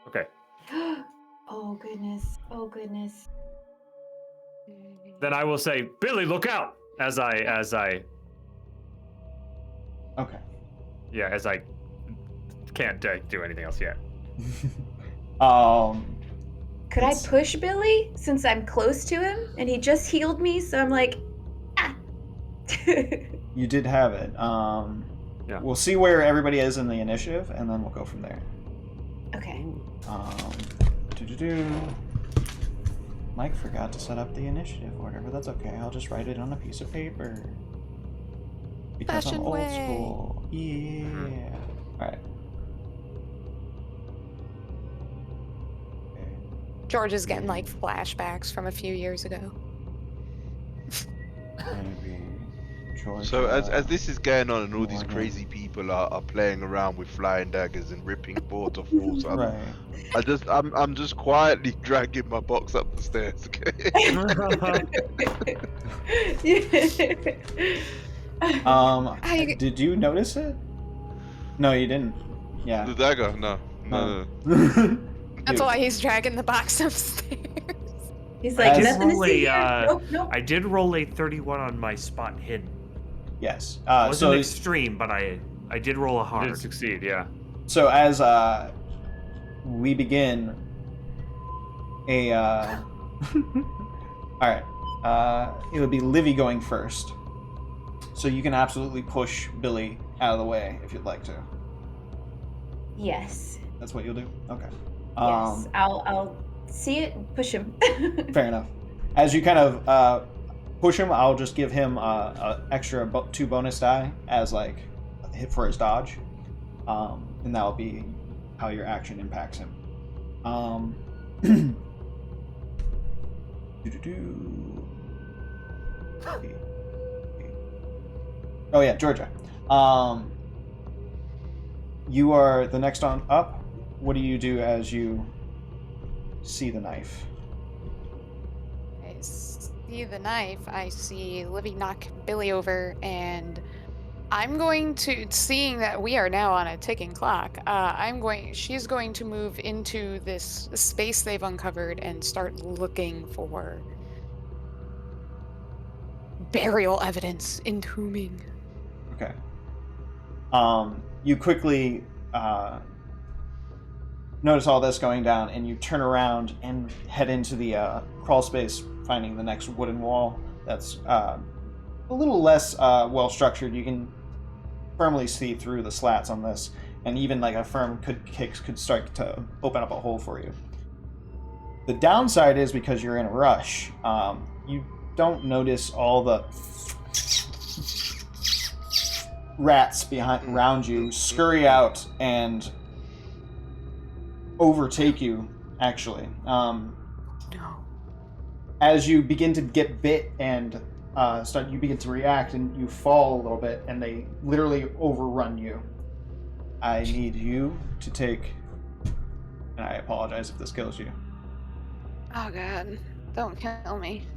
Okay. Oh goodness. Oh goodness. Then I will say, Billy, look out! As I Okay. can't do anything else yet. Could I push Billy since I'm close to him and he just healed me? So I'm like, ah. You did have it. Yeah. We'll see where everybody is in the initiative, and then we'll go from there. Okay. Mike forgot to set up the initiative order, but that's okay. I'll just write it on a piece of paper. Because Fashion I'm old way. school. Yeah. Alright. Okay. George is getting flashbacks from a few years ago. Maybe Georgia. So as this is going on and all these Morgan. crazy people are playing around with flying daggers and ripping boards off walls, I'm just quietly dragging my box up the stairs. Right. Did you notice it? No, you didn't. Yeah. The dagger? No. That's why he's dragging the box upstairs. He's I like, did nothing to roll see a here. Nope, nope. I did roll a 31 on my spot hidden. Yes. It wasn't extreme, but I did roll a You hard. did succeed, yeah. So as we begin a all right, it would be Livy going first. So you can absolutely push Billy out of the way if you'd like to. Yes. That's what you'll do. Okay. Yes. I'll see it and push him. Fair enough. As you kind of push him, I'll just give him a extra 2 bonus die as like a hit for his dodge, and that'll be how your action impacts him. Oh yeah, Georgia. You are the next on up. What do you do as you see the knife? I see the knife. I see Livy knock Billy over, and I'm going to, seeing that we are now on a ticking clock, she's going to move into this space they've uncovered and start looking for burial evidence, entombing. Okay. You quickly notice all this going down, and you turn around and head into the crawl space, finding the next wooden wall that's a little less well structured. You can firmly see through the slats on this, and even like a firm kick could start to open up a hole for you. The downside is because you're in a rush, you don't notice all the rats around you scurry out and overtake you, actually. No. As you begin to get bit and you begin to react, and you fall a little bit, and they literally overrun you. I need you to take, and I apologize if this kills you. Oh god. Don't kill me.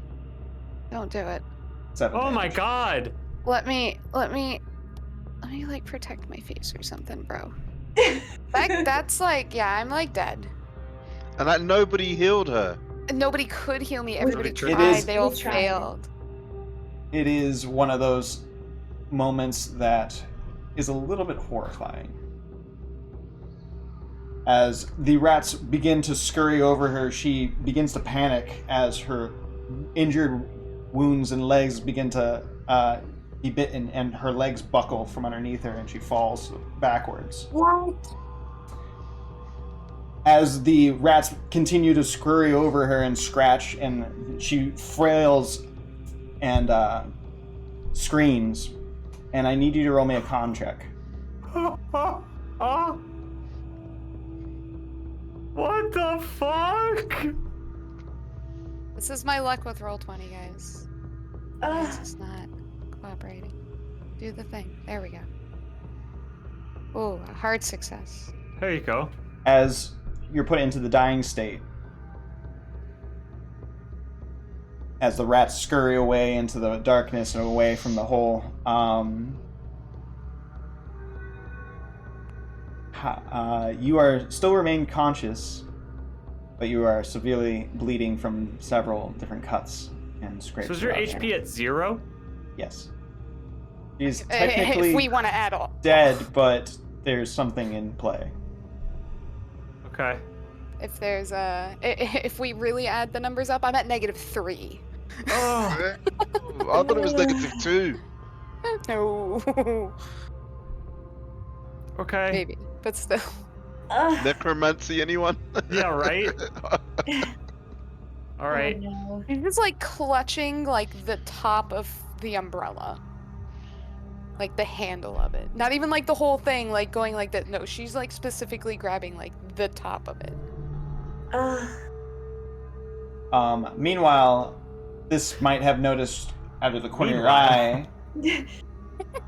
Don't do it. 7 Oh my damage. god! Let me like protect my face or something, bro. That's like, yeah, I'm like dead. And like nobody healed her. Nobody could heal me. Everybody tried. tried. is- They all We tried. failed. It is one of those moments that is a little bit horrifying. As the rats begin to scurry over her, she begins to panic as her injured wounds and legs begin to be bitten, and her legs buckle from underneath her, and she falls backwards. What? As the rats continue to scurry over her and scratch, and she frails and screams, and I need you to roll me a con check. What the fuck? This is my luck with Roll20, guys. It's just not cooperating. Do the thing. There we go. Oh, a hard success. There you go. As you're put into the dying state, as the rats scurry away into the darkness and away from the hole, you are still remain conscious, but you are severely bleeding from several different cuts and scrapes. So is your around HP you. at 0? Yes. She's If technically we want to add all. dead, but there's something in play. Okay. If there's if we really add the numbers up, I'm at -3. Oh, I thought it was -2. No. okay. Maybe, but still. Necromancy, anyone? Yeah, right? All right. Oh, no. She's just like clutching like the top of the umbrella. Like the handle of it. Not even like the whole thing, like going like that. No, she's like specifically grabbing like the top of it. Meanwhile, this might have noticed out of the corner of your eye.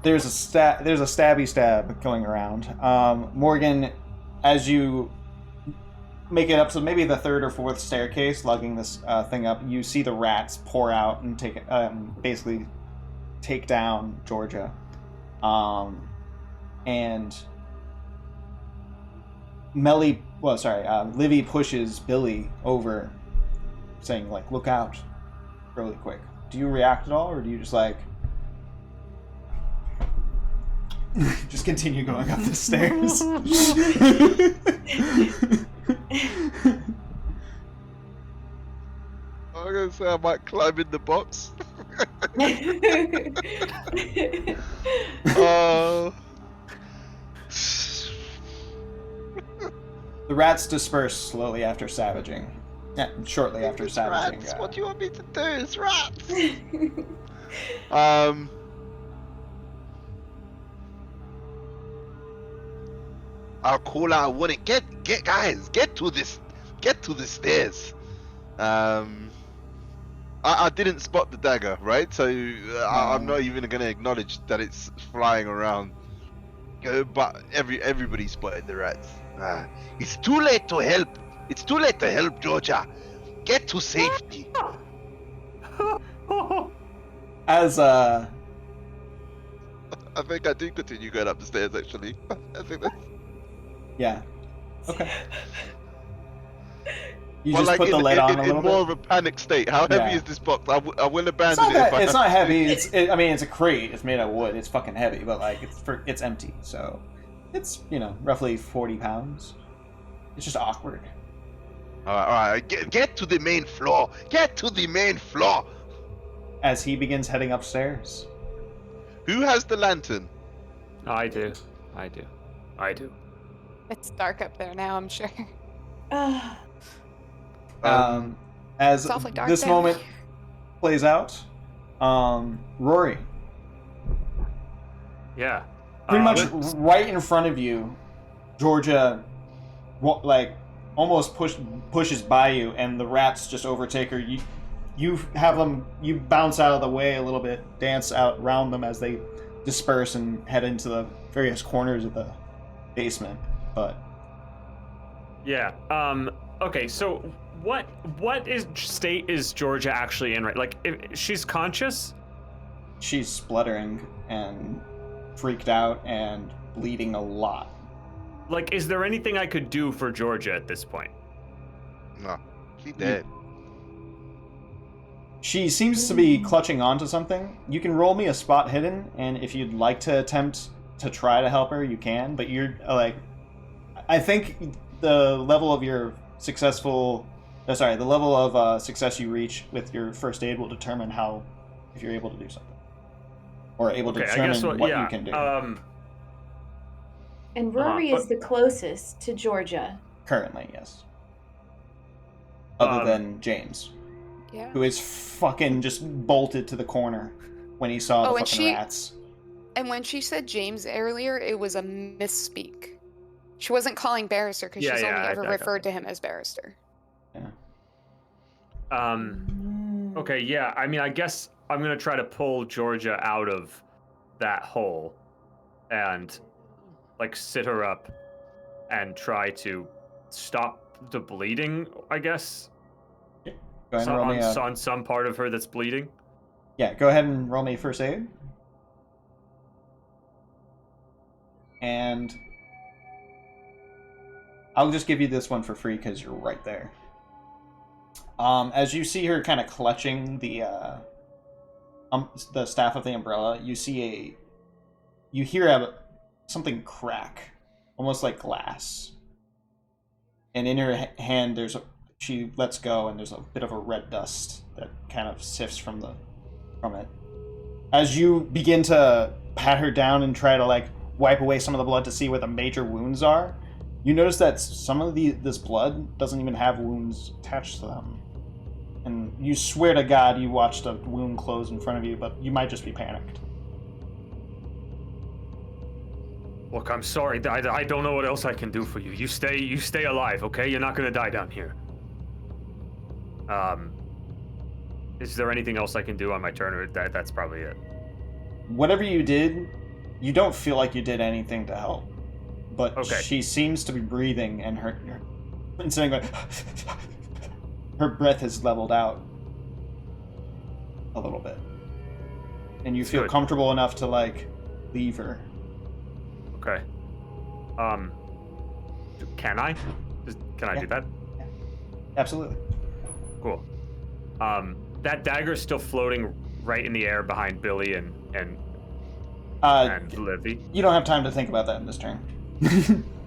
There's a stabby stab going around. Morgan, as you make it up to maybe the 3rd or 4th staircase, lugging this thing up, you see the rats pour out and basically take down Georgia. And Livy pushes Billy over saying like, "Look out," really quick. Do you react at all, or do you just like just continue going up the stairs? I'm gonna say I might climb in the box. Oh. The rats disperse slowly after savaging. Yeah, shortly after It's savaging. rats. What do you want me to do? It's rats. I'll call out a warning. Get guys, get to the stairs. I didn't spot the dagger, right? So I'm not even gonna acknowledge that it's flying around. But everybody spotted the rats. It's too late to help. It's too late to help, Georgia. Get to safety. As I think I do continue going up the stairs. Actually, I think that's. yeah. Okay. You Well, just put the lid on a little in more bit. of a panic state. How heavy is this box? I will It's abandon not, it. it's not heavy. I mean, it's a crate. It's made of wood. It's fucking heavy, but like it's empty. So it's roughly 40 pounds. It's just awkward. All right. Get to the main floor. Get to the main floor. As he begins heading upstairs. Who has the lantern? I do. It's dark up there now, I'm sure. As It's awfully dark this there. moment plays out, Rory, Yeah. pretty much let's- right in front of you, Georgia, like almost pushes by you, and the rats just overtake her. You have them. You bounce out of the way a little bit, dance out around them as they disperse and head into the various corners of the basement. But Yeah. Okay. So what state is Georgia actually in? Right. Like, if she's conscious. she's spluttering and freaked out and bleeding a lot. Like, is there anything I could do for Georgia at this point? No, she's dead. She seems to be clutching onto something. You can roll me a spot hidden, and if you'd like to attempt to try to help her, you can. But you're like, I think the level of your success you reach with your first aid will determine if you're able to do something, or able to determine what you can do. And Rory is the closest to Georgia. Currently, yes. Other than James. Yeah. Who is fucking just bolted to the corner when he saw the fucking rats. And when she said James earlier, it was a misspeak. She wasn't calling Barrister because she's only ever referred to him as Barrister. Yeah. Okay, yeah. I mean, I guess I'm gonna try to pull Georgia out of that hole and like sit her up and try to stop the bleeding, I guess. Go ahead and roll me on some part of her that's bleeding. Yeah, go ahead and roll me first aid. And I'll just give you this one for free because you're right there. As you see her kind of clutching the staff of the umbrella, you hear something crack, almost like glass. And in her hand, she lets go, and there's a bit of a red dust that kind of sifts from it. As you begin to pat her down and try to like wipe away some of the blood to see where the major wounds are, you notice that some of this blood doesn't even have wounds attached to them. And you swear to God you watched a wound close in front of you, but you might just be panicked. Look, I'm sorry. I don't know what else I can do for you. You stay alive, okay? You're not gonna die down here. Is there anything else I can do on my turn, or that's probably it? Whatever you did, you don't feel like you did anything to help. But okay. She seems to be breathing, and her instead of going, her breath has leveled out a little bit. And you feel comfortable enough to like leave her. Okay. Can I? Can I do that? Yeah. Absolutely. Cool. That dagger is still floating right in the air behind Billy and Livy. You don't have time to think about that in this turn.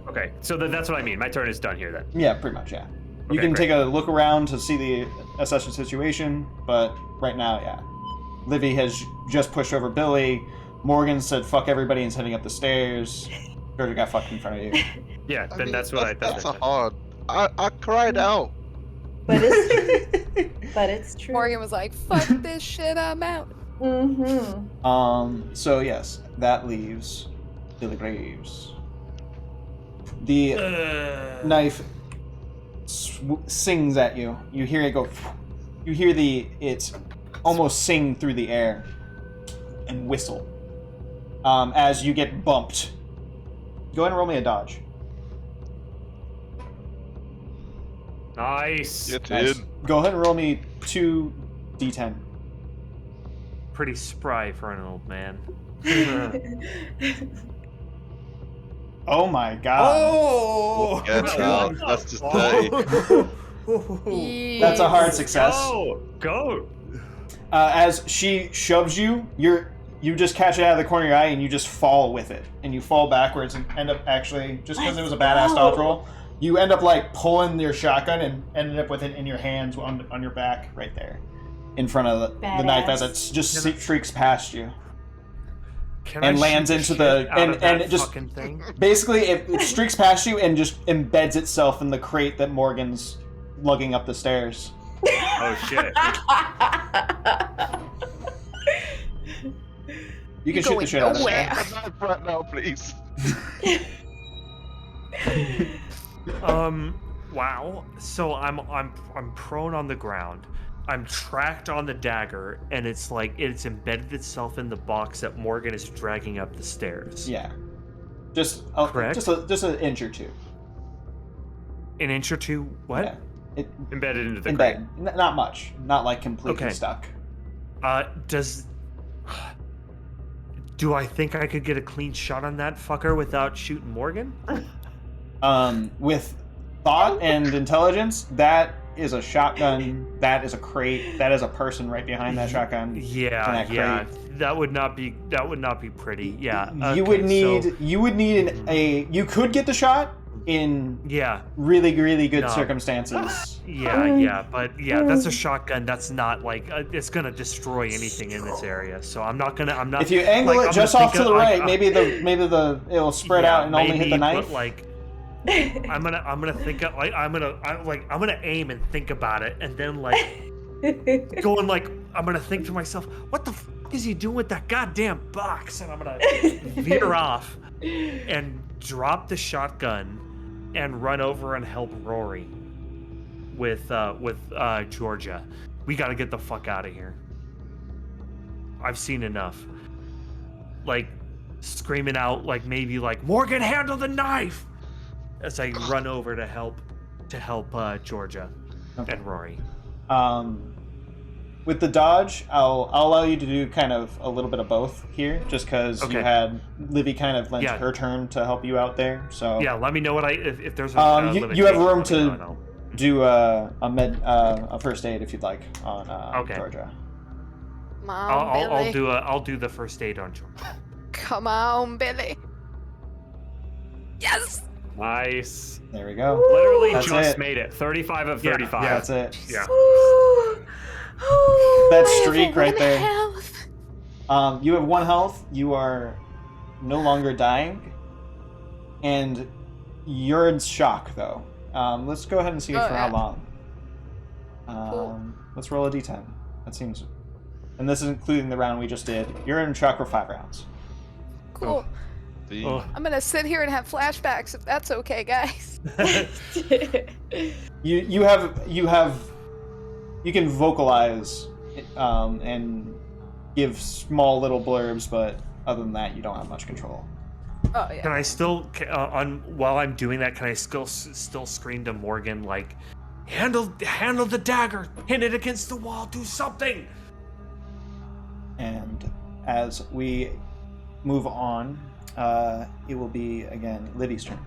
Okay, so that's what I mean. My turn is done here then. Yeah, pretty much, yeah. You Okay, can great. take a look around to see assess the situation, but right now, yeah. Livy has just pushed over Billy. Morgan said fuck everybody and's heading up the stairs. Georgia got fucked in front of you. Yeah, I then mean, that's what I that's thought. a hard. I cried out. But it's true. Morgan was like, fuck this shit, I'm out. Mm-hmm. So yes, that leaves Billy Graves. The knife sings at you. You hear it go. You hear it almost sing through the air and whistle as you get bumped. Go ahead and roll me a dodge. Nice. Get Nice. in. Go ahead and roll me 2d10. Pretty spry for an old man. Oh my god. Oh! Get out. That's just dirty. That's a hard success. Go. As she shoves you, you just catch it out of the corner of your eye and you just fall with it. And you fall backwards and end up actually, just because it was a badass dodge roll, you end up like pulling your shotgun and ended up with it in your hands on your back right there. In front of the knife as it just streaks past you. And lands into the and it just fucking thing. Basically it streaks past you and just embeds itself in the crate that Morgan's lugging up the stairs. Oh shit. You can shoot the shit out of nowhere. that. Knife right now, please. Wow. So I'm prone on the ground. I'm tracked on the dagger, and it's like it's embedded itself in the box that Morgan is dragging up the stairs. Yeah. Just Correct? just an inch or two. An inch or two. What? Yeah. It Embedded into the crate. embed. Not much. Not like completely Okay. stuck. Do I think I could get a clean shot on that fucker without shooting Morgan? With thought and intelligence, that is a shotgun. That is a crate. That is a person right behind that shotgun. Yeah, that yeah. crate. That would not be pretty. Yeah. You would okay, need you could get the shot in Yeah. really good No. circumstances. Yeah, but that's a shotgun. That's not like it's gonna destroy anything in this area. So I'm not. If you angle like, it I'm just gonna off to think the of, right, like, maybe it'll spread yeah, out and only hit the maybe, knife. But like, I'm gonna think of, like I'm gonna aim and think about it, and then like going like I'm gonna think to myself, what the f is he doing with that goddamn box? And I'm gonna veer off and drop the shotgun and run over and help Rory with Georgia. We gotta get the fuck out of here. I've seen enough. Like screaming out, like maybe like Morgan, handle the knife, as I run over to help Georgia and Rory. With the dodge, I'll allow you to do kind of a little bit of both here, just because you Okay. had Livy kind of lent Yeah. her turn to help you out there. So Yeah, let me know what if there's a you have limitation, room let me know to and I'll- do a first aid if you'd like on Okay. Georgia. Come on, Billy. I'll do the first aid on Georgia. Come on, Billy. Yes! Nice. There we go. Literally That's just it. made it. 35 of Yeah, 35. yeah. That's it. Yeah. That I have streak right one there. health. You have 1 health. You are no longer dying, and you're in shock though. Let's go ahead and see for how yeah. long. Cool. Let's roll a d10. That seems, and this is including the round we just did. You're in shock for 5 rounds. Cool. Oh. I'm gonna sit here and have flashbacks if that's okay, guys. You can vocalize and give small little blurbs, but other than that, you don't have much control. Oh yeah. Can I still while I'm doing that? Can I still scream to Morgan like, handle the dagger, hit it against the wall, do something? And as we move on, it will be again Livy's turn.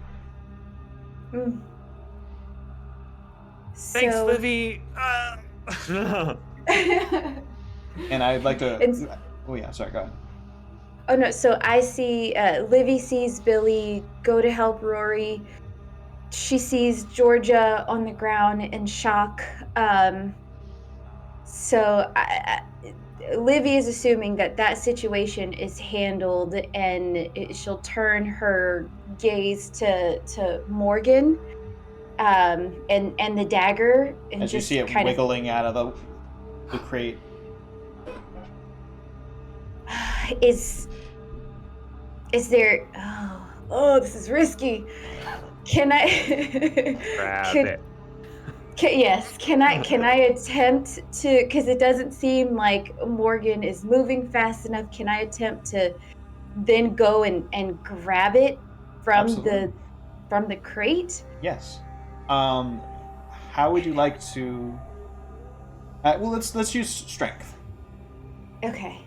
Thanks, So- Livy. And I'd like to. It's- Oh yeah, sorry. Go ahead. Oh no, so I see Livy sees Billy go to help Rory. She sees Georgia on the ground in shock. So Livy is assuming that situation is handled, and she'll turn her gaze to Morgan, and the dagger, and As you just see it kind wiggling out of the crate. of is there? Oh, this is risky. Can I? Grab can, it. Yes. Can I attempt to? Because it doesn't seem like Morgan is moving fast enough. Can I attempt to then go and grab it from Absolutely. the crate? Yes. How would you like to? Well, let's use strength. Okay.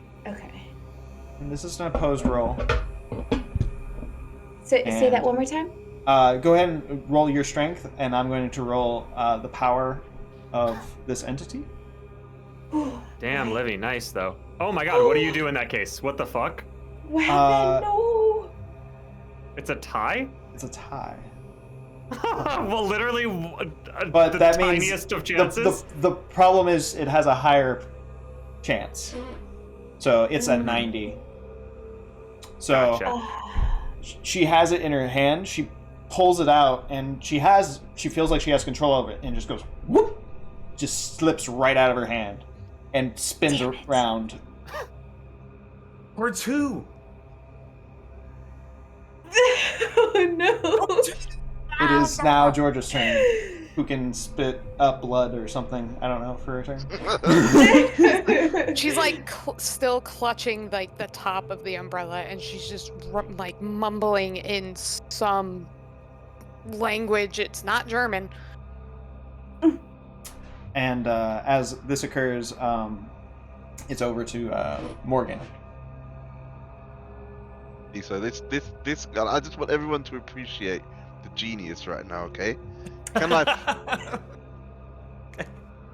And this is an opposed roll. So say that And- one more time. Go ahead and roll your strength, and I'm going to roll the power of this entity. Damn, Right. Livy, nice though. Oh my god, what do you do in that case? What the fuck? What happened? No. It's a tie? It's a tie. Well, literally, But the that means tiniest of chances. the problem is it has a higher chance. So it's a 90. So Gotcha. she has it in her hand. She pulls it out, and she feels like she has control over it, and just goes whoop, just slips right out of her hand, and spins Damn it. around. Towards who? Oh no. It is now Georgia's turn. Who can spit up blood or something? I don't know for a turn. She's like still clutching like the top of the umbrella, and she's just like mumbling in some language. It's not German. And as this occurs, it's over to Morgan. So this I just want everyone to appreciate the genius right now, okay? Can I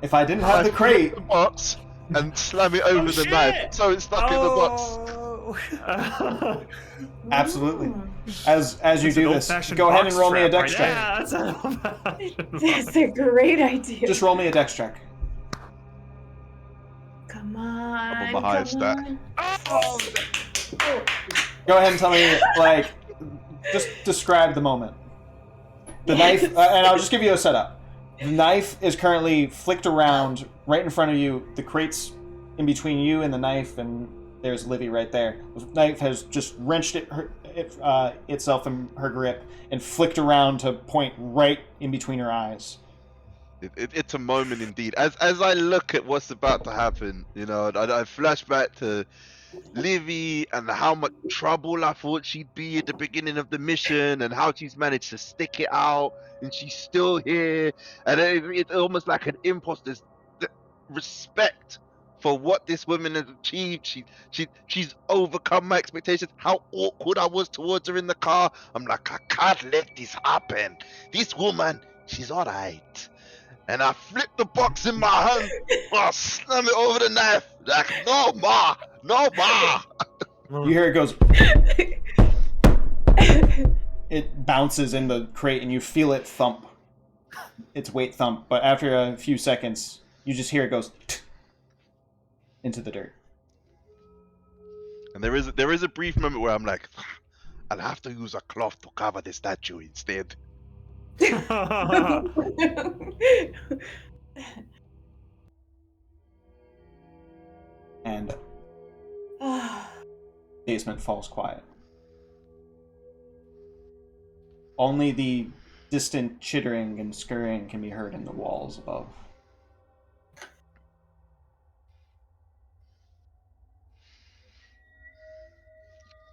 If I didn't have the flip crate, the box and slam it over the knife shit! so it's stuck in the box? Oh. absolutely. Mm. As you It's an do this, old-fashioned go ahead and box roll me a trap dex right check. there. Yeah, that's an old-fashioned That's box. a great idea. Just roll me a dex check. Come on. I'm on my highest stat. on. Go ahead and tell me, like, just describe the moment. The knife, and I'll just give you a setup. The knife is currently flicked around right in front of you. The crate's in between you and the knife, and there's Livy right there. The knife has just wrenched itself in her grip and flicked around to point right in between her eyes. It's a moment indeed. As I look at what's about to happen, you know, I flash back to Livy and how much trouble I thought she'd be at the beginning of the mission, and how she's managed to stick it out, and she's still here, and it's almost like an imposter's respect for what this woman has achieved. She's overcome my expectations. How awkward I was towards her in the car. I'm like, I can't let this happen. This woman, she's all right. And I flip the box in my hand. I slam it over the knife. Like, no, ma. No, ma. You hear it goes, it bounces in the crate, and you feel it thump. Its weight thump. But after a few seconds, you just hear it goes into the dirt. And there is a brief moment where I'm like, I'll have to use a cloth to cover the statue instead. And basement falls quiet. Only the distant chittering and scurrying can be heard in the walls above.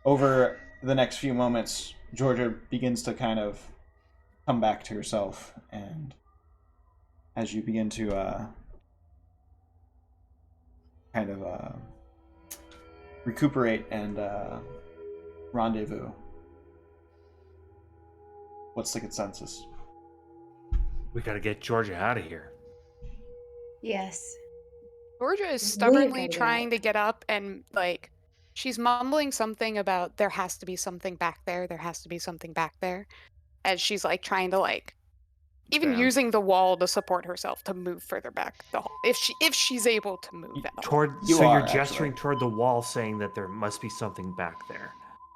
Over the next few moments, Georgia begins to kind of come back to herself, and as you begin to kind of recuperate and rendezvous, what's the consensus? We gotta get Georgia out of here. Yes. Georgia is Way stubbornly ahead of trying that. to get up and, like, she's mumbling something about there has to be something back there, there has to be something back there. As she's, like, trying to, like, even Damn. using the wall to support herself to move further back the hall. If she's able to move at all. You So are, you're gesturing actually. toward the wall, saying that there must be something back there.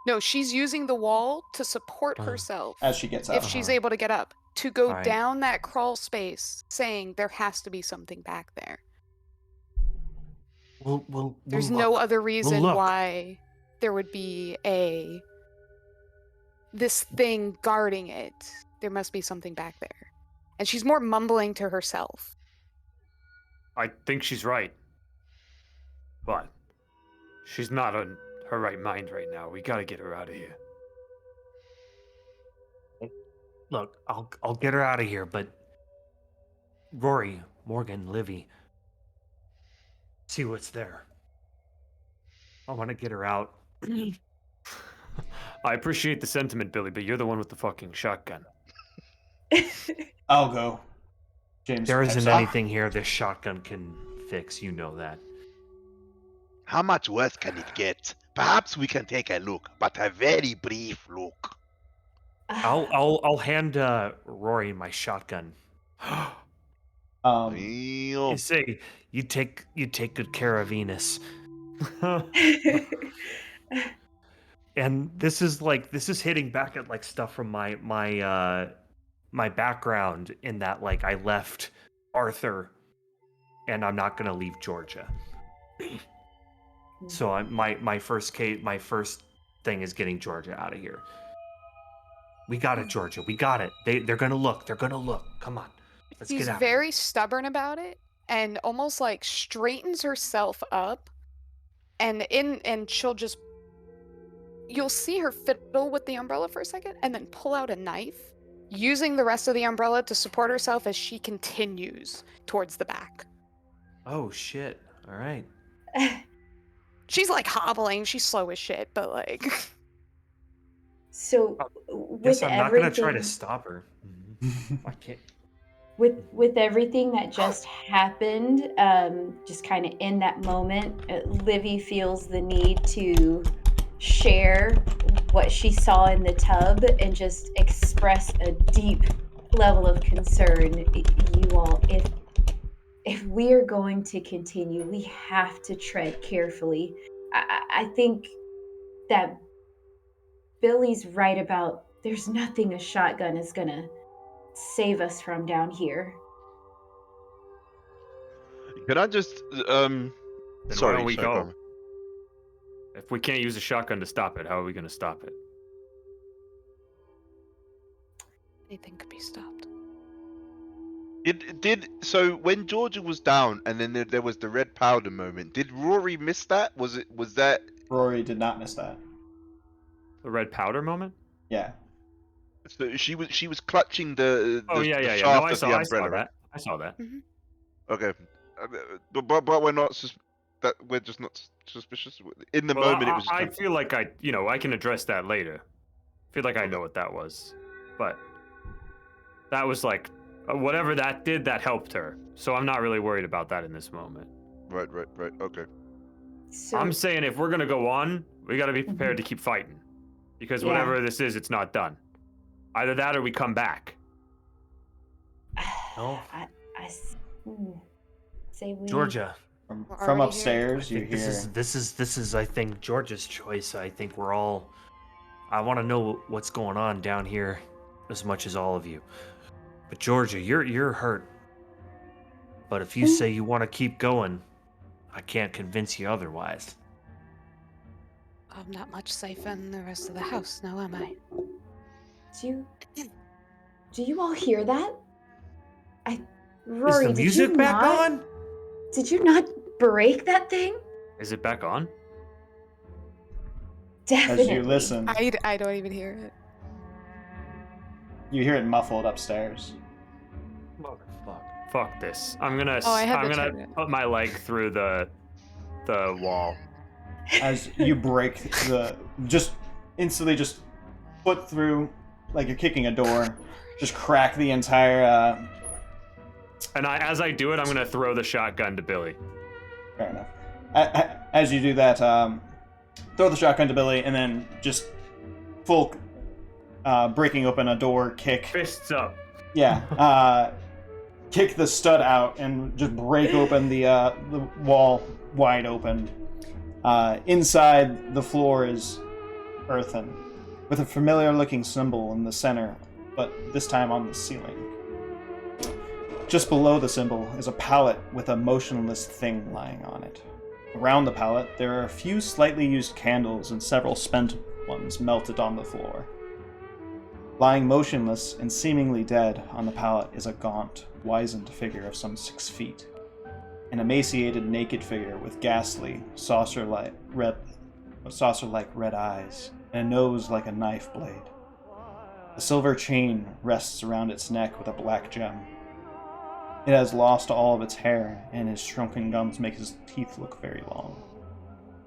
No, she's using the wall to support Uh-huh. herself As she gets if up. she's able to get up. To go Alright. down that crawl space, saying there has to be something back there. We'll There's look. no other We'll reason look. why there would be this thing guarding it. There must be something back there. And she's more mumbling to herself. I think she's right. But she's not on her right mind right now. We gotta get her out of here. Look, I'll get her out of here, but Rory, Morgan, Livy, see what's there. I want to get her out. I appreciate the sentiment, Billy, but you're the one with the fucking shotgun. I'll go. James. There isn't types, "Ah." anything here this shotgun can fix. You know that. How much worse can it get? Perhaps we can take a look, but a very brief look. I'll hand Rory my shotgun. Um, You say you take good care of Venus. And this is hitting back at like stuff from my background in that like I left Arthur and I'm not gonna leave Georgia. So my first thing is getting Georgia out of here. We got it, Georgia. We got it. They're gonna look. They're gonna look. Come on. Let's She's get out. very stubborn about it and almost like straightens herself up and she'll just you'll see her fiddle with the umbrella for a second and then pull out a knife, using the rest of the umbrella to support herself as she continues towards the back. Oh shit. All right. She's like hobbling, she's slow as shit, but like So Guess with I'm not gonna try to everything, stop her. I can't. with everything that just happened, just kind of in that moment, Livy feels the need to share what she saw in the tub and just express a deep level of concern. You all, if we are going to continue, we have to tread carefully. I think that Billy's right about there's nothing a shotgun is gonna save us from down here. Can I just Then why sorry, don't we sorry, go? Carmen. If we can't use a shotgun to stop it, how are we gonna stop it? anything could be stopped. It did so when Georgia was down, and then there was the red powder moment. Did Rory miss that? Was that? Rory did not miss that. The red powder moment? Yeah. So she was clutching the Oh yeah. shaft No, I of saw the umbrella. that. I saw that. Okay, but we're not we're just not suspicious. In the Well, moment, it was. Just I feel like I can address that later. I feel like I know what that was, but that was like whatever that did, that helped her. So I'm not really worried about that in this moment. Right. Okay. So I'm saying if we're gonna go on, we gotta be prepared to keep fighting, because Yeah. whatever this is, it's not done. Either that or we come back. No. Say we Georgia. We're From already upstairs, I you think hear. this is I think Georgia's choice. I think we're all. I want to know what's going on down here, as much as all of you. But Georgia, you're hurt. But if you say you want to keep going, I can't convince you otherwise. I'm not much safer than the rest of the house now, am I? do you all hear that? Is Rory, the music back on? Did you not break that thing? Is it back on? Definitely. As you listen, I don't even hear it. you hear it muffled upstairs. Motherfucker. Fuck this. I'm gonna Oh, I had to turn it. put my leg through the wall. As you break just instantly just foot through, like you're kicking a door, just crack the entire. And as I do it, I'm gonna throw the shotgun to Billy. Fair enough. As you do that, throw the shotgun to Billy, and then just full breaking open a door, kick. Fists up. Yeah. Kick the stud out and just break open the wall wide open. Inside, the floor is earthen, with a familiar-looking symbol in the center, but this time on the ceiling. Just below the symbol is a pallet with a motionless thing lying on it. Around the pallet, there are a few slightly used candles and several spent ones melted on the floor. Lying motionless and seemingly dead on the pallet is a gaunt, wizened figure of some 6 feet. An emaciated, naked figure with ghastly, saucer-like red eyes and a nose like a knife blade. A silver chain rests around its neck with a black gem. It has lost all of its hair, and his shrunken gums make his teeth look very long.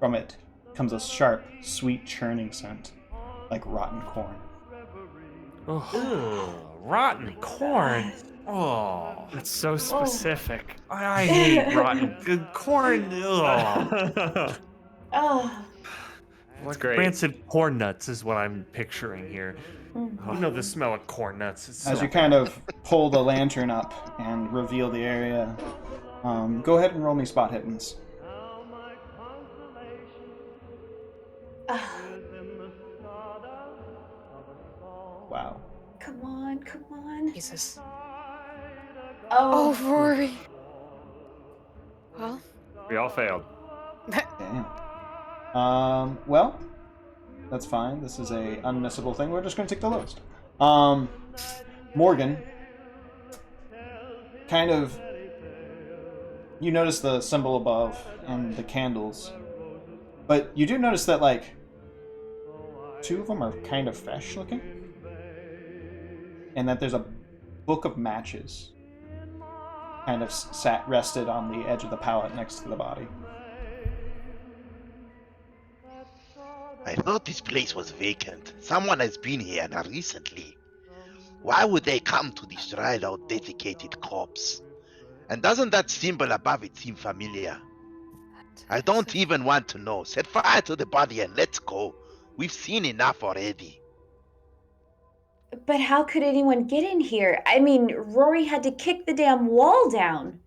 From it comes a sharp, sweet churning scent, like rotten corn. Ugh, rotten corn. Oh, That's so specific. I hate rotten good corn. Ugh. Oh. Like great. rancid corn nuts is what I'm picturing here. Mhm. You know the smell of corn nuts. It's As so you kind of pull the lantern up and reveal the area, go ahead and roll me spot hittens. Ah, Wow. come on, come on. Jesus. Oh, Oh, Rory. Well, We all failed. Damn. Well, that's fine. This is a unmissable thing. We're just going to take the lowest. Morgan, kind of, you notice the symbol above and the candles, but you do notice that, like, 2 of them are kind of fresh looking, and that there's a book of matches kind of rested on the edge of the pallet next to the body. I thought this place was vacant. Someone has been here now recently. Why would they come to destroy our dedicated corpse? And doesn't that symbol above it seem familiar? I don't even want to know. Set fire to the body and let's go. We've seen enough already. but how could anyone get in here? I mean, Rory had to kick the damn wall down.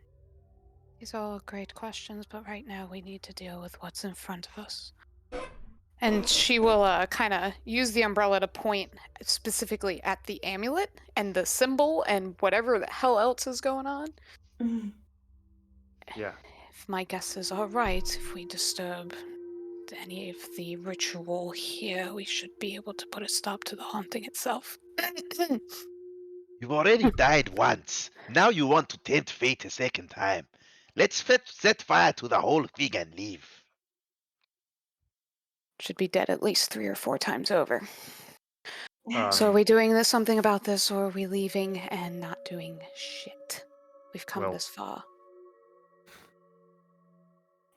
These are all great questions, but right now we need to deal with what's in front of us. And she will kind of use the umbrella to point specifically at the amulet and the symbol and whatever the hell else is going on. Mm. Yeah. If my guesses are right, if we disturb any of the ritual here, we should be able to put a stop to the haunting itself. You've already died once. Now you want to tempt fate a second time. Let's set fire to the whole thing and leave. Should be dead at least 3 or 4 times over. Um, So are we doing something about this, or are we leaving and not doing shit? We've come Well- this far.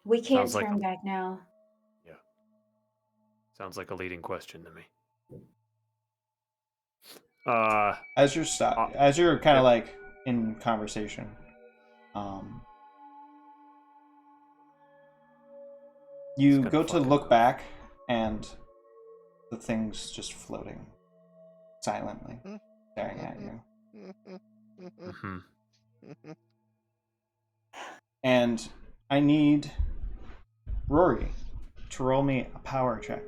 We can't Sounds like turn back now. Sounds like a leading question to me. As you're kind of yeah. like in conversation, you gonna go to fucking- look back, and the thing's just floating silently, staring at you. Mm-hmm. And I need Rory to roll me a power check.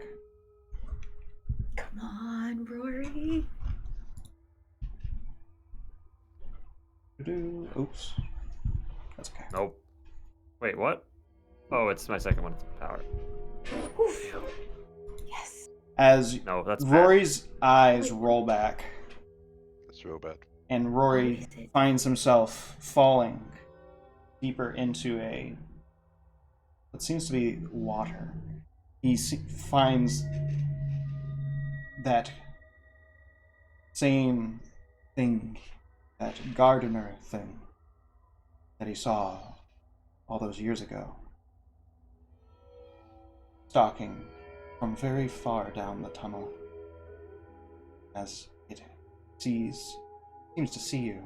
Come on, Rory. Oops. That's okay. Nope. Wait, what? Oh, it's my second one. It's power. Oof. Yes. As No, that's bad. Rory's eyes roll back, That's real bad. and Rory What is it? finds himself falling deeper into what seems to be water. He finds that same thing, that gardener thing that he saw all those years ago, stalking from very far down the tunnel. As it seems to see you,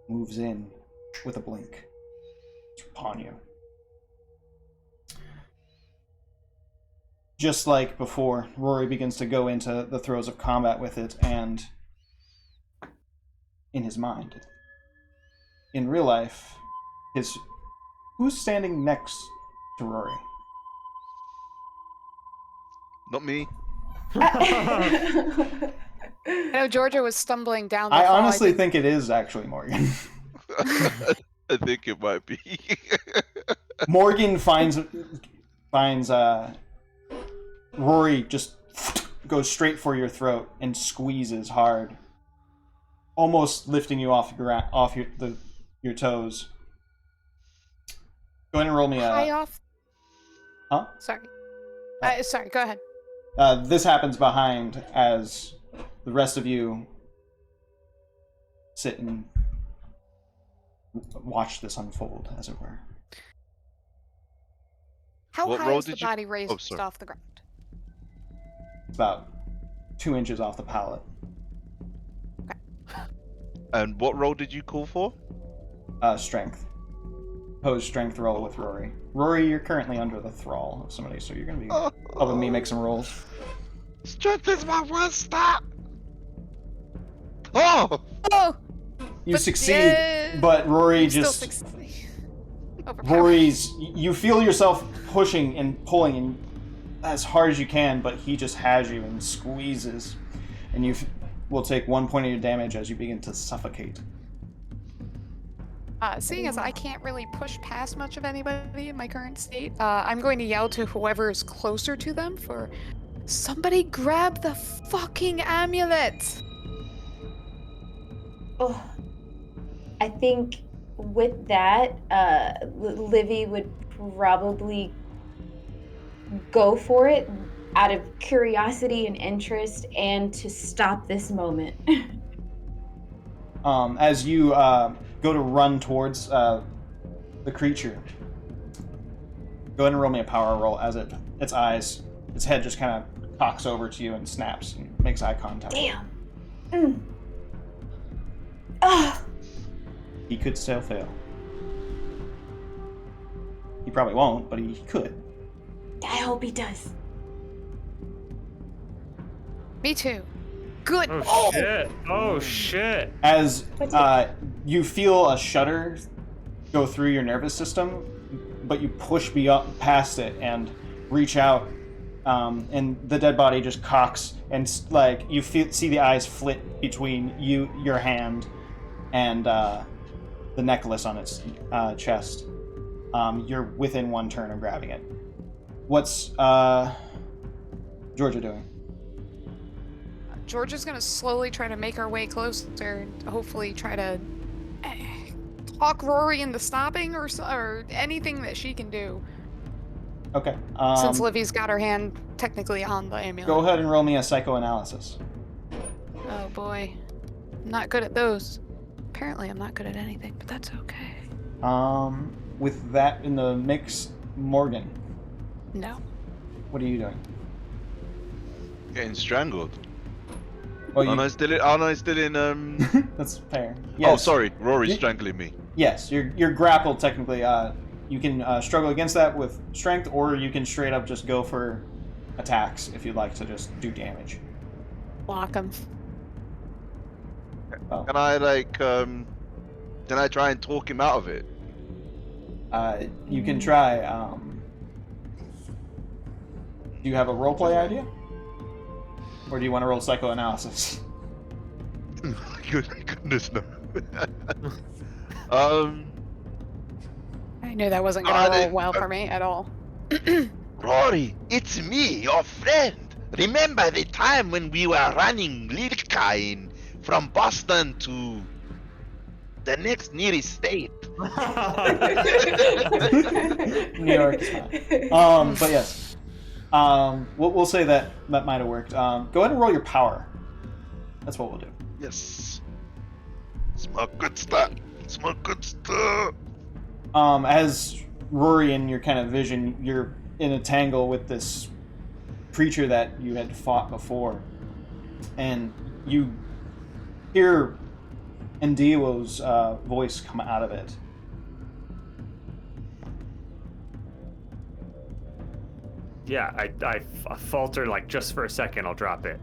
moves in with a blink, upon you. Just like before, Rory begins to go into the throes of combat with it, and in his mind, in real life, who's standing next to Rory? Not me. I know Georgia was stumbling down the I hall. honestly think it is actually Morgan. I think it might be. Morgan finds Rory just goes straight for your throat and squeezes hard, almost lifting you off your toes. Go ahead and roll me High a. off. Huh? Sorry. Sorry. Go ahead. This happens behind as the rest of you sit and watch this unfold, as it were. How What high roll is the did you- body raised Oh, sorry. off the ground? It's about 2 inches off the pallet. And what role did you call for? Strength. Pose strength roll with Rory. Rory, you're currently under the thrall of somebody, so you're going to be helping me make some rolls. Strength is my worst stat. Oh! Oh! You But, succeed, but Rory Still just... 60. Overpowered. Rory's... You feel yourself pushing and pulling and as hard as you can, but he just has you and squeezes. And you will take 1 point of your damage as you begin to suffocate. Seeing as I can't really push past much of anybody in my current state, I'm going to yell to whoever is closer to them for somebody grab the fucking amulet. Oh, I think with that, Livy would probably go for it out of curiosity and interest and to stop this moment. As you go to run towards the creature, go ahead and roll me a power roll as its head just kind of cocks over to you and snaps and makes eye contact. Damn. Ah. He could still fail. He probably won't, but he could. I hope he does. Me too. Good. Oh shit! Oh shit! As you feel a shudder go through your nervous system, but you push past it and reach out, and the dead body just cocks, and like you see the eyes flit between your hand, and the necklace on its chest. You're within 1 turn of grabbing it. What's Georgia doing? Georgia's gonna slowly try to make her way closer and hopefully try to talk Rory into stopping or anything that she can do. Okay. Since Livy's got her hand technically on the amulet. Go ahead and roll me a psychoanalysis. Oh boy. I'm not good at those. Apparently I'm not good at anything, but that's okay. With that in the mix, Morgan, No. what are you doing? Getting strangled. Well, Aren't I still in That's fair. Oh, Yes. sorry. Rory's strangling me. Yes, you're grappled technically. You can struggle against that with strength, or you can straight up just go for attacks if you'd like to just do damage. Block him. Oh. Can I try and talk him out of it? You can try. Do you have a roleplay idea? Or do you want to roll psychoanalysis? Goodness no. I knew that wasn't gonna roll well for me at all. Rory, it's me, your friend. Remember the time when we were running Lilka from Boston to the next nearest state? New York is fine. But yes. We'll say that might have worked. Go ahead and roll your power. That's what we'll do. Yes. It's my good stuff. It's my good stuff. As Rory, in your kind of vision, you're in a tangle with this creature that you had fought before, and you hear Ndio's voice come out of it. Yeah, I falter like just for a second. I'll drop it,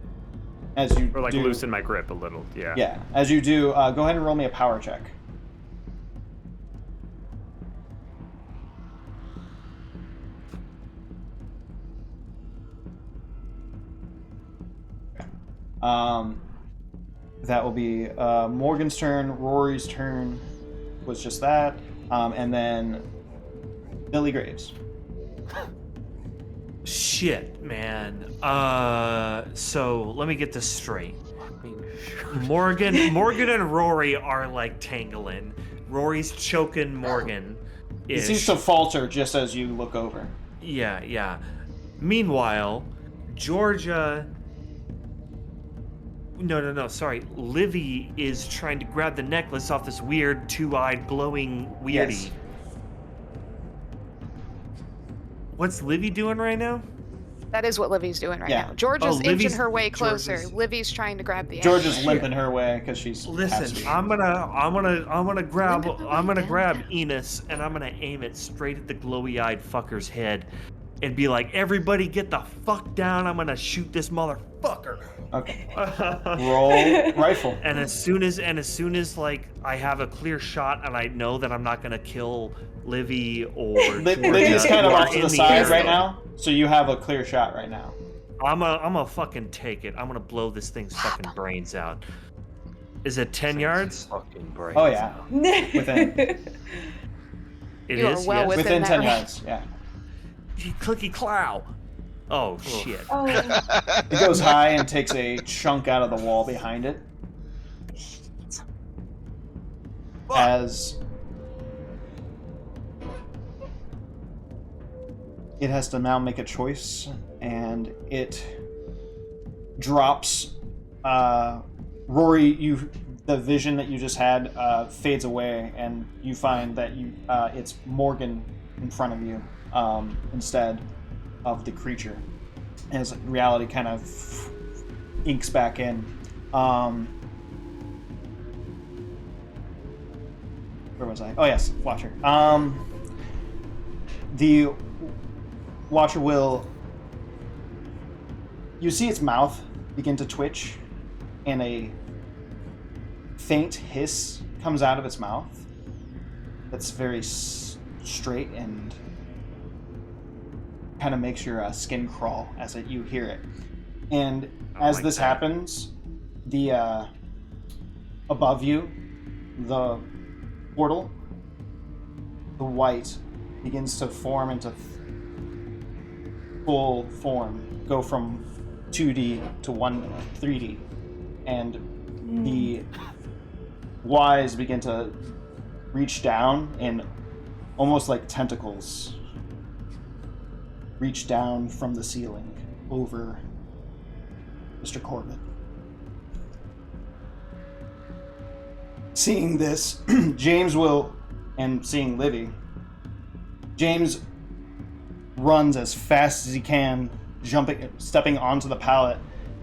As you or like do, loosen my grip a little. Yeah. Yeah, as you do, go ahead and roll me a power check. That will be Morgan's turn. Rory's turn was just that, and then Billy Graves. Shit, man. So let me get this straight. Morgan and Rory are like tangling. Rory's choking Morgan. He seems to falter just as you look over. Yeah. Meanwhile, Georgia. No, sorry. Livy is trying to grab the necklace off this weird two-eyed glowing weirdie. Yes. What's Livy doing right now? That is what Livy's doing right Yeah. now. Georgia's inching Livy's- her way closer. Georgia's- Livy's trying to grab the George axe. is limping her way because she's. Listen, I'm gonna grab Enos and I'm gonna aim it straight at the glowy-eyed fucker's head, and be like, "Everybody, get the fuck down! I'm gonna shoot this motherfucker." Okay. Roll rifle. And as soon as like I have a clear shot and I know that I'm not gonna kill Livy or Livy's kind of or off to in the side air, right now, so you have a clear shot right now. I'm gonna fucking take it. I'm gonna blow this thing's fucking brains out. Is it 10 yards? Fucking brains. Oh yeah, within It You are is. well yes. within within that 10 range. yards. Yeah. Clicky clow. Oh shit. Oh, It goes high and takes a chunk out of the wall behind it. As it has to now make a choice, and it drops. Rory, the vision that you just had fades away, and you find that it's Morgan in front of you instead of the creature, as reality kind of inks back in. Where was I? Oh yes, Watcher. The Watcher will. You see its mouth begin to twitch, and a faint hiss comes out of its mouth. That's very straight and kind of makes your skin crawl as you hear it. And as like this that. happens, the above you, the portal, the white begins to form into full form, go from 2D to 3D, and the Ys begin to reach down and almost like tentacles reach down from the ceiling over Mr. Corbett. Seeing this, James will, and seeing Livy, James runs as fast as he can, stepping onto the pallet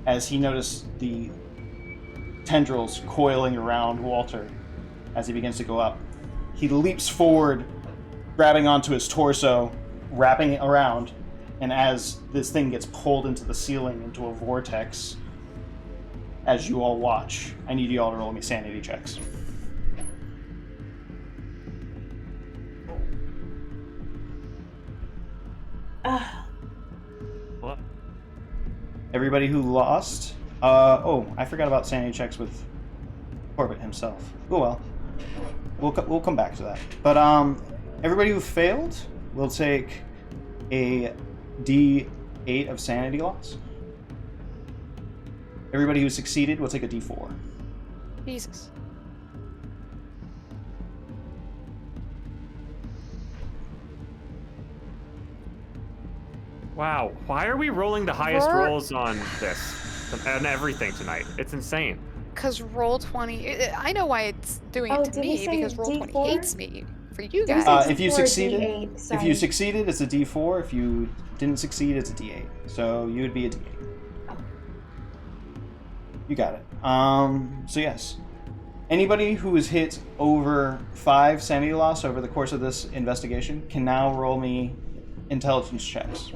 as he noticed the tendrils coiling around Walter as he begins to go up. He leaps forward, grabbing onto his torso, wrapping it around, and as this thing gets pulled into the ceiling, into a vortex, as you all watch, I need you all to roll me sanity checks. What? Everybody who lost. I forgot about sanity checks with Corbett himself. Oh well, we'll come back to that. But everybody who failed will take a D8 of sanity loss. Everybody who succeeded will take a D4. Jesus. Wow, why are we rolling the highest Roar- rolls on this and everything tonight? It's insane. Because Roll20, I know why it's doing Oh, it to did he me, say because Roll20 D4? hates me. For you Did he guys. say If you D4 or succeeded, D8? if Sorry. you succeeded, it's a D4. If you didn't succeed, it's a D8. So you would be a D8. Oh. You got it. So yes, anybody who has hit over 5 sanity loss over the course of this investigation can now roll me intelligence checks.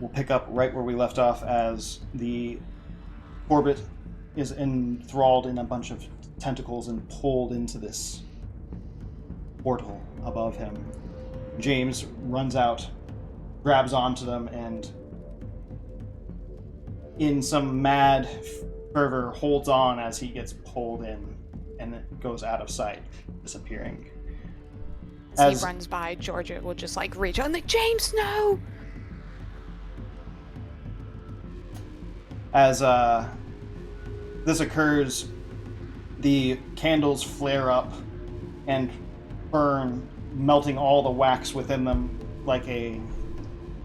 we'll pick up right where we left off as the orbit is enthralled in a bunch of tentacles and pulled into this portal above him. James runs out, grabs onto them, and in some mad fervor holds on as he gets pulled in, and it goes out of sight, disappearing. As he runs by, Georgia will just like reach out and like, James, no! As this occurs, the candles flare up and burn, melting all the wax within them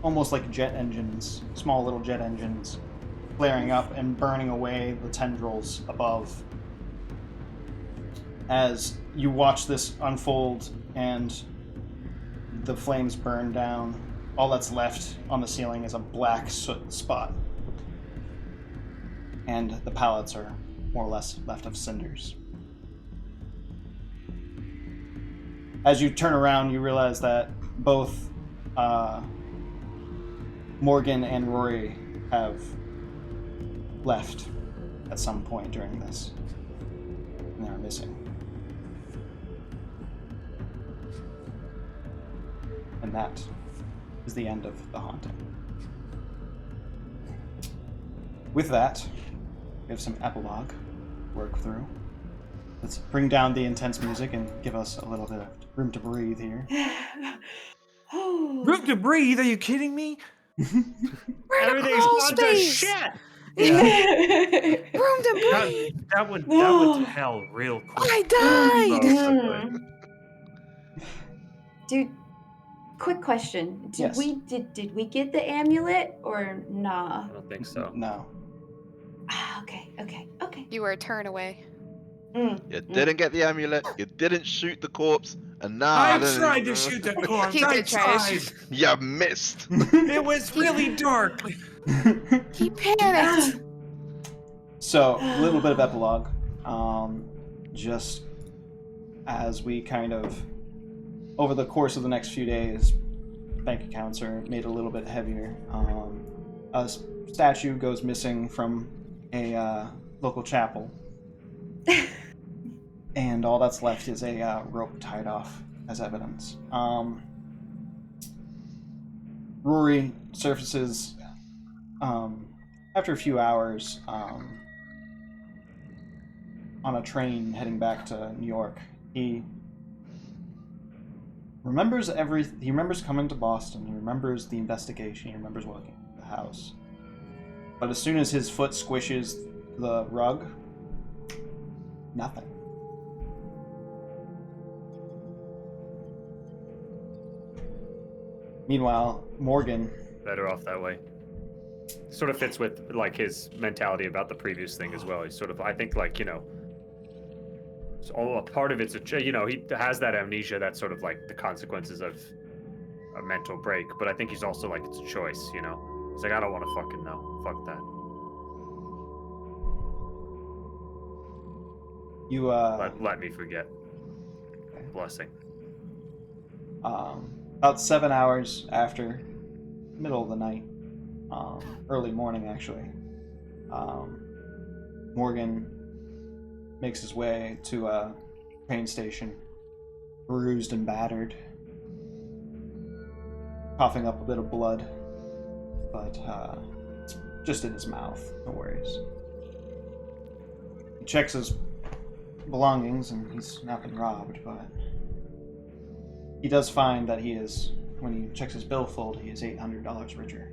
almost like jet engines, small little jet engines, flaring up and burning away the tendrils above. As you watch this unfold and the flames burn down, all that's left on the ceiling is a black soot spot. And the pallets are more or less left of cinders. As you turn around, you realize that both Morgan and Rory have left at some point during this, and they're missing. And that is the end of the haunting. With that, we have some epilogue to work through. Let's bring down the intense music and give us a little bit of room to breathe here. Room to breathe? Are you kidding me? Everything's gone to shit. Yeah. Room to breathe. That went to hell real quick. I died. Dude, quick question. Yes. Did we get the amulet or nah? I don't think so. No. Okay. You were a turn away. You didn't get the amulet, you didn't shoot the corpse, and now I tried to shoot the corpse. He I did try to tried. shoot. you missed. It was really dark. He panicked. So, a little bit of epilogue. Just as we kind of, over the course of the next few days, bank accounts are made a little bit heavier. A statue goes missing from a local chapel. And all that's left is a rope tied off as evidence. Rory surfaces after a few hours on a train heading back to New York. He remembers he remembers coming to Boston, he remembers the investigation, he remembers walking to the house. But as soon as his foot squishes the rug, nothing. Meanwhile, Morgan... Better off that way. Sort of fits with, like, his mentality about the previous thing as well. He's sort of, I think, like, a part of it's, he has that amnesia that's sort of, like, the consequences of a mental break. But I think he's also, like, it's a choice, He's like, I don't want to fucking know. Fuck that. You, Let me forget. Okay. Blessing. About 7 hours after, middle of the night, early morning actually, Morgan makes his way to a train station, bruised and battered, coughing up a bit of blood, but it's just in his mouth, no worries. He checks his belongings and he's not been robbed, but he does find that when he checks his billfold, he is $800 richer.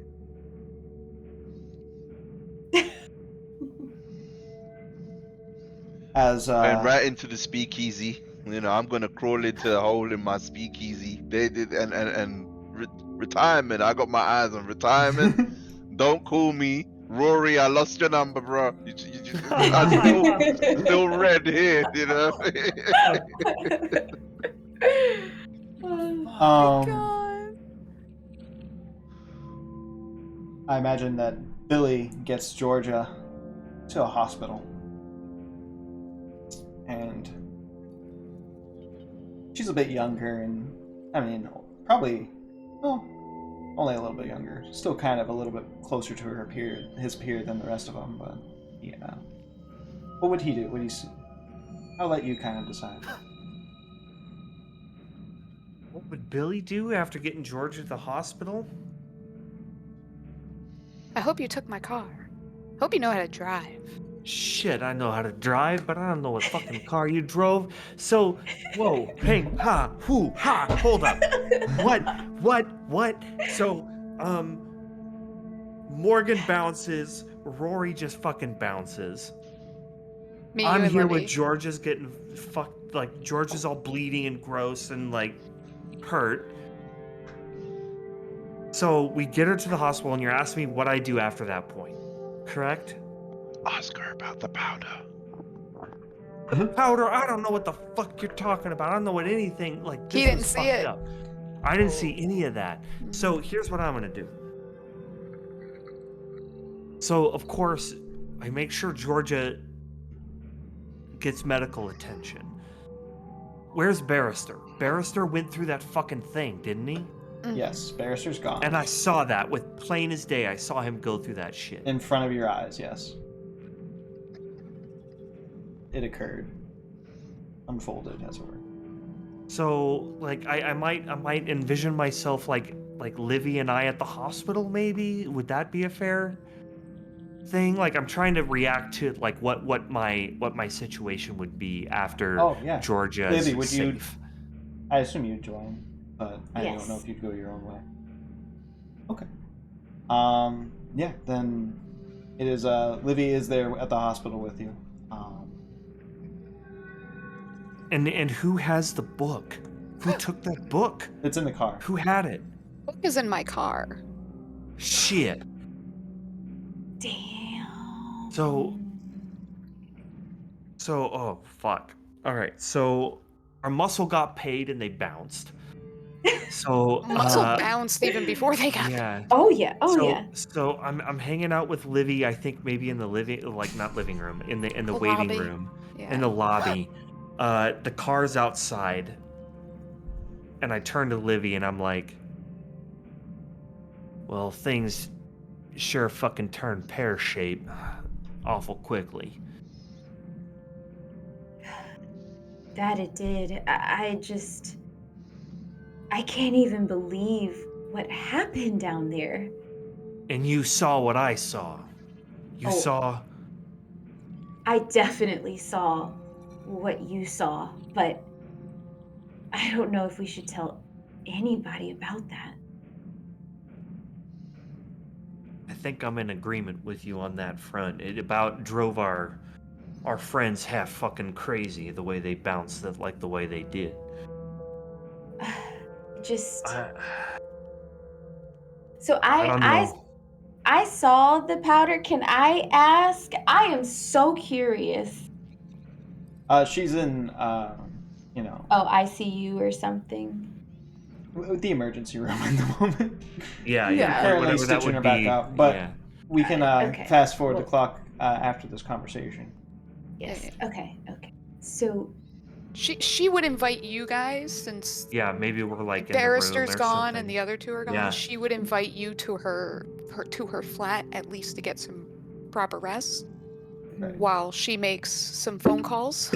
As Went right into the speakeasy. I'm gonna crawl into a hole in my speakeasy. They did, and retirement. I got my eyes on retirement. Don't call me Rory. I lost your number, bro. I'm still red here, God. I imagine that Billy gets Georgia to a hospital. And she's a bit younger and, probably, Only a little bit younger. Still kind of a little bit closer to his peer than the rest of them, but yeah. What would he do? I'll let you kind of decide. What would Billy do after getting George to the hospital? I hope you took my car. Hope you know how to drive. Shit, I know how to drive, but I don't know what fucking car you drove. So, whoa, hang, ha, whoo, ha, hold up. What? So, Morgan bounces, Rory just fucking bounces. Me, you, I'm and here Libby. with George is getting fucked, like, George is all bleeding and gross and, like, hurt. So, we get her to the hospital, and you're asking me what I do after that point, correct? Ask her about the powder. Powder, I don't know what the fuck you're talking about. I don't know what anything, like, this He didn't was see fucked it. up. I didn't see any of that. So here's what I'm gonna do. So, of course, I make sure Georgia gets medical attention. Where's Barrister? Barrister went through that fucking thing, didn't he? Yes, Barrister's gone. And I saw that with plain as day. I saw him go through that shit. In front of your eyes, yes. It occurred. Unfolded, as it were. So, like, I might envision myself like Livy and I at the hospital, maybe? Would that be a fair thing? Like, I'm trying to react to like what my situation would be after Georgia is Livy, would safe. I assume you'd join, but I Yes. don't know if you'd go your own way. Okay. Yeah, then it is Livy is there at the hospital with you. And who has the book? Who took that book? It's in the car. Who had it? Book is in my car. Shit. Damn. So, oh, fuck. All right, so our muscle got paid and they bounced. So, Muscle bounced even before they got yeah. Oh yeah. Oh so, yeah. So I'm hanging out with Livy, I think maybe in the not living room, in the The waiting lobby. room, Yeah. in the lobby. The car's outside. And I turn to Livy and I'm like, well, things sure fucking turn pear-shaped awful quickly. That it did. I can't even believe what happened down there. And you saw what I saw. You Oh. saw... I definitely saw what you saw, but I don't know if we should tell anybody about that. I think I'm in agreement with you on that front. It about drove our friends half fucking crazy the way they bounced like the way they did. So I don't know. I saw the powder. Can I ask? I am so curious. She's in Oh, ICU or something. the emergency room at the moment. Yeah. Currently Whatever that stitching would her back be. up, but yeah. we can Okay. fast forward the Well- clock after this conversation. Yes. Okay. So She would invite you guys, since Yeah, maybe we're like in Barrister's the room or gone something. and the other two are gone. Yeah. She would invite you to her flat, at least to get some proper rest, Right. while she makes some phone calls.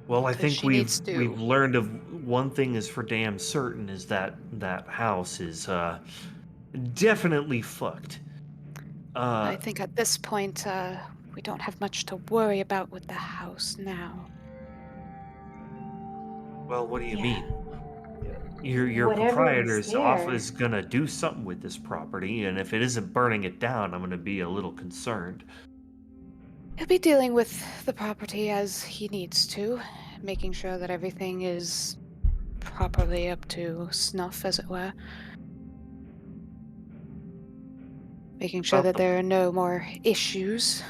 Well, I 'Cause think she we've needs to. learned of one thing is for damn certain is that house is definitely fucked. I think at this point, we don't have much to worry about with the house now. Well, what do you Yeah. mean? Your Whatever was proprietor's there. office is gonna do something with this property, and if it isn't burning it down, I'm gonna be a little concerned. He'll be dealing with the property as he needs to, making sure that everything is properly up to snuff, as it were. Making sure About that the- there are no more issues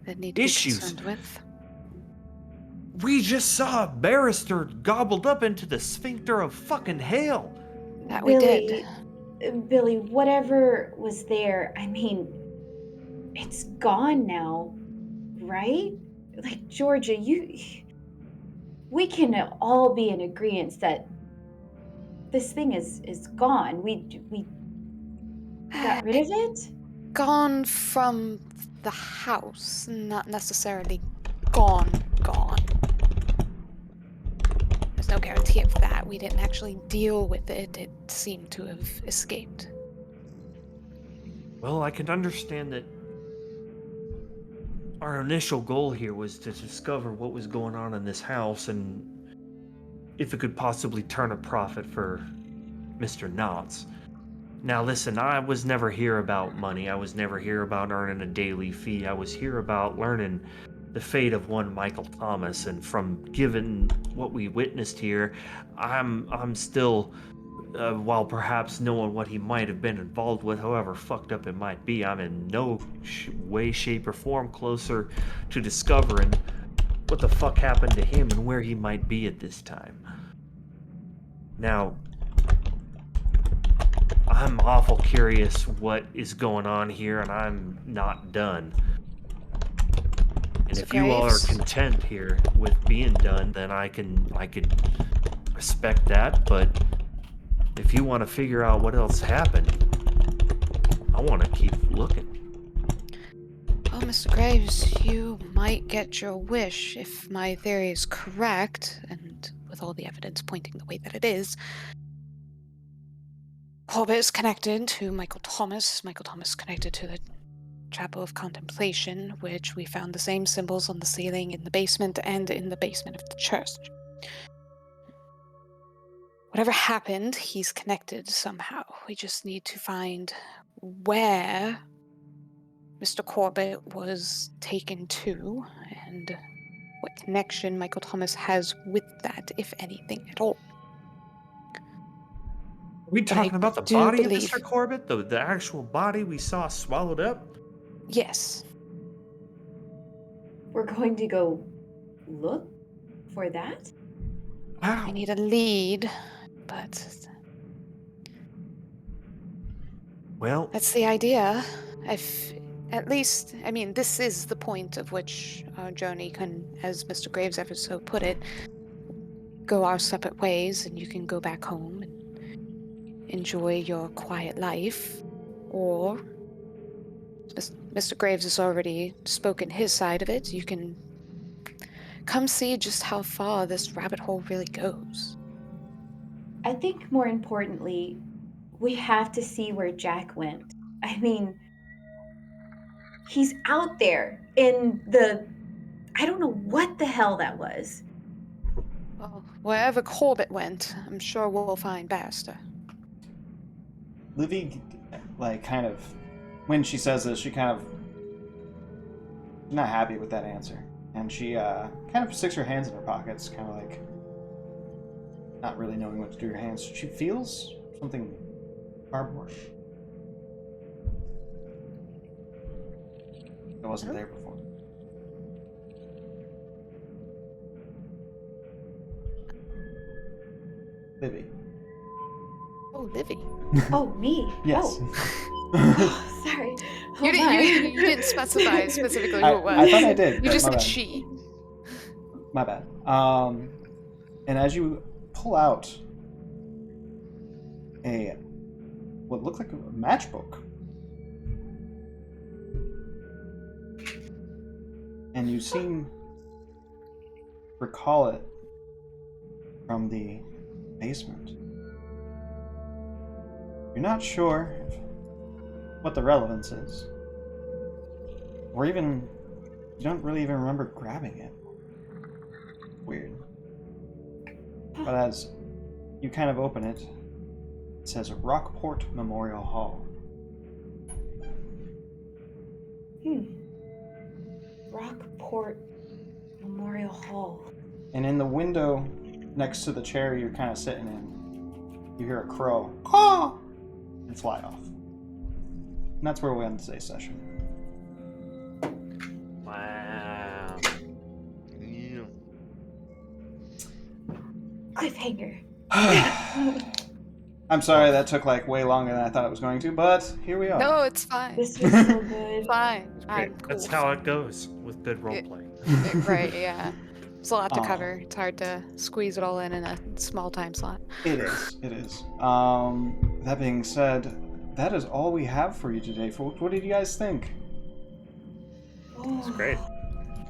that need to Issues? be concerned with. We just saw a barrister gobbled up into the sphincter of fucking hell. That we did. Billy, whatever was there, I mean, it's gone now, right? Like, Georgia, we can all be in agreement that this thing is gone. We got rid of it? Gone from the house, not necessarily gone. There's no guarantee of that. We didn't actually deal with it. It seemed to have escaped. Well, I can understand that our initial goal here was to discover what was going on in this house and if it could possibly turn a profit for Mr. Knotts. Now listen, I was never here about money. I was never here about earning a daily fee. I was here about learning the fate of one Michael Thomas, and from given what we witnessed here, I'm still, while perhaps knowing what he might have been involved with, however fucked up it might be, I'm in no way, shape, or form closer to discovering what the fuck happened to him and where he might be at this time. Now, I'm awful curious what is going on here, and I'm not done. And if you all are content here with being done, then I could respect that. But if you want to figure out what else happened, I want to keep looking. Well, Mr. Graves, you might get your wish if my theory is correct, and with all the evidence pointing the way that it is. Corbett is connected to Michael Thomas connected to the Chapel of Contemplation, which we found the same symbols on the ceiling in the basement and in the basement of the church. Whatever happened, he's connected somehow. We just need to find where Mr. Corbett was taken to and what connection Michael Thomas has with that, if anything at all. Are we talking about the body of Mr. Corbett? The actual body we saw swallowed up? Yes. We're going to go look for that? Wow. I need a lead, but Well, that's the idea. At least, I mean, this is the point of which our journey can, as Mr. Graves ever so put it, go our separate ways, and you can go back home and enjoy your quiet life, or Mr. Graves has already spoken his side of it. You can come see just how far this rabbit hole really goes. I think more importantly, we have to see where Jack went. I mean, he's out there in I don't know what the hell that was. Well, wherever Corbett went, I'm sure we'll find Baxter. Livy, kind of, when she says this, she kind of not happy with that answer. And she kind of sticks her hands in her pockets, kind of like not really knowing what to do with her hands. She feels something cardboard that wasn't there before. Livy. Oh, Livy. Oh, me? Yes. Oh, sorry. You didn't specify specifically who it was. I thought I did. You just said bad. she. My bad. And as you pull out what looked like a matchbook, and you seem recall it from the basement. You're not sure what the relevance is, or even you don't really even remember grabbing it. Weird. But as you kind of open it, it says Rockport Memorial Hall. Rockport Memorial Hall. And in the window next to the chair you're kind of sitting in, you hear a crow, caw, and fly off. And that's where we end today's session. Wow. Yeah. Cliffhanger. I'm sorry that took way longer than I thought it was going to, but here we are. No, it's fine. This was so good. Fine. Great. I'm cool. That's how it goes with good roleplay. Right, yeah. It's a lot to cover. It's hard to squeeze it all in a small time slot. It is. It is. That being said, that is all we have for you today, folks. What did you guys think? It's great.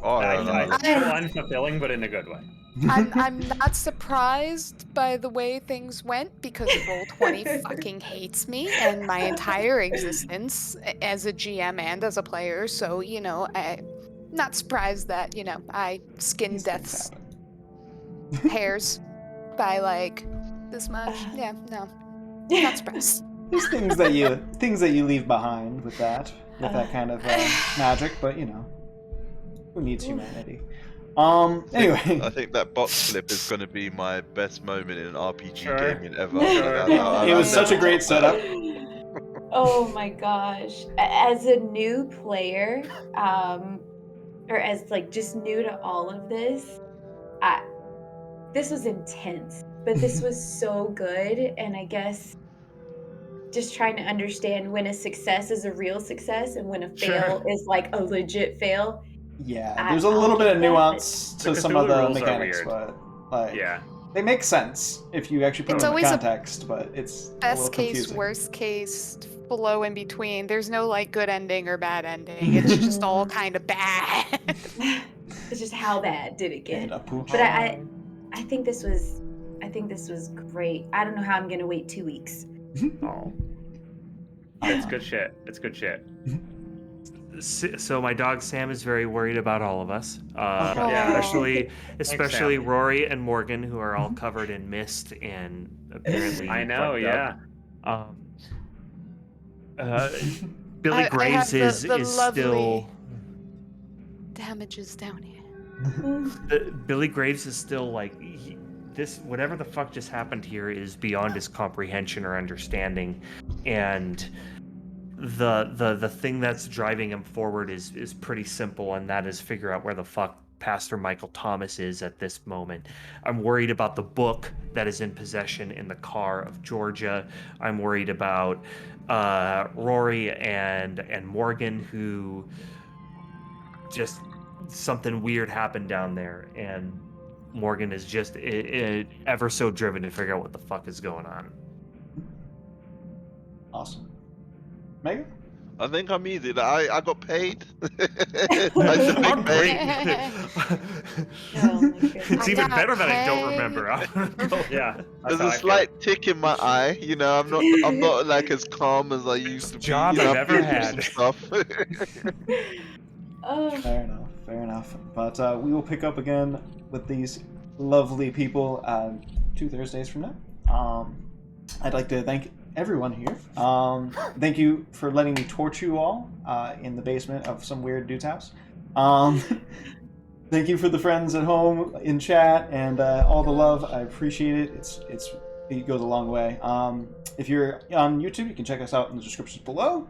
Oh, It's unfulfilling, but in a good way. I'm not surprised by the way things went because Roll20 fucking hates me and my entire existence as a GM and as a player. So, I'm not surprised that, I skinned These things Death's happen. hairs by like this much. Yeah, no. Not surprised. There's things that you leave behind with that kind of magic, but who needs humanity? Anyway, I think that box flip is going to be my best moment in an RPG gaming ever. Sure. It was such a great setup. Oh my gosh. As a new player, or as like just new to all of this, this was intense, but this was so good. And I guess just trying to understand when a success is a real success and when a fail is like a legit fail. Yeah, there's a little bit of nuance to some of the rules are mechanics, weird. but Yeah. they make sense if you actually put It's them in always a context. But it's a little Best case, confusing. worst case, flow in between. There's no like good ending or bad ending. It's just all kind of bad. It's just how bad did it get? And a pooch. But I think this was great. I don't know how I'm gonna wait 2 weeks. Oh. It's good shit. It's good shit. So my dog Sam is very worried about all of us, Yeah. especially Sam. Rory and Morgan, who are all covered in mist and apparently. I know, fucked up. Billy I Graves have the is lovely still. damages down here. Billy Graves is still like this. Whatever the fuck just happened here is beyond his comprehension or understanding, and the thing that's driving him forward is pretty simple, and that is figure out where the fuck Pastor Michael Thomas is at this moment. I'm worried about the book that is in possession in the car of Georgia. I'm worried about Rory and Morgan, who just something weird happened down there, and Morgan is just ever so driven to figure out what the fuck is going on. Awesome. Megan? I think I'm easy. I got paid. I should be I'm paid. Oh my goodness. It's even got better that I don't paid. remember. Yeah. There's a slight tick in my eye. I'm not like as calm as I used to be. Job I've I've ever been through had. some stuff. Oh. Fair enough. But we will pick up again with these lovely people 2 Thursdays from now. I'd like to thank everyone here. Thank you for letting me torture you all in the basement of some weird dude's house. Thank you for the friends at home in chat and all the love. I appreciate it. It goes a long way. If you're on YouTube, you can check us out in the descriptions below.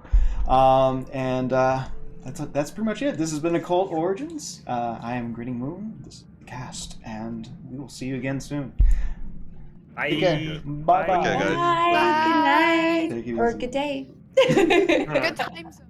That's pretty much it. This has been Occult Origins. I am Grinning Moon. This is the cast, and we will see you again soon. Take care. Bye-bye. Okay, guys. Bye. Good night. Take it Or easy. good day. Good times.